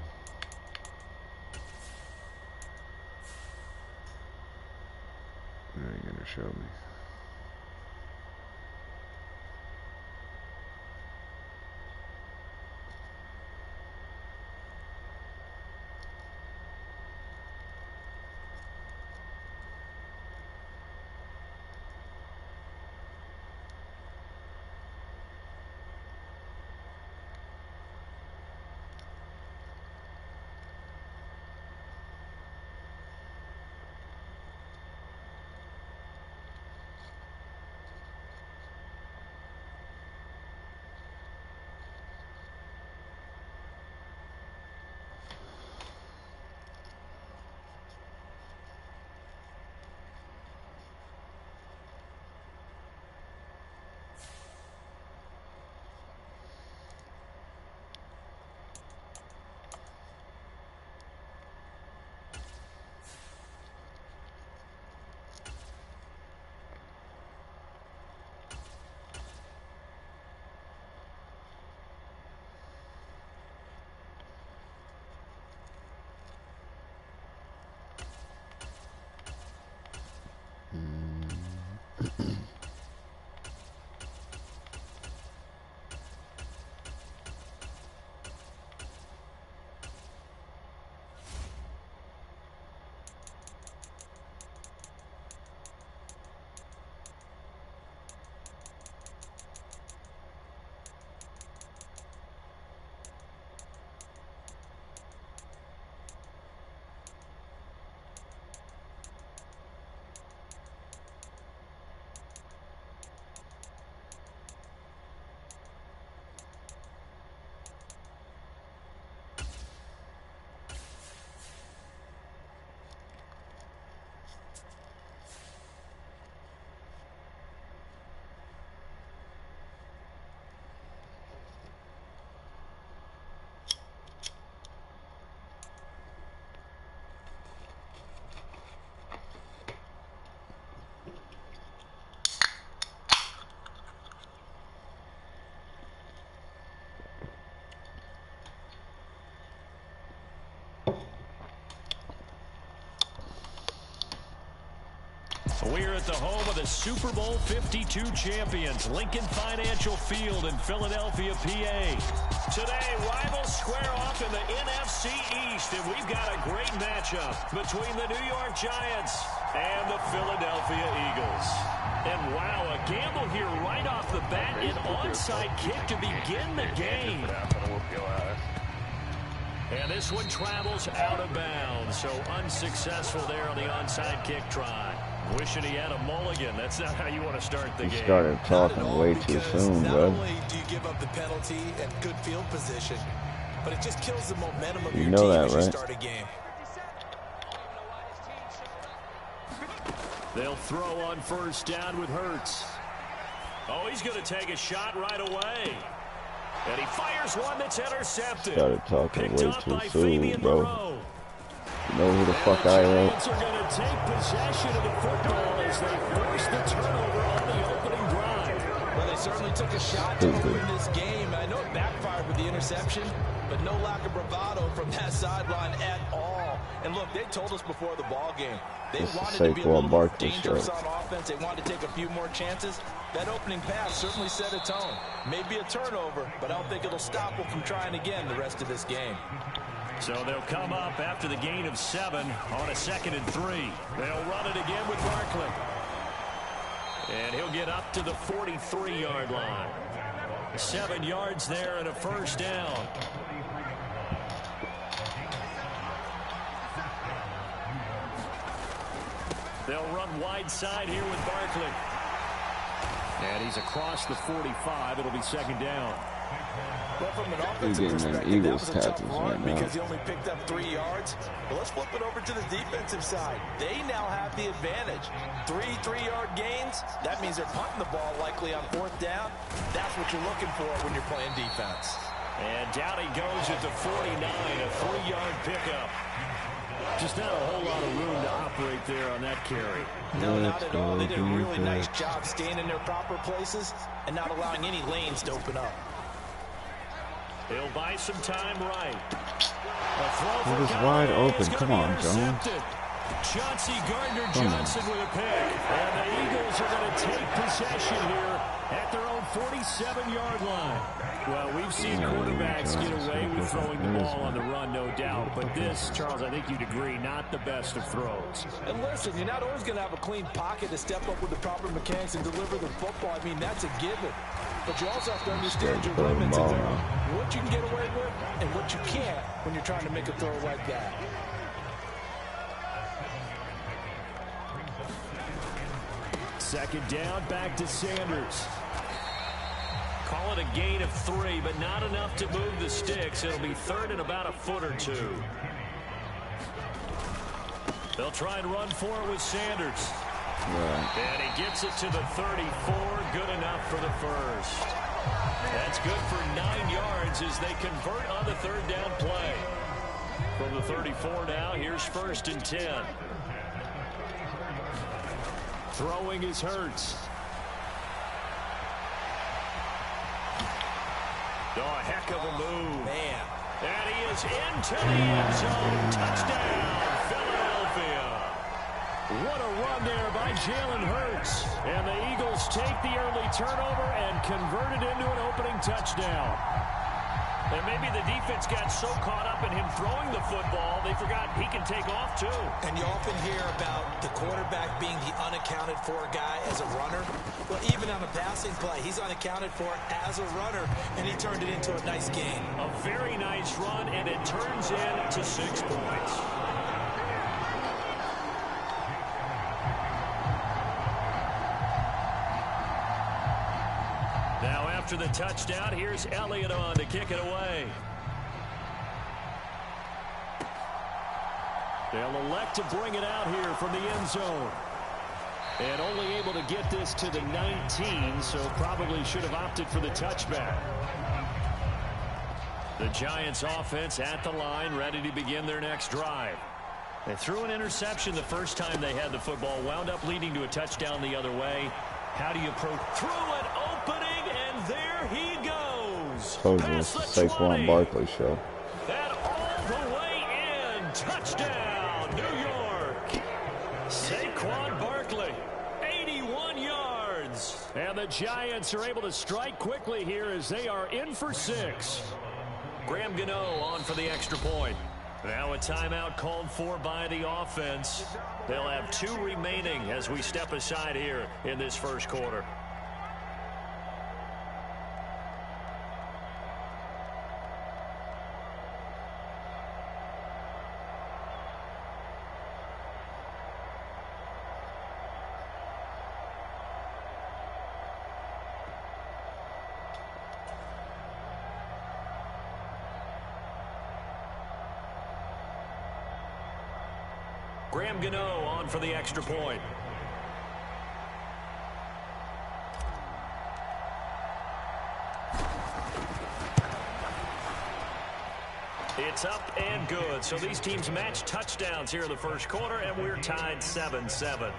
They ain't gonna show me. We're at the home of the Super Bowl 52 champions, Lincoln Financial Field in Philadelphia, PA. Today, rivals square off in the NFC East, and we've got a great matchup between the New York Giants and the Philadelphia Eagles. And wow, a gamble here right off the bat, an onside kick to begin the game. And this one travels out of bounds, so unsuccessful there on the onside kick try. Wishing he had a mulligan. That's not how you want to start the game. He started talking way too soon, not bud. only do you give up the penalty and good field position, but it just kills the momentum of You your know team that, as you right? start a game. They'll throw on first down with Hurts. Oh, he's going to take a shot right away. And he fires one that's intercepted. Started talking Picked way up too by soon, Fabian bro. Moreau. You know who the fuck I am? Giants are going to take possession of the football as they force the turnover on the opening drive. Well, they certainly took a shot to win this game. I know it backfired with the interception, but no lack of bravado from that sideline at all. And look, they told us before the ball game, they wanted to be a little more dangerous on offense. They wanted to take a few more chances. That opening pass certainly set a tone. Maybe a turnover, but I don't think it'll stop them from trying again the rest of this game. So they'll come up after the gain of 7 on a 2nd and 3. They'll run it again with Barkley. And he'll get up to the 43-yard line. 7 yards there and a first down. They'll run wide side here with Barkley. And he's across the 45. It'll be 2nd down. Well, from an offensive perspective, that was a tough run because he only picked up 3 yards. But let's flip it over to the defensive side. They now have the advantage. 3 3-yard gains. That means they're punting the ball likely on 4th down. That's what you're looking for when you're playing defense. And down he goes at the 49, a 3-yard pickup. Just not a whole lot of room to operate there on that carry. No, not at all. They did a really nice job staying in their proper places and not allowing any lanes to open up. He'll buy some time right. It was wide open. Come on, Jones. Chauncey Gardner-Johnson with a pick. And the Eagles are going to take possession here at their own 47-yard line. Well, we've seen quarterbacks get away with throwing the ball on the run, no doubt. But this, Charles, I think you'd agree, not the best of throws. And listen, you're not always going to have a clean pocket to step up with the proper mechanics and deliver the football. I mean, that's a given. But you also have to understand your limits and what you can get away with and what you can't when you're trying to make a throw like that. Second down, back to Sanders. Call it a gain of 3, but not enough to move the sticks. It'll be 3rd and about a foot or 2. They'll try and run for it with Sanders. And he gets it to the 34. Good enough for the first. That's good for 9 yards as they convert on the 3rd down play. From the 34 now, here's 1st and 10. Throwing is Hurts. Oh, a heck of a move. Man. And he is into the end zone. Touchdown, Philadelphia. What a run there by Jalen Hurts. And the Eagles take the early turnover and convert it into an opening touchdown. And maybe the defense got so caught up in him throwing the football, they forgot he can take off too. And you often hear about the quarterback being the unaccounted for guy as a runner. Well, even on a passing play, he's unaccounted for as a runner, and he turned it into a nice gain. A very nice run, and it turns into 6 points. Now after the touchdown, here's Elliott on to kick it away. They'll elect to bring it out here from the end zone. And only able to get this to the 19, so probably should have opted for the touchback. The Giants offense at the line, ready to begin their next drive. They threw an interception the first time they had the football, wound up leading to a touchdown the other way. How do you approach? Through an opening, and there he goes. Told you it's the Saquon Barkley show. And all the way in. Touchdown, New York. Saquon Barkley. the Giants are able to strike quickly here as they are in for 6. Graham Gano on for the extra point. Now a timeout called for by the offense. They'll have 2 remaining as we step aside here in this first quarter. Graham Gano on for the extra point. It's up and good. So these teams match touchdowns here in the first quarter, and we're tied 7-7.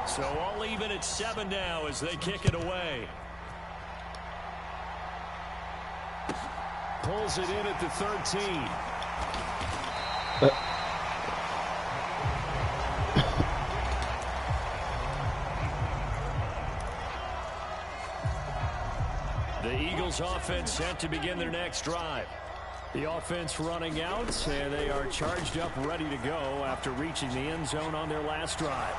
So all even at 7 now as they kick it away. Pulls it in at the 13. The Eagles offense set to begin their next drive. The offense running out, and they are charged up, ready to go after reaching the end zone on their last drive.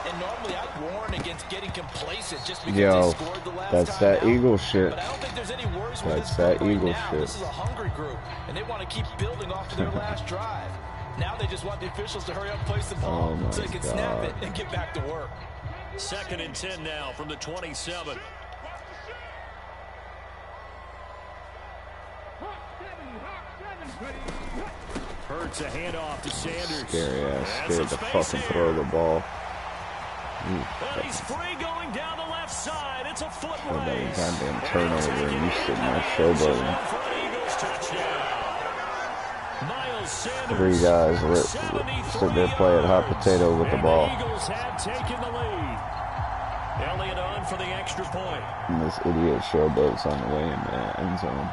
And normally I'd warn against getting complacent just because they scored the last that's time that out. Eagle shit. But I don't think there's any worries with That's this that group Eagle right now. shit. This is a hungry group, and they want to keep building off of their last drive. Now they just want the officials to hurry up and place the ball so they can snap it and get back to work. 2nd and 10 now from the 27. Hurts a handoff to Sanders. Scary ass, scared to fucking throw the ball. And he's free going down the left side. It's a foot race. Goddamn turnover, and you sitting there showboating. 3 guys sit there playing hot potato with the ball. The Eagles have taken the lead. Elliott on for the extra point. And this idiot showboats on the way in the end zone.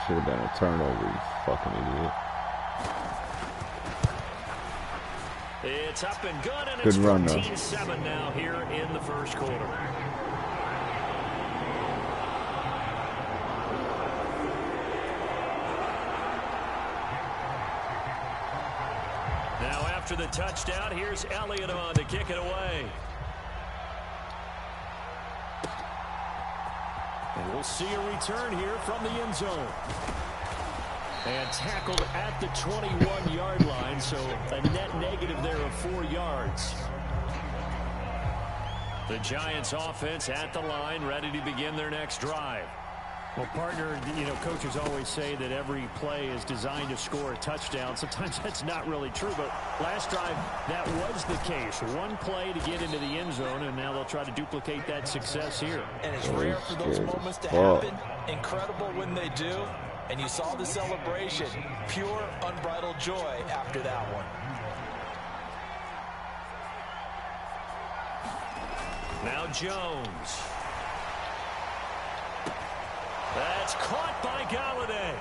Should have been a turnover, you fucking idiot. It's up and good, and Good it's run, 14-7 now here in the first quarter. Now after the touchdown, here's Elliott on to kick it away. And we'll see a return here from the end zone. And tackled at the 21-yard line, so a net negative there of 4 yards. The Giants offense at the line, ready to begin their next drive. Well, partner, coaches always say that every play is designed to score a touchdown. Sometimes that's not really true, but last drive, that was the case. One play to get into the end zone, and now they'll try to duplicate that success here. And it's rare for those moments to happen. Incredible when they do. And you saw the celebration. Pure, unbridled joy after that one. Now Jones. That's caught by Galladay.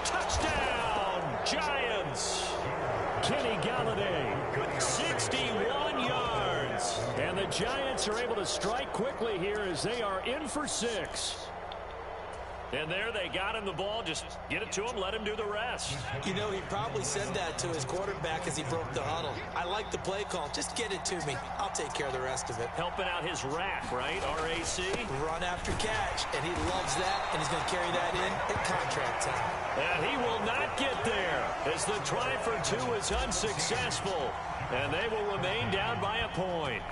Touchdown, Giants. Kenny Galladay, 61 yards. And the Giants are able to strike quickly here as they are in for 6. And there they got him the ball. Just get it to him, let him do the rest. He probably said that to his quarterback as he broke the huddle. I like the play call. Just get it to me. I'll take care of the rest of it. Helping out his rack, right? RAC. Run after catch, and he loves that, and he's going to carry that in at contract time. And he will not get there as the try for 2 is unsuccessful. And they will remain down by a point.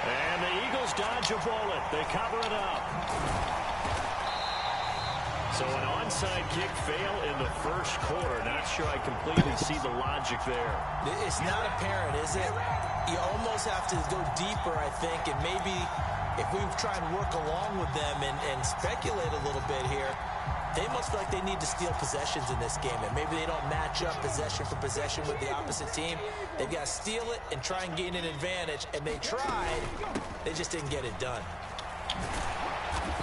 And the Eagles dodge a bullet. They cover it up. So an onside kick fail in the first quarter. Not sure I completely see the logic there. It's not apparent, is it? You almost have to go deeper, I think, and maybe if we try and work along with them and speculate a little bit here, they must feel like they need to steal possessions in this game, and maybe they don't match up possession for possession with the opposite team. They've got to steal it and try and gain an advantage, and they tried. They just didn't get it done.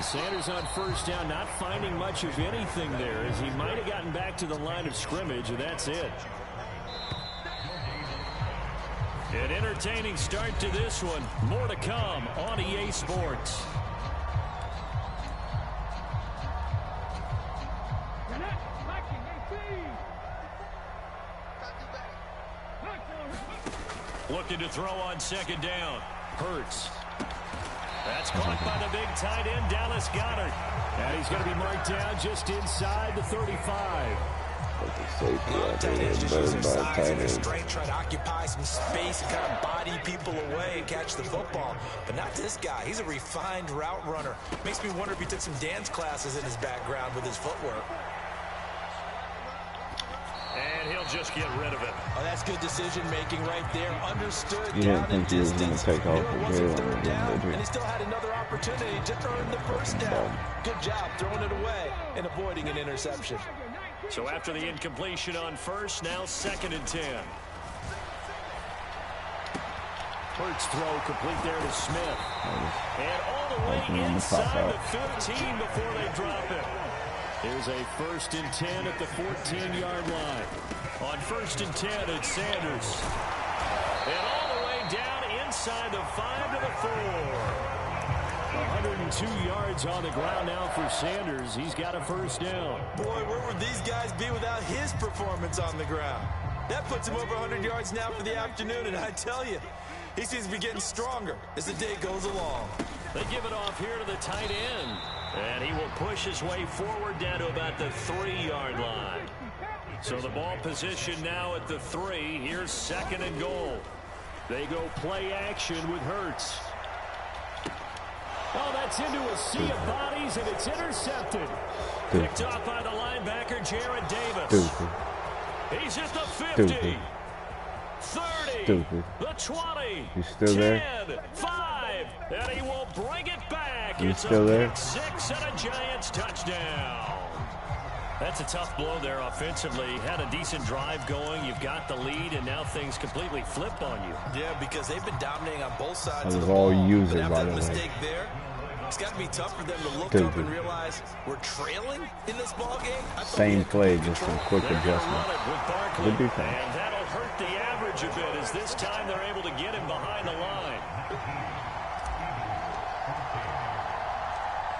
Sanders on first down, not finding much of anything there as he might have gotten back to the line of scrimmage, and that's it. An entertaining start to this one. More to come on EA Sports. Looking to throw on second down. Hurts. That's caught by the big tight end, Dallas Goedert. And he's going to be marked down just inside the 35. Tight ends just use their size and their strength, try to occupy some space and kind of body people away and catch the football. But not this guy. He's a refined route runner. Makes me wonder if he took some dance classes in his background with his footwork. And he'll just get rid of it. Oh, that's good decision-making right there. Understood You didn't think he was going to take off from here third down, and he still had another opportunity to earn the first down. Good job throwing it away and avoiding an interception. So after the incompletion on first, now 2nd and 10. Hurts throw complete there to Smith. And all the way inside the 15 before they drop it. Here's a 1st and 10 at the 14-yard line. On 1st and 10, it's Sanders. And all the way down inside the 5 to the 4. 102 yards on the ground now for Sanders. He's got a first down. Boy, where would these guys be without his performance on the ground? That puts him over 100 yards now for the afternoon, and I tell you, he seems to be getting stronger as the day goes along. They give it off here to the tight end. And he will push his way forward down to about the 3-yard line. So the ball position now at the 3. Here's 2nd and goal. They go play action with Hurts. Oh, that's into a sea of bodies, and it's intercepted. Picked off by the linebacker, Jared Davis. He's at the 50. 30. The 20. He's still 10, there. 5. And he will bring it back. He's it's still a there. pick 6 and a Giants touchdown. That's a tough blow there offensively. Had a decent drive going. You've got the lead, and now things completely flip on you. Yeah, because they've been dominating on both sides That of was the all ball. user, But after by that the way. mistake there, it's got to be tough for them to look up and realize we're trailing in this ball game. Same play, just some quick adjustment. Good defense. And that'll hurt the average a bit as this time they're able to get him behind the line.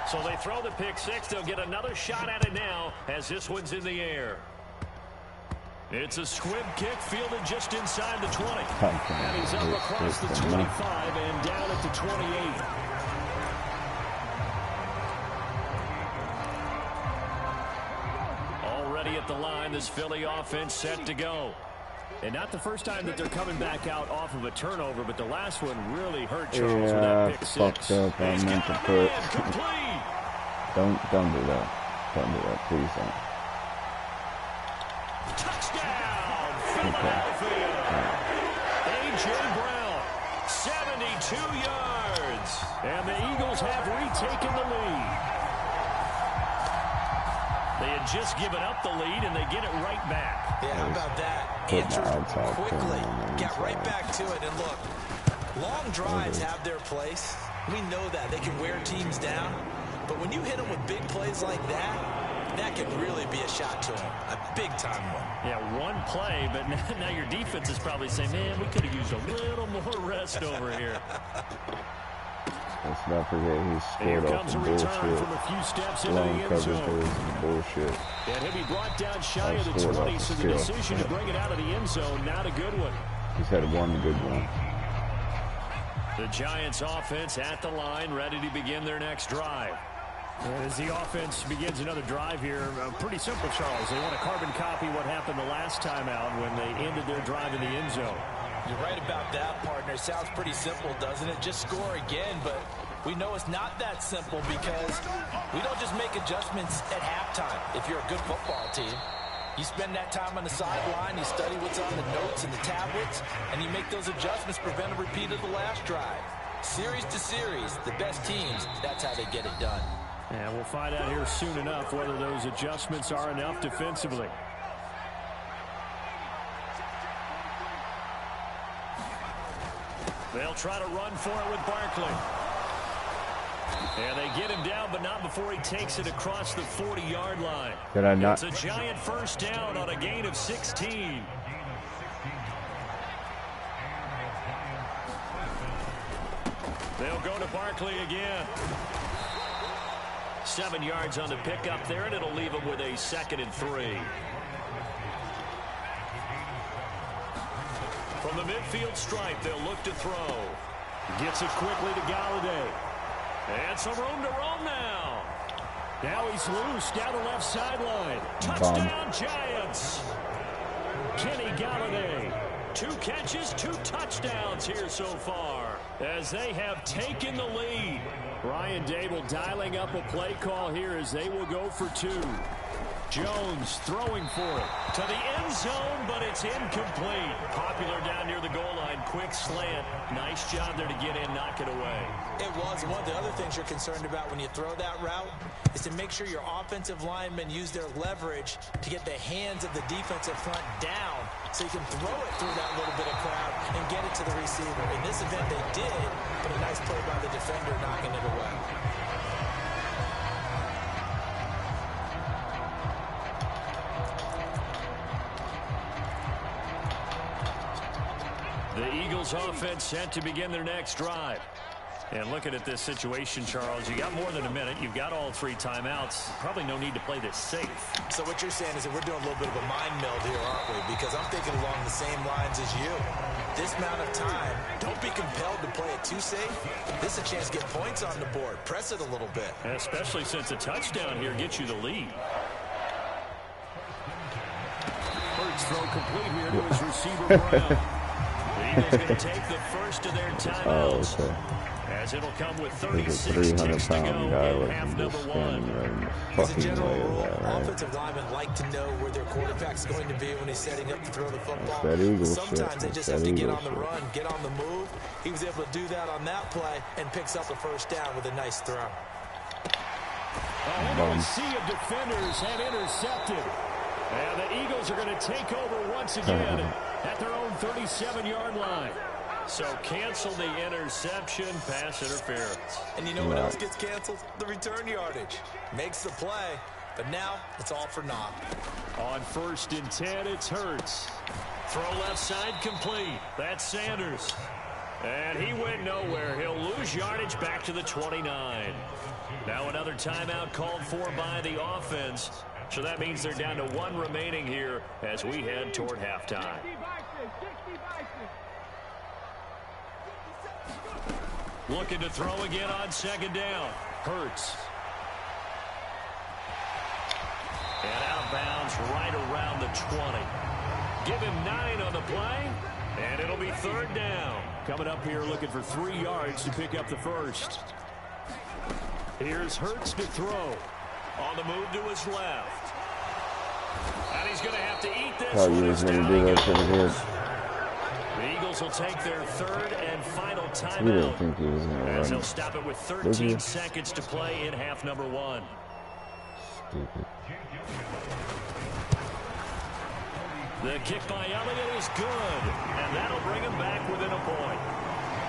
So they throw the pick 6. They'll get another shot at it now as this one's in the air. It's a squib kick fielded just inside the 20. And he's up across the 25 and down at the 28. Already at the line, this Philly offense set to go. And not the first time that they're coming back out off of a turnover, but the last one really hurt Charles with that pick 6. Fucked up. I meant to put. Don't do that. Don't do that. Please don't. Touchdown, Philadelphia. A.J. Brown, 72 yards. And the Eagles have retaken the lead. They had just given up the lead, and they get it right back. Yeah, how about that? Answered quickly, got right back to it. And look, long drives have their place. We know that. They can wear teams down. But when you hit them with big plays like that, that can really be a shot to them. A big-time one. Yeah, one play, but now your defense is probably saying, man, we could have used a little more rest over here. Let's not forget he scored off the bullshit. From a few steps into Long the end coverage zone. was bullshit. And he'll be brought down shy of the 20, so the decision to bring it out of the end zone, not a good one. He's had one good one. The Giants offense at the line, ready to begin their next drive. As the offense begins another drive here, pretty simple, Charles. They want to carbon copy what happened the last time out when they ended their drive in the end zone. You're right about that, partner. Sounds pretty simple, doesn't it? Just score again, but we know it's not that simple because we don't just make adjustments at halftime if you're a good football team. You spend that time on the sideline, you study what's on the notes and the tablets, and you make those adjustments, prevent a repeat of the last drive. Series to series, the best teams, that's how they get it done. And we'll find out here soon enough whether those adjustments are enough defensively. They'll try to run for it with Barkley. And they get him down, but not before he takes it across the 40-yard line. Did I not? It's a Giant first down on a gain of 16. They'll go to Barkley again. 7 yards on the pickup there, and it'll leave them with a 2nd and 3. From the midfield stripe, they'll look to throw. Gets it quickly to Galladay. And some room to roam now. Now he's loose down the left sideline. Touchdown, Giants. Kenny Galladay. 2 catches, 2 touchdowns here so far as they have taken the lead. Brian Dable dialing up a play call here as they will go for 2. Jones throwing for it to the end zone, but it's incomplete. Popular down near the goal line. Quick slant. Nice job there to get in, knock it away. It was. One of the other things you're concerned about when you throw that route is to make sure your offensive linemen use their leverage to get the hands of the defensive front down so you can throw it through that little bit of crowd and get it to the receiver. In this event, they did, but a nice play by the defender knocking it away. The Eagles offense set to begin their next drive. And looking at this situation, Charles, you got more than a minute. You've got all 3 timeouts. Probably no need to play this safe. So what you're saying is that we're doing a little bit of a mind meld here, aren't we? Because I'm thinking along the same lines as you. This amount of time, don't be compelled to play it too safe. This is a chance to get points on the board. Press it a little bit. Especially since a touchdown here gets you the lead. First throw complete here to his receiver, Brown. The Eagles going to take the first of their timeouts. Oh, okay. As it'll come with There's 36 a 300-pound guy in like half him number just 1. standing right in the As a fucking general way of rule, that, right? offensive linemen like to know where their quarterback's going to be when he's setting up to throw the football. That Eagles Sometimes shit. they just That have to get Eagles on the shit. run, get on the move. He was able to do that on that play and picks up a first down with a nice throw. A sea of defenders have intercepted. And the Eagles are going to take over once again at their own 37-yard line. So cancel the interception, pass interference. And you know what else gets canceled? The return yardage. Makes the play, but now it's all for naught. On 1st and 10, it's Hurts. Throw left side complete. That's Sanders. And he went nowhere. He'll lose yardage back to the 29. Now another timeout called for by the offense. So that means they're down to 1 remaining here as we head toward halftime. Looking to throw again on 2nd down. Hurts. And out of bounds right around the 20. Give him 9 on the play, and it'll be 3rd down. Coming up here looking for 3 yards to pick up the first. Here's Hurts to throw. On the move to his left. And he's going to have to eat this. Thought you was going to do that pretty good. The Eagles will take their 3rd and final You didn't timeout. think he was going to As run. they'll stop it with Did 13 you? seconds to play in half number 1. Stupid. The kick by Elliott is good, and that'll bring him back within a point.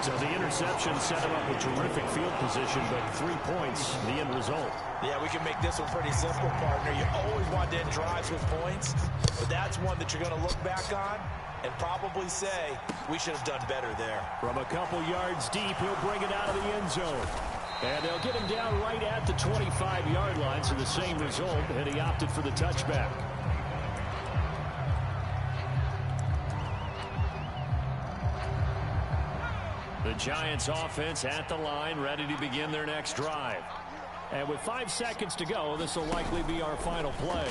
So the interception set him up with terrific field position, but 3 points, the end result. Yeah, we can make this one pretty simple, partner. You always want to end drives with points, but that's one that you're going to look back on and probably say, we should have done better there. From a couple yards deep, he'll bring it out of the end zone. And they'll get him down right at the 25-yard line, so the same result, and he opted for the touchback. The Giants offense at the line, ready to begin their next drive. And with 5 seconds to go, this will likely be our final play.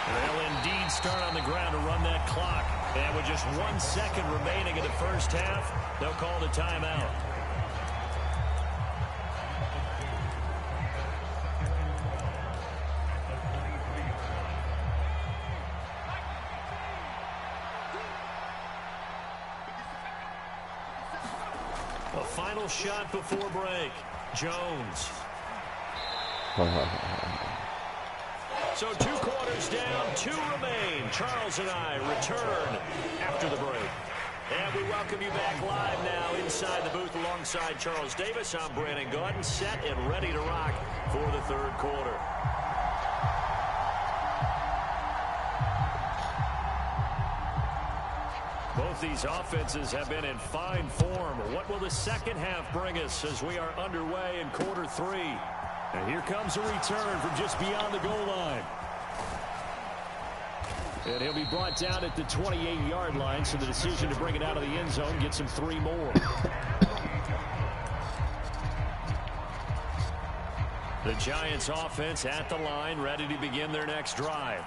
They'll indeed start on the ground to run that clock. And with just 1 second remaining in the first half, they'll call the timeout. A final shot before break. Jones. So 2 quarters down, 2 remain. Charles and I return after the break. And we welcome you back live now inside the booth alongside Charles Davis. I'm Brandon Gaudin, set and ready to rock for the 3rd quarter. Both Both these offenses have been in fine form. What will the second half bring us as we are underway in quarter 3? And here comes a return from just beyond the goal line. And he'll be brought down at the 28-yard line, so the decision to bring it out of the end zone gets him 3 more. The Giants offense at the line, ready to begin their next drive.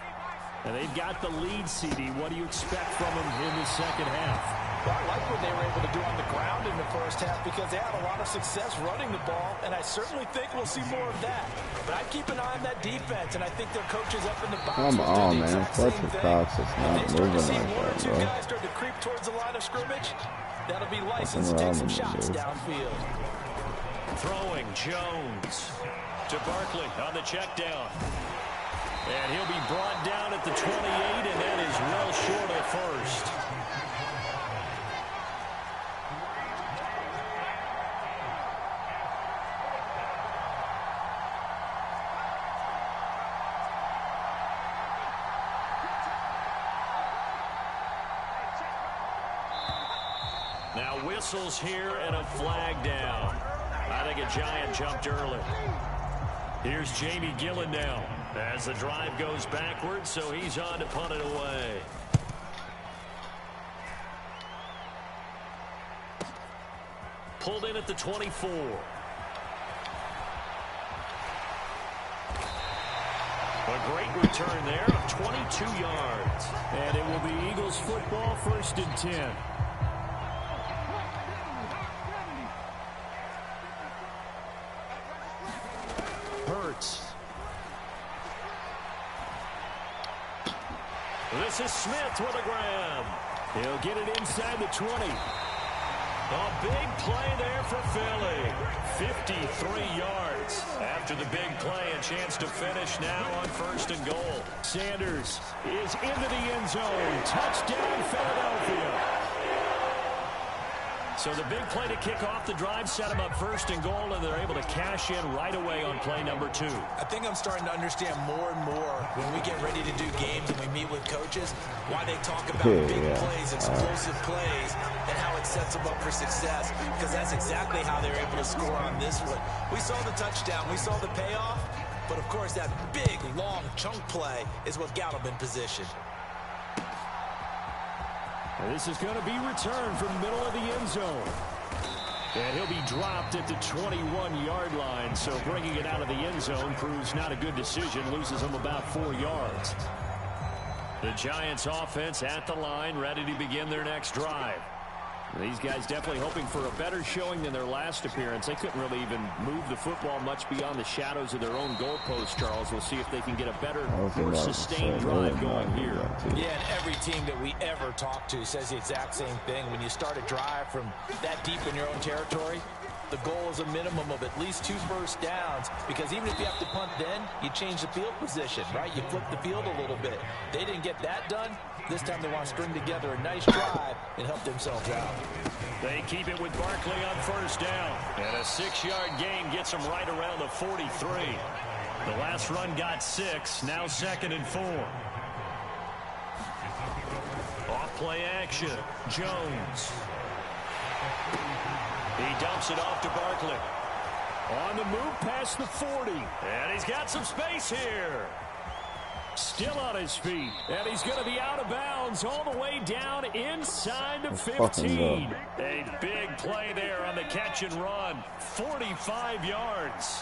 And they've got the lead, CD. What do you expect from them in the second half? Well, I like what they were able to do on the ground in the first half because they had a lot of success running the ball, and I certainly think we'll see more of that. But I keep an eye on that defense, and I think their coaches up in the box Come will do on, the man. exact same Fletcher thing. Cox is If not they start to moving see like one or that, two bro. guys start to creep towards the line of scrimmage, that'll be license to take some shots downfield. Throwing Jones to Barkley on the check down. And he'll be brought down at the 28, and that is well short of first. Now whistles here and a flag down. I think a Giant jumped early. Here's Jamie Gillen now as the drive goes backwards, so he's on to punt it away. Pulled in at the 24. A great return there of 22 yards. And it will be Eagles football, 1st and 10. This is Smith with a grab. He'll get it inside the 20. A big play there for Philly. 53 yards. After the big play, a chance to finish now on 1st and goal. Sanders is into the end zone. Touchdown, Philadelphia. So the big play to kick off the drive set them up 1st and goal, and they're able to cash in right away on play number 2. I think I'm starting to understand more and more when we get ready to do games and we meet with coaches why they talk about big plays, explosive plays, and how it sets them up for success, because that's exactly how they're able to score on this one. We saw the touchdown. We saw the payoff. But, of course, that big, long chunk play is what got them in position. This is going to be returned from the middle of the end zone. And he'll be dropped at the 21-yard line. So bringing it out of the end zone proves not a good decision. Loses him about 4 yards. The Giants offense at the line, ready to begin their next drive. These guys definitely hoping for a better showing than their last appearance. They couldn't really even move the football much beyond the shadows of their own goalpost, Charles. We'll see if they can get a better, more sustained drive going here. Yeah, and every team that we ever talk to says the exact same thing. When you start a drive from that deep in your own territory, the goal is a minimum of at least 2 first downs, because even if you have to punt then, you change the field position, right? You flip the field a little bit. They didn't get that done. This time they want to string together a nice drive and help themselves out. They keep it with Barkley on 1st down. And a 6-yard gain gets them right around the 43. The last run got 6, now 2nd and 4. Off play action, Jones. He dumps it off to Barkley. On the move past the 40. And he's got some space here. Still on his feet. And he's going to be out of bounds all the way down inside the 15. A big play there on the catch and run. 45 yards.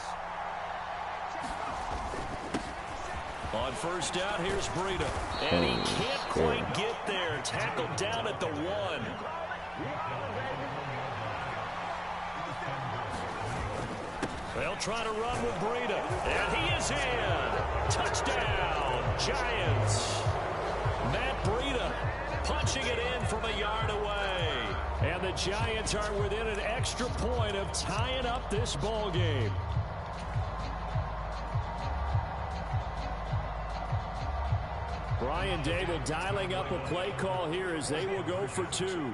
On 1st down, here's Breida. And he can't quite get there. Tackled down at the 1. They'll try to run with Breida. And he is in. Touchdown, Giants. Matt Breida punching it in from a yard away. And the Giants are within an extra point of tying up this ball game. Brian Dable dialing up a play call here as they will go for 2.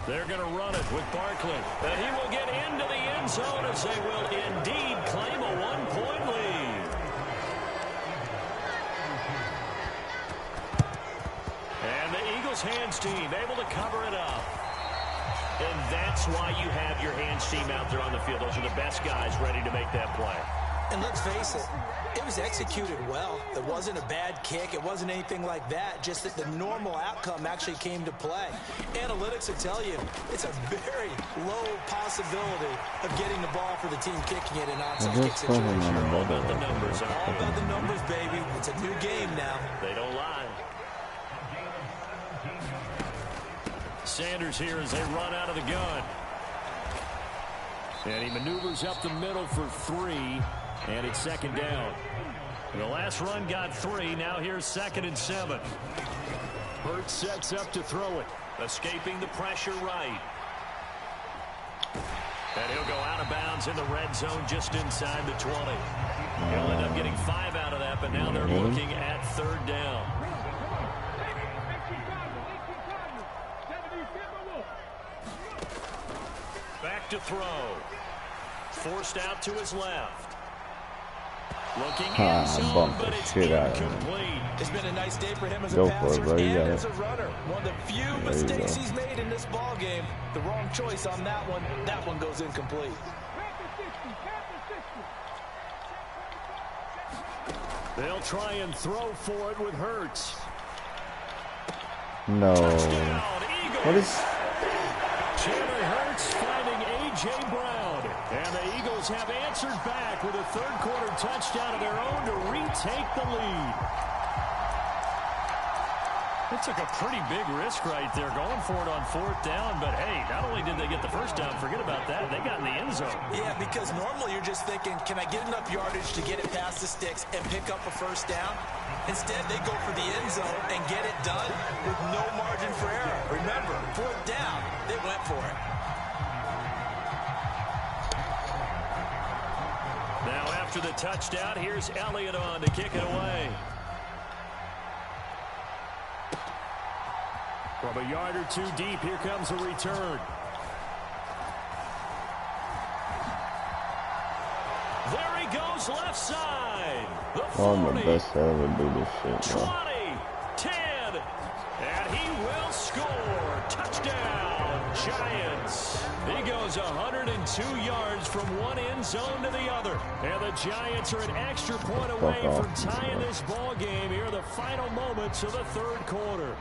They're going to run it with Barkley. And he will get into the end zone as they will indeed claim a 1-point lead. And the Eagles Eagles hands team able to cover it up. And that's why you have your hands team out there on the field. Those are the best guys ready to make that play. And let's face it, it was executed well. It wasn't a bad kick. It wasn't anything like that. Just that the normal outcome actually came to play. Analytics will tell you it's a very low possibility of getting the ball for the team kicking it in onside kick situation. All about the numbers. All about the numbers, baby. It's a new game now. They don't lie. Sanders here as they run out of the gun. And he maneuvers up the middle for 3. And it's second down. The last run got 3. Now here's 2nd and 7. Hurts sets up to throw it. Escaping the pressure right. And he'll go out of bounds in the red zone just inside the 20. He'll end up getting 5 out of that, but now they're looking at 3rd down. Back to throw. Forced out to his left. Looking in zone, but it's incomplete. It's been a nice day for him as a passer and as a runner. One of the few mistakes he's made in this ball game. The wrong choice on that one. That one goes incomplete. They'll try and throw for it with Hurts. No. What is... Jalen Hurts finding A.J. Brown. And the Eagles have answered back with a 3rd quarter touchdown of their own to retake the lead. It took a pretty big risk right there going for it on 4th down. But, hey, not only did they get the first down, forget about that, they got in the end zone. Yeah, because normally you're just thinking, can I get enough yardage to get it past the sticks and pick up a 1st down? Instead, they go for the end zone and get it done with no margin for error. Remember, 4th down, they went for it. Now after the touchdown, here's Elliott on to kick it away. From a yard or 2 deep, here comes a return. There he goes, left side. The 40, I'm the best to ever do this shit, 20, 10, and he will score. Touchdown, Giants. He goes 102 yards from one end zone to the other. And the Giants are an extra point away from tying this ball game here in the final moments of the 3rd quarter.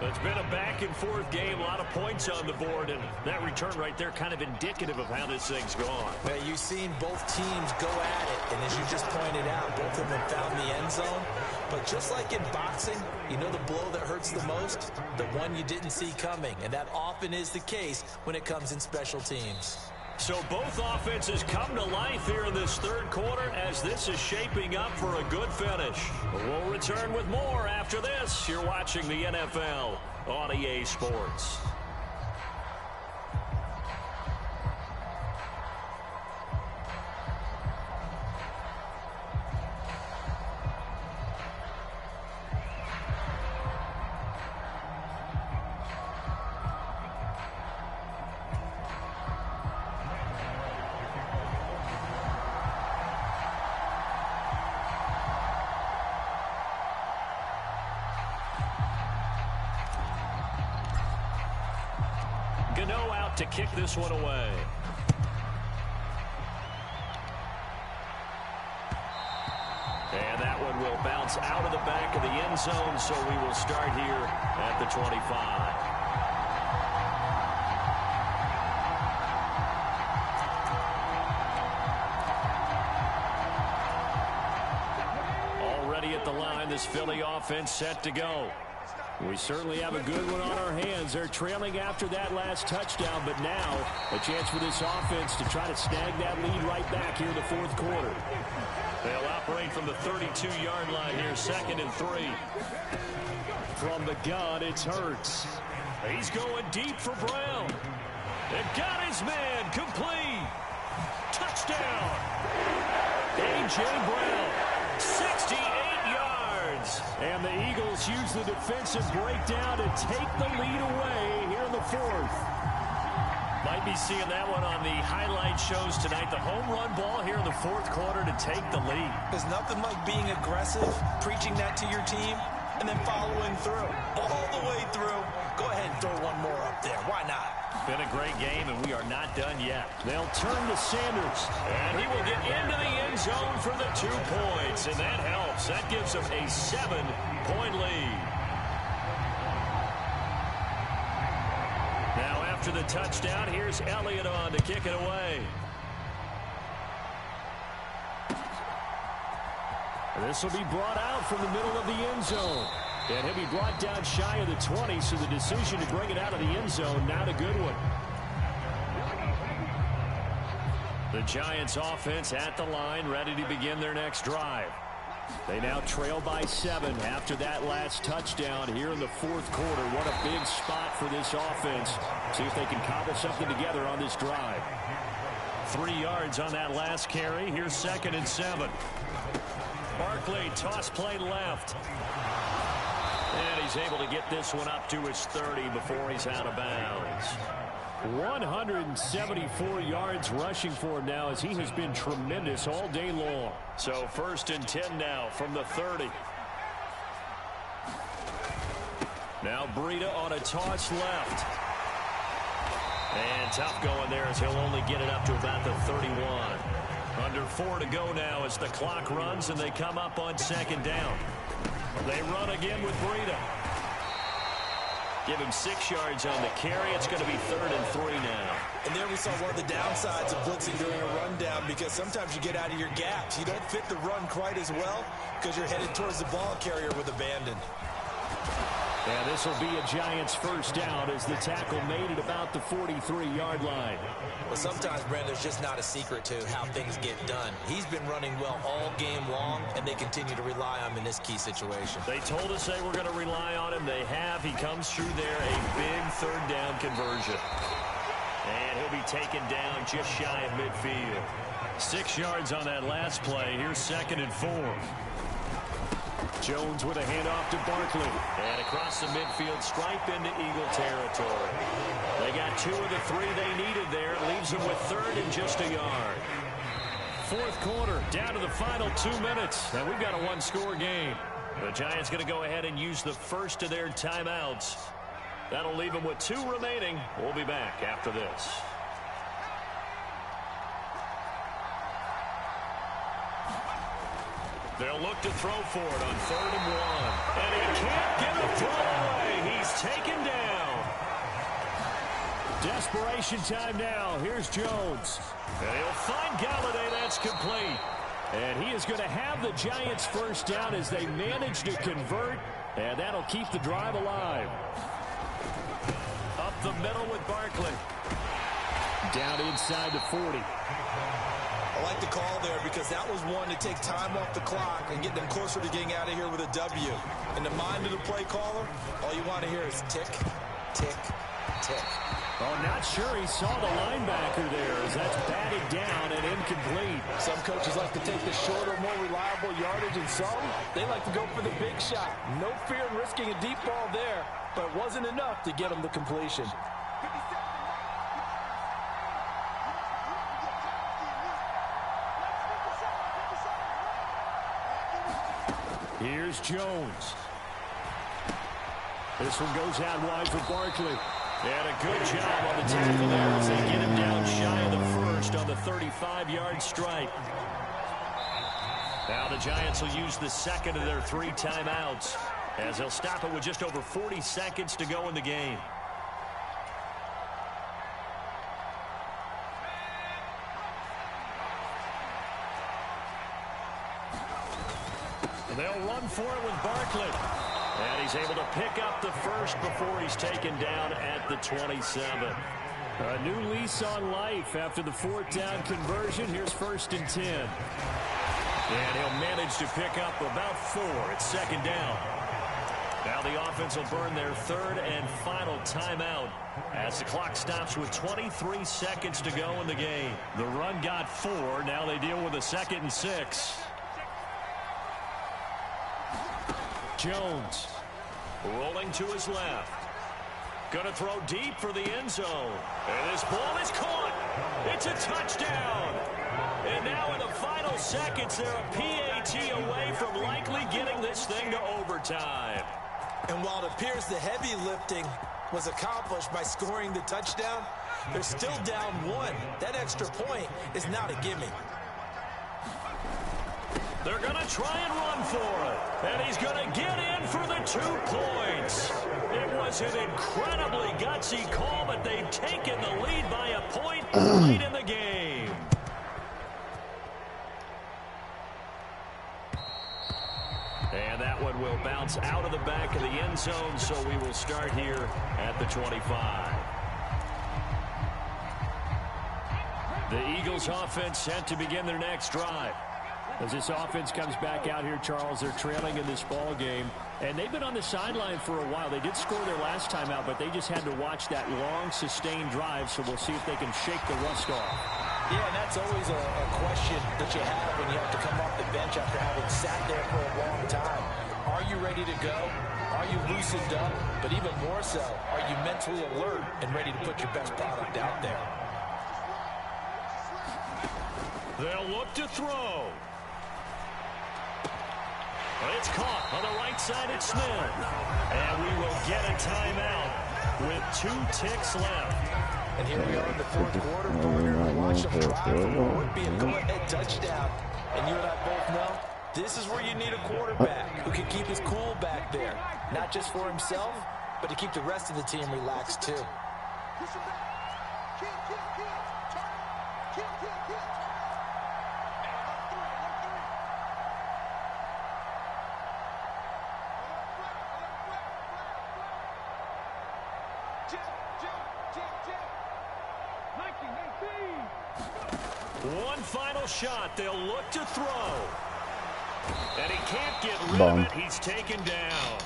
It's been a back-and-forth game, a lot of points on the board, and that return right there kind of indicative of how this thing's gone. Well, you've seen both teams go at it, and as you just pointed out, both of them found the end zone. But just like in boxing, you know the blow that hurts the most? The one you didn't see coming, and that often is the case when it comes in special teams. So both offenses come to life here in this 3rd quarter as this is shaping up for a good finish. We'll return with more after this. You're watching the NFL on EA Sports. Gano out to kick this one away. And that one will bounce out of the back of the end zone, so we will start here at the 25. Already at the line, this Philly offense set to go. We certainly have a good one on our hands. They're trailing after that last touchdown, but now a chance for this offense to try to snag that lead right back here in the 4th quarter. They'll operate from the 32-yard line here, 2nd and 3. From the gun, it's Hurts. He's going deep for Brown. And got his man complete. Touchdown. A.J. Brown, 68 yards. And the Eagles use the defensive breakdown to take the lead away here in the 4th. Might be seeing that one on the highlight shows tonight. The home run ball here in the 4th quarter to take the lead. There's nothing like being aggressive, preaching that to your team, and then following through, all the way through. Go ahead and throw one more up there. Why not? Been a great game, and we are not done yet. They'll turn to Sanders, and he will get into the end zone for the 2 points, and that helps. That gives them a 7-point lead. Now, after the touchdown, here's Elliott on to kick it away. This will be brought out from the middle of the end zone. And he'll be brought down shy of the 20, so the decision to bring it out of the end zone, not a good one. The Giants offense at the line, ready to begin their next drive. They now trail by 7 after that last touchdown here in the fourth quarter. What a big spot for this offense. See if they can cobble something together on this drive. 3 yards on that last carry. Here's 2nd and 7. Barkley, toss play left. And he's able to get this one up to his 30 before he's out of bounds. 174 yards rushing for him now as he has been tremendous all day long. So 1st and 10 now from the 30. Now Breida on a toss left. And tough going there as he'll only get it up to about the 31. Under 4 to go now as the clock runs and they come up on 2nd down. They run again with Breida. Give him 6 yards on the carry. It's going to be 3rd and 3 now. And there we saw one of the downsides of blitzing during a rundown, because sometimes you get out of your gaps. You don't fit the run quite as well because you're headed towards the ball carrier with abandon. Yeah, this will be a Giants 1st down as the tackle made it about the 43-yard line. Well, sometimes, Brent, there's just not a secret to how things get done. He's been running well all game long, and they continue to rely on him in this key situation. They told us they were going to rely on him. They have. He comes through there, a big 3rd down conversion. And he'll be taken down just shy of midfield. 6 yards on that last play. Here's 2nd and 4. Jones with a handoff to Barkley. And across the midfield stripe into Eagle territory. They got 2 of the 3 they needed there. It leaves them with 3rd and just a yard. 4th quarter, down to the final 2 minutes. And we've got a 1-score game. The Giants going to go ahead and use the first of their timeouts. That'll leave them with 2 remaining. We'll be back after this. They'll look to throw for it on 3rd and 1. And he can't get a throw away. He's taken down. Desperation time now. Here's Jones. And he'll find Galladay. That's complete. And he is going to have the Giants 1st down as they manage to convert. And that'll keep the drive alive. Up the middle with Barkley. Down inside the 40. I like the call there because that was one to take time off the clock and get them closer to getting out of here with a W. In the mind of the play caller, all you want to hear is tick, tick, tick. Oh, not sure he saw the linebacker there as that's batted down and incomplete. Some coaches like to take the shorter, more reliable yardage, and some, they like to go for the big shot. No fear in risking a deep ball there, but it wasn't enough to get him the completion. Here's Jones. This one goes out wide for Barkley. And a good job on the tackle there as they get him down shy of the 1st on the 35-yard strike. Now the Giants will use the 2nd of their 3 timeouts as they'll stop it with just over 40 seconds to go in the game. They'll run for it with Barkley. And he's able to pick up the 1st before he's taken down at the 27. A new lease on life after the 4th down conversion. Here's 1st and 10. And he'll manage to pick up about 4 at 2nd down. Now the offense will burn their 3rd and final timeout as the clock stops with 23 seconds to go in the game. The run got 4. Now they deal with a 2nd and 6. Jones rolling to his left. Going to throw deep for the end zone. And this ball is caught. It's a touchdown. And now in the final seconds, they're a PAT away from likely getting this thing to overtime. And while it appears the heavy lifting was accomplished by scoring the touchdown, they're still down 1. That extra point is not a gimme. They're going to try and run for it. And he's going to get in for the 2 points. It was an incredibly gutsy call, but they've taken the lead by a point late in the game. And that one will bounce out of the back of the end zone, so we will start here at the 25. The Eagles offense set to begin their next drive. As this offense comes back out here, Charles, they're trailing in this ball game. And they've been on the sideline for a while. They did score their last time out, but they just had to watch that long, sustained drive, so we'll see if they can shake the rust off. Yeah, and that's always a question that you have when you have to come off the bench after having sat there for a long time. Are you ready to go? Are you loosened up? But even more so, are you mentally alert and ready to put your best product out there? They'll look to throw. It's caught on the right side at Smith. And we will get a timeout with 2 ticks left. And here we are in the 4th quarter, partner. Watch them drive for what would be a go-ahead touchdown. And you and I both know this is where you need a quarterback who can keep his cool back there. Not just for himself, but to keep the rest of the team relaxed too. One final shot. They'll look to throw. And he can't get rid of it. He's taken down.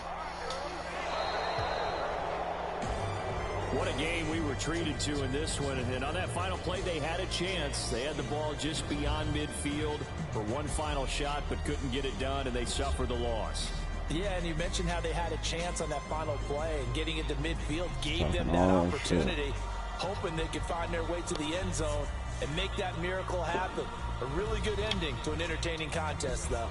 What a game we were treated to in this one. And on that final play, they had a chance. They had the ball just beyond midfield for one final shot, but couldn't get it done, and they suffered the loss. Yeah, and you mentioned how they had a chance on that final play, and getting into midfield gave them that opportunity, hoping they could find their way to the end zone and make that miracle happen. A really good ending to an entertaining contest, though.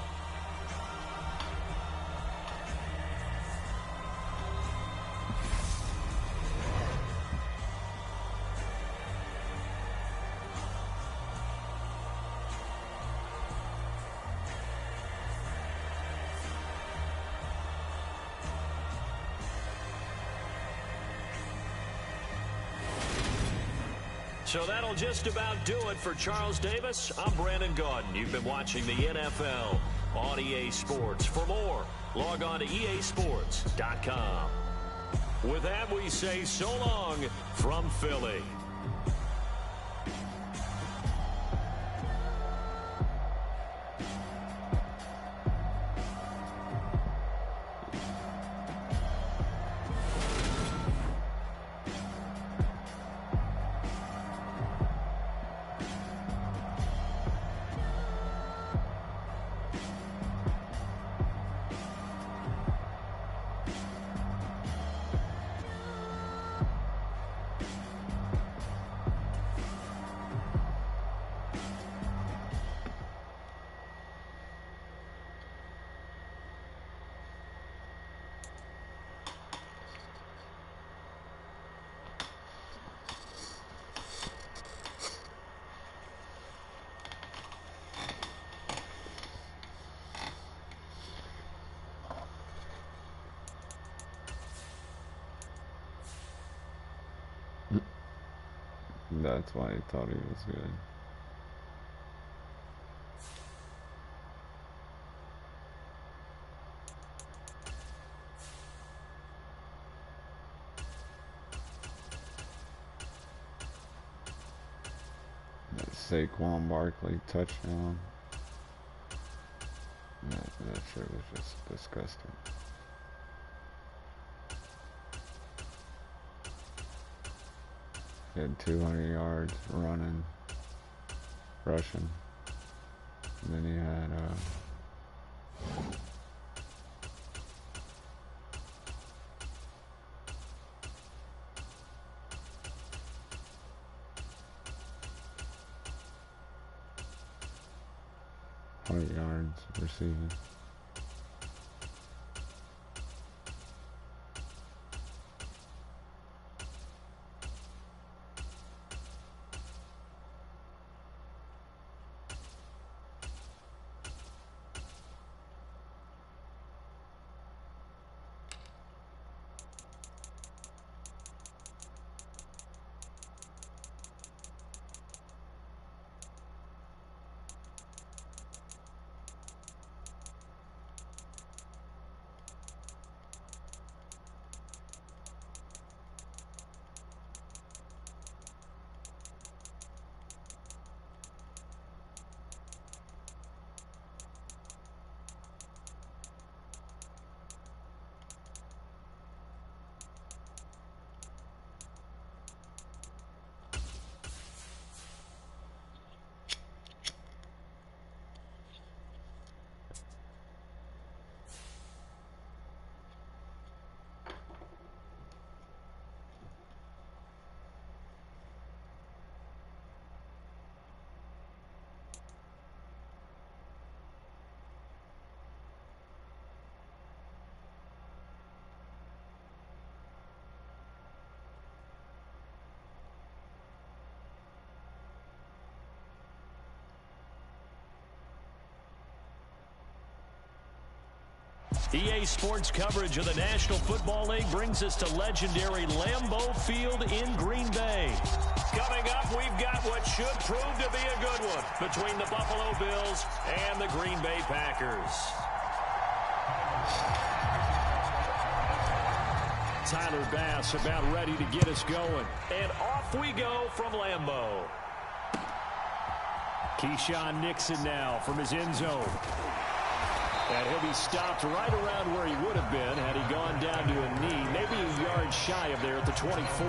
So that'll just about do it for Charles Davis. I'm Brandon Gaudin. You've been watching the NFL on EA Sports. For more, log on to easports.com. With that, we say so long from Philly. That's why he thought he was good. That Saquon Barkley touchdown. That shit was just disgusting. He had 200 yards running, rushing. And then he had 100 yards receiving. EA Sports coverage of the National Football League brings us to legendary Lambeau Field in Green Bay. Coming up, we've got what should prove to be a good one between the Buffalo Bills and the Green Bay Packers. Tyler Bass about ready to get us going. And off we go from Lambeau. Keyshawn Nixon now from his end zone. And he'll be stopped right around where he would have been had he gone down to a knee, maybe a yard shy of there at the 24.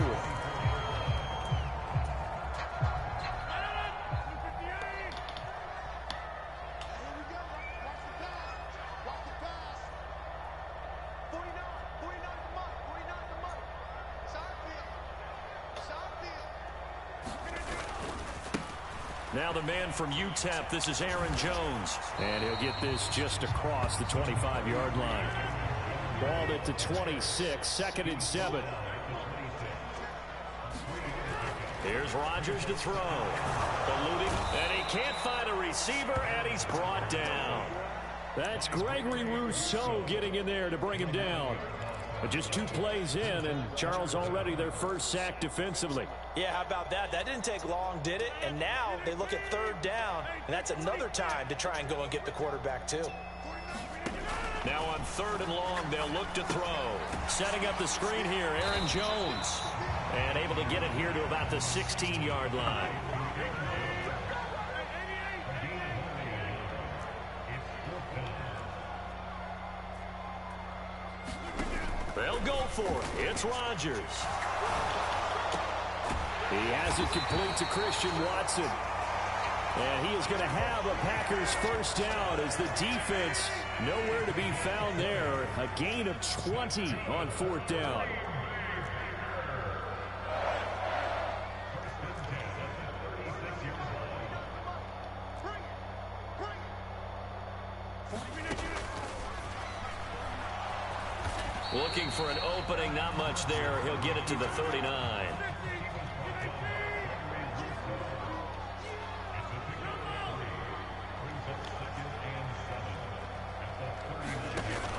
Now the man from UTEP, this is Aaron Jones. And he'll get this just across the 25-yard line. Balled at the 26, 2nd and 7. Here's Rodgers to throw. Eluding, and he can't find a receiver, and he's brought down. That's Gregory Rousseau getting in there to bring him down. But just 2 plays in, and Charles already their first sack defensively. Yeah, how about that? That didn't take long, did it? And now they look at 3rd down, and that's another time to try and go and get the quarterback, too. Now on 3rd and long, they'll look to throw. Setting up the screen here, Aaron Jones. And able to get it here to about the 16-yard line. They'll go for it. It's Rodgers. He has it complete to Christian Watson. And he is going to have a Packers first down as the defense nowhere to be found there. A gain of 20 on 4th down. Looking for an opening, not much there. He'll get it to the 39.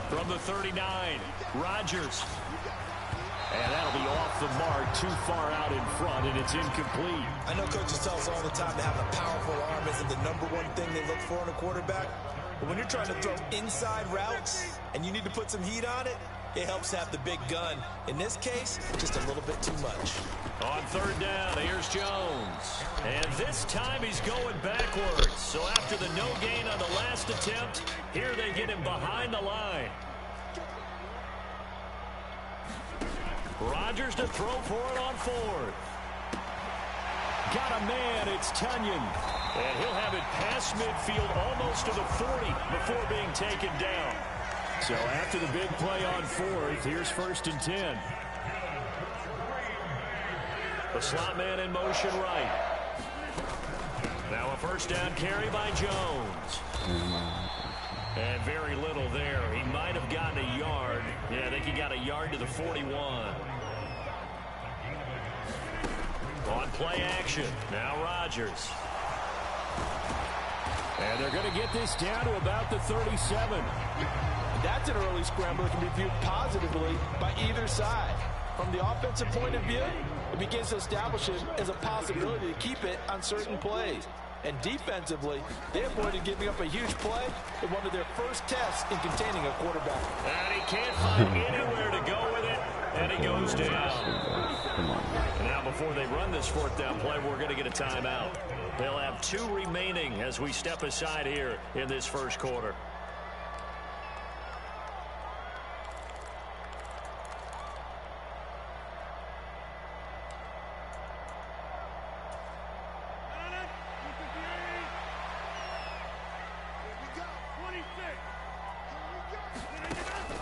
From the 39, Rodgers. And that'll be off the mark, too far out in front, and it's incomplete. I know coaches tell us all the time that having a powerful arm isn't the #1 thing they look for in a quarterback. But when you're trying to throw inside routes and you need to put some heat on it, it helps have the big gun. In this case, just a little bit too much. On 3rd down, here's Jones. And this time he's going backwards. So after the no gain on the last attempt, here they get him behind the line. Rodgers to throw for it on 4th. Got a man, it's Tunyon. And he'll have it past midfield almost to the 40 before being taken down. So after the big play on 4th, here's 1st and 10. The slot man in motion right. Now a first down carry by Jones. And very little there. He might have gotten a yard. Yeah, I think he got a yard to the 41. On play action. Now Rodgers. And they're going to get this down to about the 37. That's an early scramble that can be viewed positively by either side. From the offensive point of view, it begins to establish it as a possibility to keep it on certain plays. And defensively, they avoided giving up a huge play in one of their first tests in containing a quarterback. And he can't find anywhere to go with it, and he goes down. And now before they run this 4th down play, we're going to get a timeout. They'll have 2 remaining as we step aside here in this first quarter.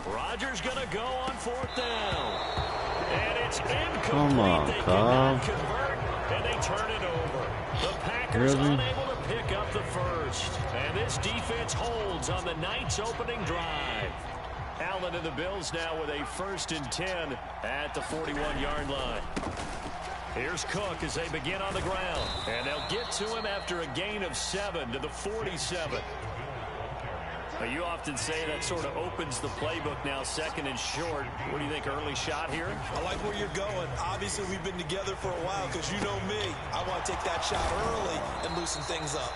Rodgers going to go on 4th down. And it's incomplete. Come on, they cannot convert, and they turn it over. The Packers unable to pick up the first. And this defense holds on the Knights' opening drive. Allen and the Bills now with a 1st and 10 at the 41-yard line. Here's Cook as they begin on the ground. And they'll get to him after a gain of 7 to the 47. You often say that sort of opens the playbook now, second and short. What do you think, early shot here? I like where you're going. Obviously, we've been together for a while because you know me. I want to take that shot early and loosen things up.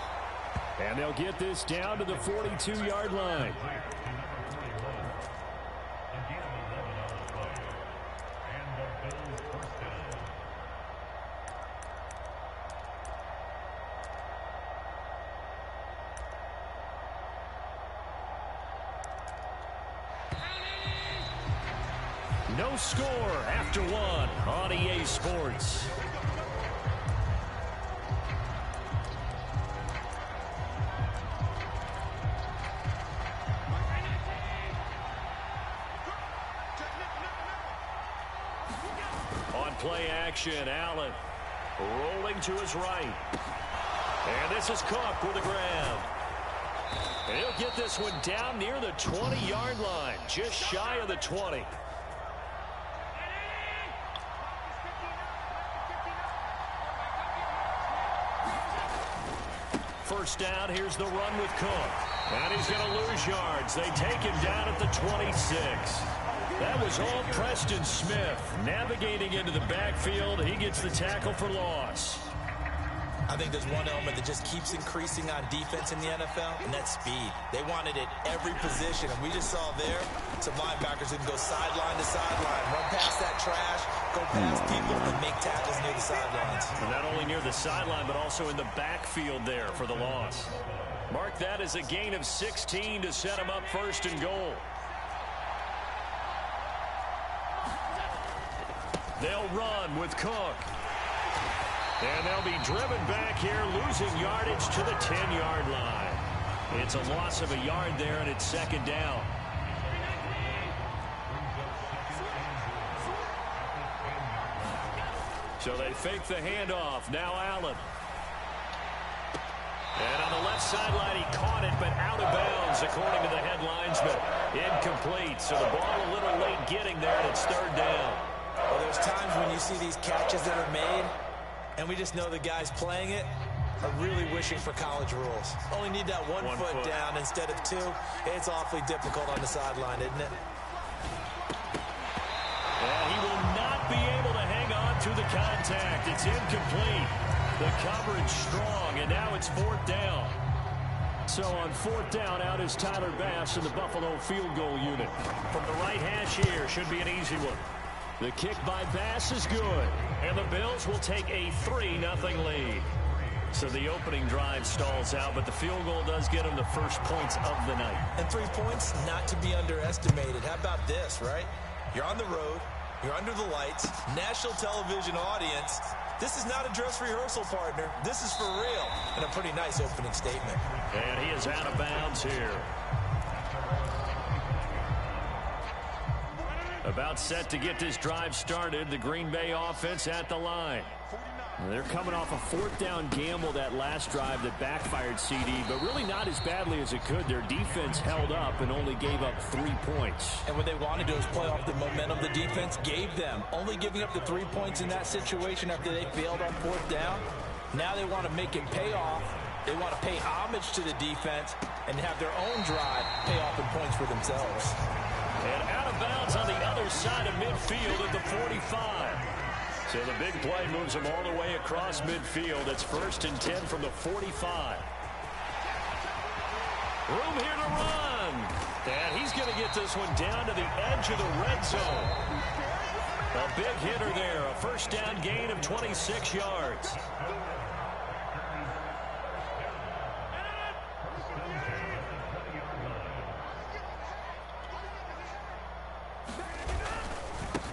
And they'll get this down to the 42-yard line. No score after one on EA Sports. On play action, Allen rolling to his right. And this is Cook with a grab. And he'll get this one down near the 20-yard line, just shy of the 20. First down, here's the run with Cook. And he's going to lose yards. They take him down at the 26. That was all Preston Smith navigating into the backfield. He gets the tackle for loss. I think there's one element that just keeps increasing on defense in the NFL, and that's speed. They want it at every position, and we just saw there some linebackers who can go sideline to sideline, run past that trash, go past people, and make tackles near the sidelines. And not only near the sideline, but also in the backfield there for the loss. Mark that as a gain of 16 to set him up first and goal. They'll run with Cook. And they'll be driven back here, losing yardage to the 10-yard line. It's a loss of a yard there, and it's second down. So they fake the handoff. Now Allen. And on the left sideline, he caught it, but out of bounds, according to the head linesman. Incomplete, so the ball a little late getting there, and it's third down. Well, there's times when you see these catches that are made, and we just know the guys playing it are really wishing for college rules. Only need that one foot down instead of two. It's awfully difficult on the sideline, isn't it? And he will not be able to hang on to the contact. It's incomplete. The coverage strong, and now it's fourth down. So on fourth down, out is Tyler Bass in the Buffalo field goal unit. From the right hash here, should be an easy one. The kick by Bass is good, and the Bills will take a 3-0 lead. So the opening drive stalls out, but the field goal does get them the first points of the night. And 3 points, not to be underestimated. How about this, right? You're on the road, you're under the lights, national television audience. This is not a dress rehearsal, partner. This is for real, and a pretty nice opening statement. And he is out of bounds here. About set to get this drive started, the Green Bay offense at the line. They're coming off a fourth down gamble that last drive that backfired CD, but really not as badly as it could. Their defense held up and only gave up 3 points. And what they wanted to do is play off the momentum the defense gave them. Only giving up the 3 points in that situation after they failed on fourth down. Now they want to make it pay off. They want to pay homage to the defense and have their own drive pay off in points for themselves. And out of bounds on the other side of midfield at the 45. So the big play moves him all the way across midfield. It's 1st and 10 from the 45. Room here to run. And he's going to get this one down to the edge of the red zone. A big hitter there. A first down gain of 26 yards.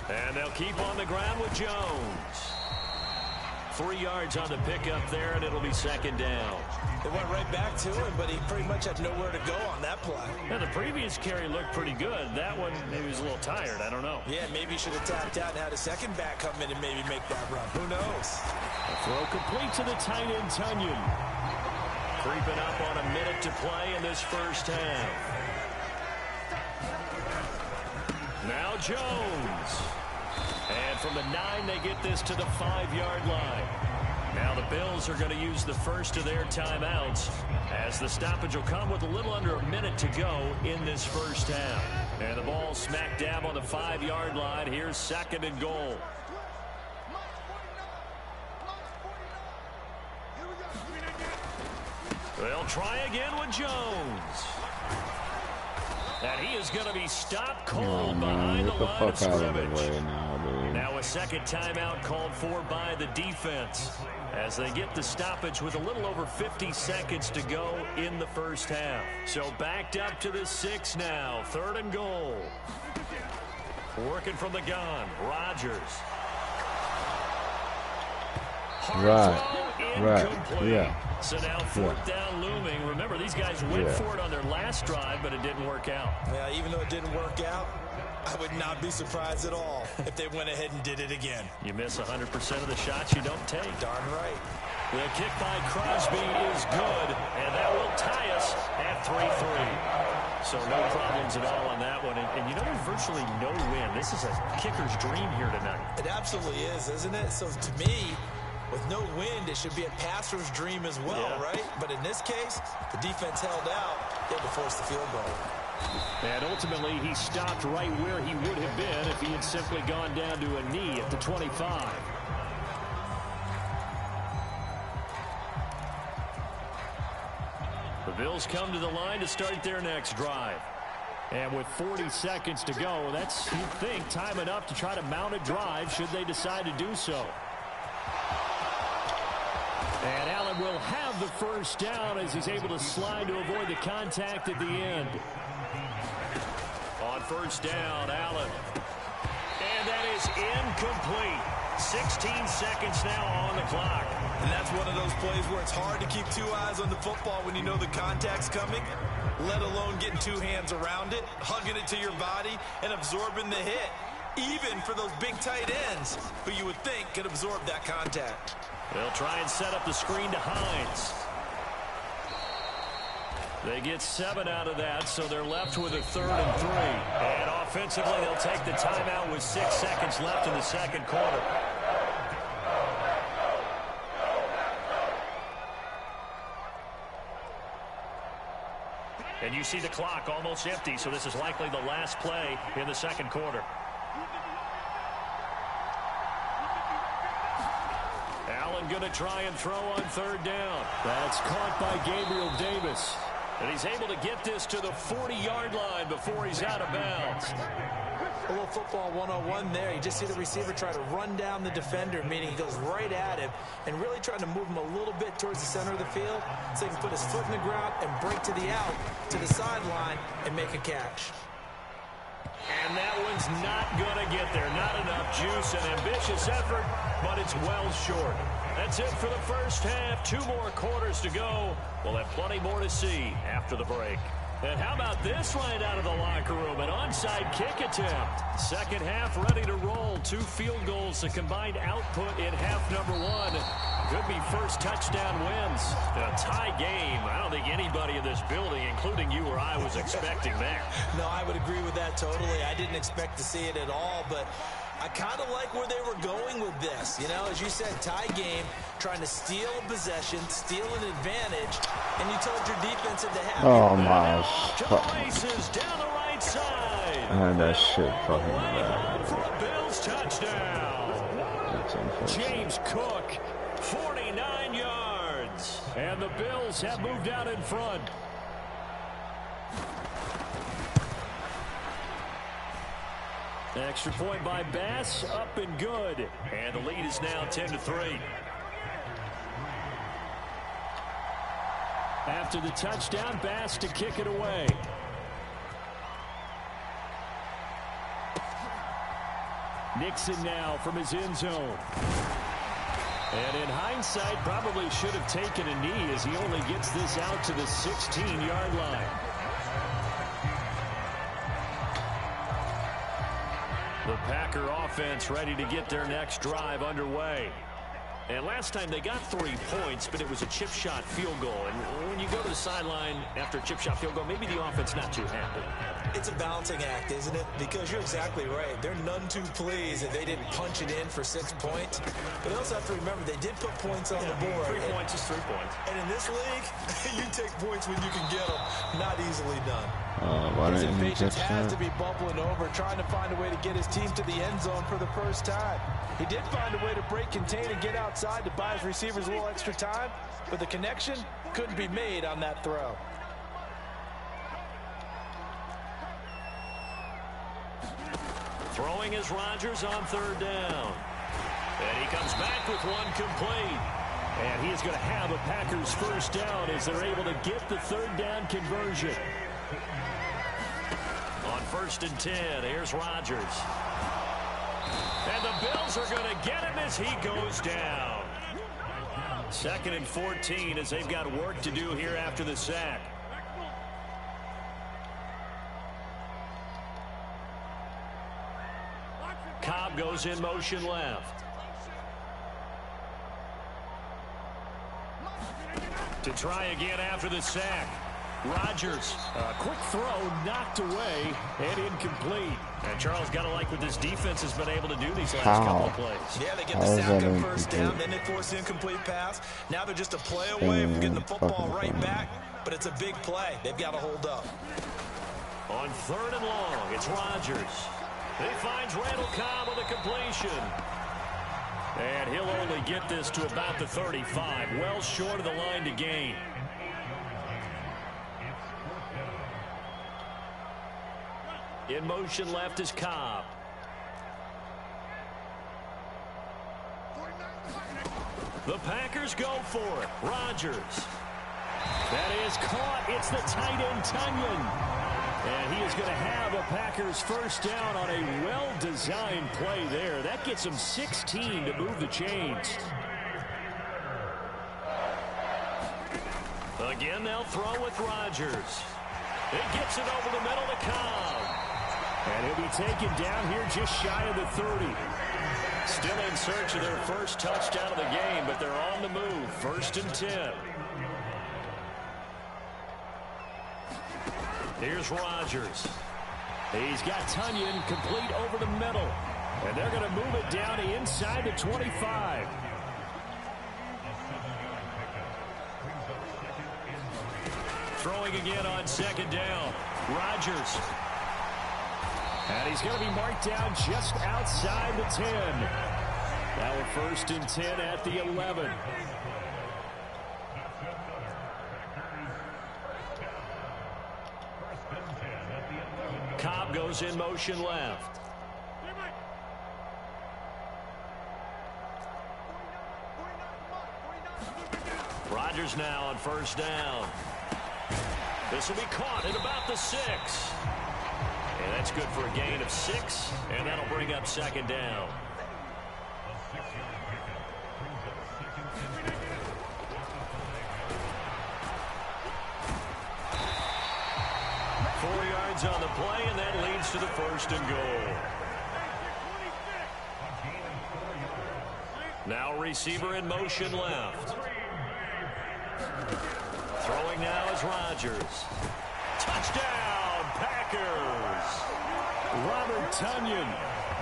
And they'll keep on the ground with Jones. 3 yards on the pickup there, and it'll be second down. They went right back to him, but he pretty much had nowhere to go on that play. Yeah, the previous carry looked pretty good. That one, maybe he was a little tired. I don't know. Yeah, maybe he should have tapped out and had a second back come in and maybe make that run. Who knows? A throw complete to the tight end, Tunyon. Creeping up on a minute to play in this first half. Now Jones. And from the 9, they get this to the 5-yard line. Now the Bills are going to use the first of their timeouts as the stoppage will come with a little under a minute to go in this first half. And the ball smack dab on the 5-yard line. Here's 2nd and goal. They'll try again with Jones. And he is going to be stopped cold behind the line of scrimmage. Now a 2nd timeout called for by the defense as they get the stoppage with a little over 50 seconds to go in the first half. So backed up to the 6 now. 3rd and goal. Working from the gun. Rodgers. Right. Yeah. So now 4th down looming. Remember, these guys went for it on their last drive, but it didn't work out. Yeah, even though it didn't work out, I would not be surprised at all if they went ahead and did it again. You miss 100% of the shots you don't take. Darn right. The kick by Crosby is good, and that will tie us at 3-3. So no problems at all on that one. And you know, there's virtually no win. This is a kicker's dream here tonight. It absolutely is, isn't it? So to me, with no wind, it should be a passer's dream as well, right? But in this case, the defense held out. They had to force the field goal. And ultimately, he stopped right where he would have been if he had simply gone down to a knee at the 25. The Bills come to the line to start their next drive. And with 40 seconds to go, that's, you'd think, time enough to try to mount a drive should they decide to do so. And Allen will have the first down as he's able to slide to avoid the contact at the end. On 1st down, Allen. And that is incomplete. 16 seconds now on the clock. And that's one of those plays where it's hard to keep 2 eyes on the football when you know the contact's coming, let alone getting 2 hands around it, hugging it to your body, and absorbing the hit, even for those big tight ends who you would think could absorb that contact. They'll try and set up the screen to Hines. They get 7 out of that, so they're left with a 3rd and 3. And offensively, they'll take the timeout with 6 seconds left in the 2nd quarter. And you see the clock almost empty, so this is likely the last play in the 2nd quarter. Allen going to try and throw on 3rd down. That's caught by Gabriel Davis. And he's able to get this to the 40-yard line before he's out of bounds. A little football 101 there. You just see the receiver try to run down the defender, meaning he goes right at him and really trying to move him a little bit towards the center of the field so he can put his foot in the ground and break to the out, to the sideline, and make a catch. And that one's not going to get there. Not enough juice, an ambitious effort, but it's well short. That's it for the first half. 2 more quarters to go. We'll have plenty more to see after the break. And how about this right out of the locker room? An onside kick attempt. 2nd half ready to roll. 2 field goals, a combined output in half number 1. Could be first touchdown wins. A tie game. I don't think anybody in this building, including you or I, was expecting that. No, I would agree with that totally. I didn't expect to see it at all, but I kind of like where they were going with this. You know, as you said, tie game, trying to steal a possession, steal an advantage, and you told your defense at the half. Oh my races down the right side. Man, that shit fucking bad. For a Bills touchdown. That's unfortunate. James Cook, 49 yards. And the Bills have moved out in front. Extra point by Bass, up and good. And the lead is now 10-3. After the touchdown, Bass to kick it away. Nixon now from his end zone. And in hindsight, probably should have taken a knee as he only gets this out to the 16-yard line. The Packer offense ready to get their next drive underway. And last time they got 3 points, but it was a chip shot field goal. And when you go to the sideline after a chip shot field goal, maybe the offense not too happy. It's a balancing act, isn't it? Because you're exactly right. They're none too pleased that they didn't punch it in for 6 points. But they also have to remember they did put points on the board. 3 points is 3 points. And in this league, you take points when you can get them. Not easily done. His impatience has to be bubbling over, trying to find a way to get his team to the end zone for the first time. He did find a way to break contain and get outside to buy his receivers a little extra time, but the connection couldn't be made on that throw. Throwing is Rodgers on 3rd down. And he comes back with one complete. And he is going to have a Packers first down as they're able to get the 3rd down conversion. On 1st and 10, here's Rodgers. And the Bills are going to get him as he goes down. 2nd and 14 as they've got work to do here after the sack. Cobb goes in motion left. To try again after the sack. Rodgers, a quick throw, knocked away, and incomplete. And Charles, got to like what this defense has been able to do these last couple of plays. Yeah, they get the sack on 1st down, then they force the incomplete pass. Now they're just a play away from getting the football right back, but it's a big play. They've got to hold up. On 3rd and long, it's Rodgers. He finds Randall Cobb with a completion. And he'll only get this to about the 35, well short of the line to gain. In motion left is Cobb. The Packers go for it. Rodgers. That is caught. It's the tight end, Tunyon. And he is going to have a Packers first down on a well-designed play there. That gets him 16 to move the chains. Again, they'll throw with Rodgers. He gets it over the middle to Cobb. And he'll be taken down here just shy of the 30. Still in search of their first touchdown of the game, but they're on the move. 1st and 10. Here's Rodgers. He's got Tunyon complete over the middle. And they're going to move it down to inside the 25. Throwing again on 2nd down. Rodgers. And he's going to be marked down just outside the 10. Now a 1st and 10 at the 11. Cobb goes in motion left. Rodgers now on 1st down. This will be caught at about the 6. And that's good for a gain of 6, and that'll bring up 2nd down. On the play, and that leads to the 1st and goal. Now receiver in motion left. Throwing now is Rodgers. Touchdown, Packers! Robert Tunyon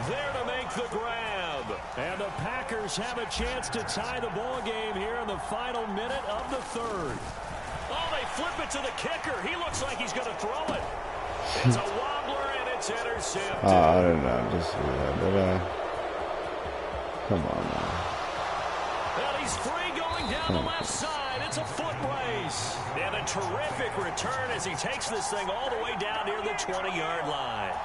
there to make the grab. And the Packers have a chance to tie the ball game here in the final minute of the 3rd. Oh, they flip it to the kicker. He looks like he's going to throw it. It's a wobbler, and it's intercepted. Oh, I don't know. Just come on now. Well, he's free going down the left side. It's a foot race. And a terrific return as he takes this thing all the way down near the 20-yard line.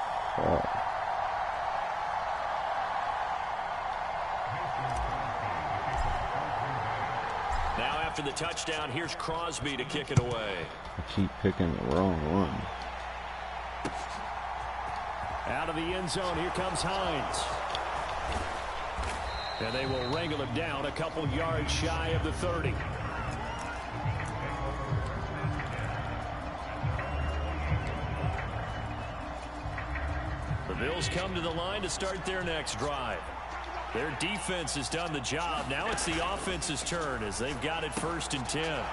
Now after the touchdown, here's Crosby to kick it away. I keep picking the wrong one. Out of the end zone, here comes Hines. And they will wrangle him down a couple yards shy of the 30. The Bills come to the line to start their next drive. Their defense has done the job. Now it's the offense's turn as they've got it 1st and 10.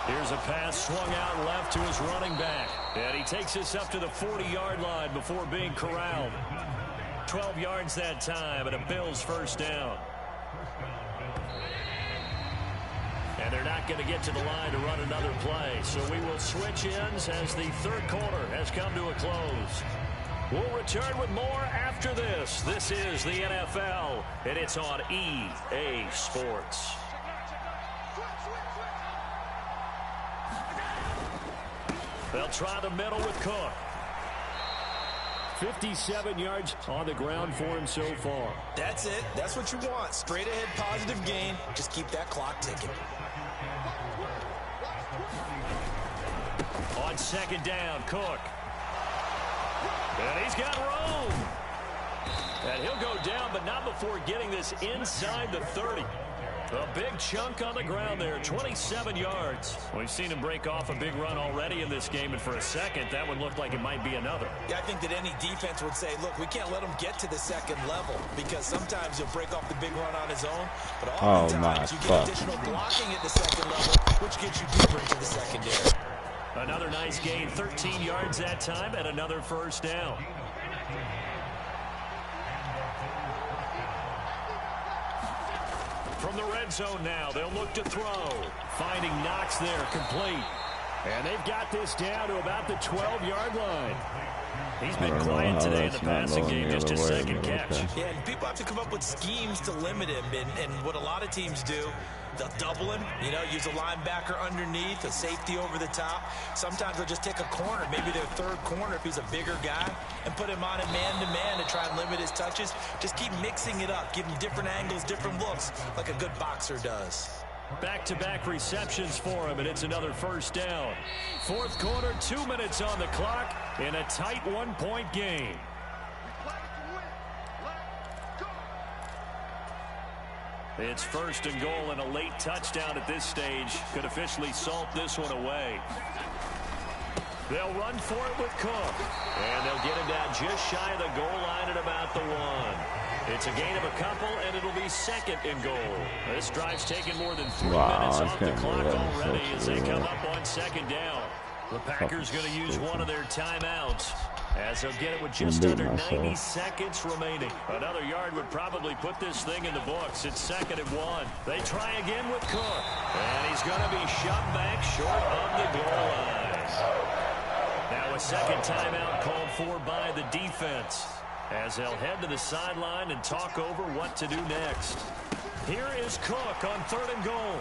Here's a pass swung out left to his running back. And he takes us up to the 40-yard line before being corralled. 12 yards that time and a Bills 1st down. And they're not going to get to the line to run another play. So we will switch ends as the 3rd quarter has come to a close. We'll return with more after this. This is the NFL, and it's on EA Sports. They'll try the middle with Cook. 57 yards on the ground for him so far. That's it. That's what you want. Straight ahead positive gain. Just keep that clock ticking. On 2nd down, Cook. And he's got room. And he'll go down, but not before getting this inside the 30. A big chunk on the ground there, 27 yards. We've seen him break off a big run already in this game, and for a second, that one looked like it might be another. Yeah, I think that any defense would say, look, we can't let him get to the 2nd level because sometimes he'll break off the big run on his own, but oftentimes you get additional blocking at the 2nd level, which gets you deeper into the secondary. Another nice gain, 13 yards that time, and another 1st down. From the red zone now, they'll look to throw. Finding Knox there, complete. And they've got this down to about the 12-yard line. He's been quiet today in the passing game, just his 2nd catch. Yeah, and people have to come up with schemes to limit him. And what a lot of teams do, they'll double him, you know, use a linebacker underneath, a safety over the top. Sometimes they'll just take a corner, maybe their 3rd corner if he's a bigger guy, and put him on a man-to-man to try and limit his touches. Just keep mixing it up, give him different angles, different looks, like a good boxer does. Back-to-back receptions for him, and it's another 1st down. 4th quarter, 2 minutes on the clock in a tight 1-point game. It's 1st and goal, and a late touchdown at this stage could officially salt this one away. They'll run for it with Cook, and they'll get him down just shy of the goal line at about the 1. It's a gain of a couple, and it'll be 2nd and goal. This drive's taken more than 3 minutes off the clock already as they come up on 2nd down. The Packers going to use one of their timeouts as they'll get it with just under 90 seconds remaining. Another yard would probably put this thing in the books. It's 2nd and 1. They try again with Cook, and he's going to be shoved back short of the goal line. Now a 2nd timeout called for by the defense, as they'll head to the sideline and talk over what to do next. Here is Cook on 3rd and goal.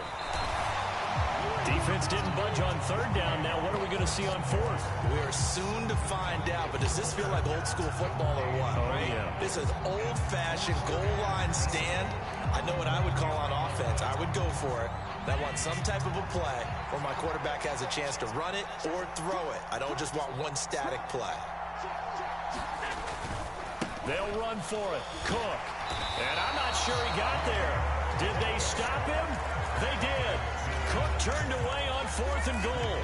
Defense didn't budge on 3rd down. Now what are we going to see on 4th? We are soon to find out, but does this feel like old school football or what? Oh, right? Yeah. This is old-fashioned goal line stand. I know what I would call on offense. I would go for it. I want some type of a play where my quarterback has a chance to run it or throw it. I don't just want one static play. They'll run for it. Cook. And I'm not sure he got there. Did they stop him? They did. Cook turned away on 4th and goal.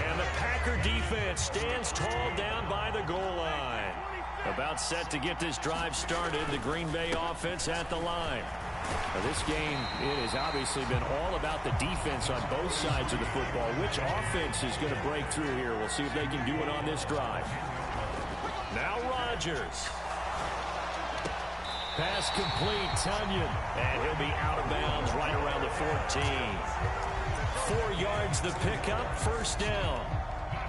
And the Packer defense stands tall down by the goal line. About set to get this drive started. The Green Bay offense at the line. Now this game, it has obviously been all about the defense on both sides of the football. Which offense is going to break through here? We'll see if they can do it on this drive. Now Rodgers. Pass complete, Tunyon, and he'll be out of bounds right around the 14. 4 yards the pickup, 1st down.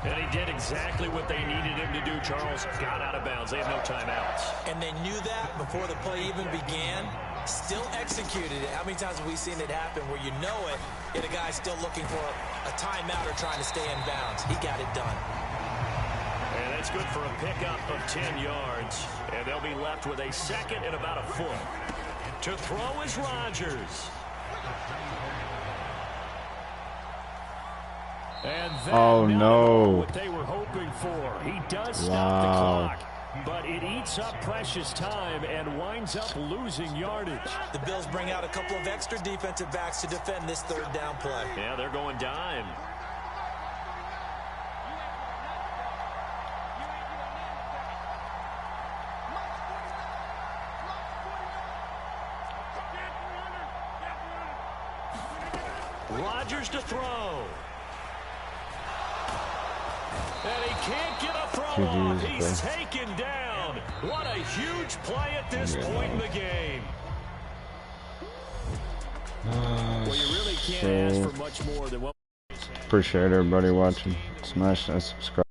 And he did exactly what they needed him to do, Charles. Got out of bounds. They have no timeouts. And they knew that before the play even began. Still executed it. How many times have we seen it happen where you know it, yet a guy's still looking for a timeout or trying to stay in bounds? He got it done. And that's good for a pickup of 10 yards. And they'll be left with a 2nd and about a foot. To throw is Rodgers. And that what they were hoping for. He does stop the clock. But it eats up precious time and winds up losing yardage. The Bills bring out a couple of extra defensive backs to defend this 3rd down play. Yeah, they're going dime. Rodgers to throw. And he can't get a throw off. He's taken down. What a huge play at this point in the game. Well, you really can't ask for much more than what. Appreciate everybody watching. Smash that subscribe.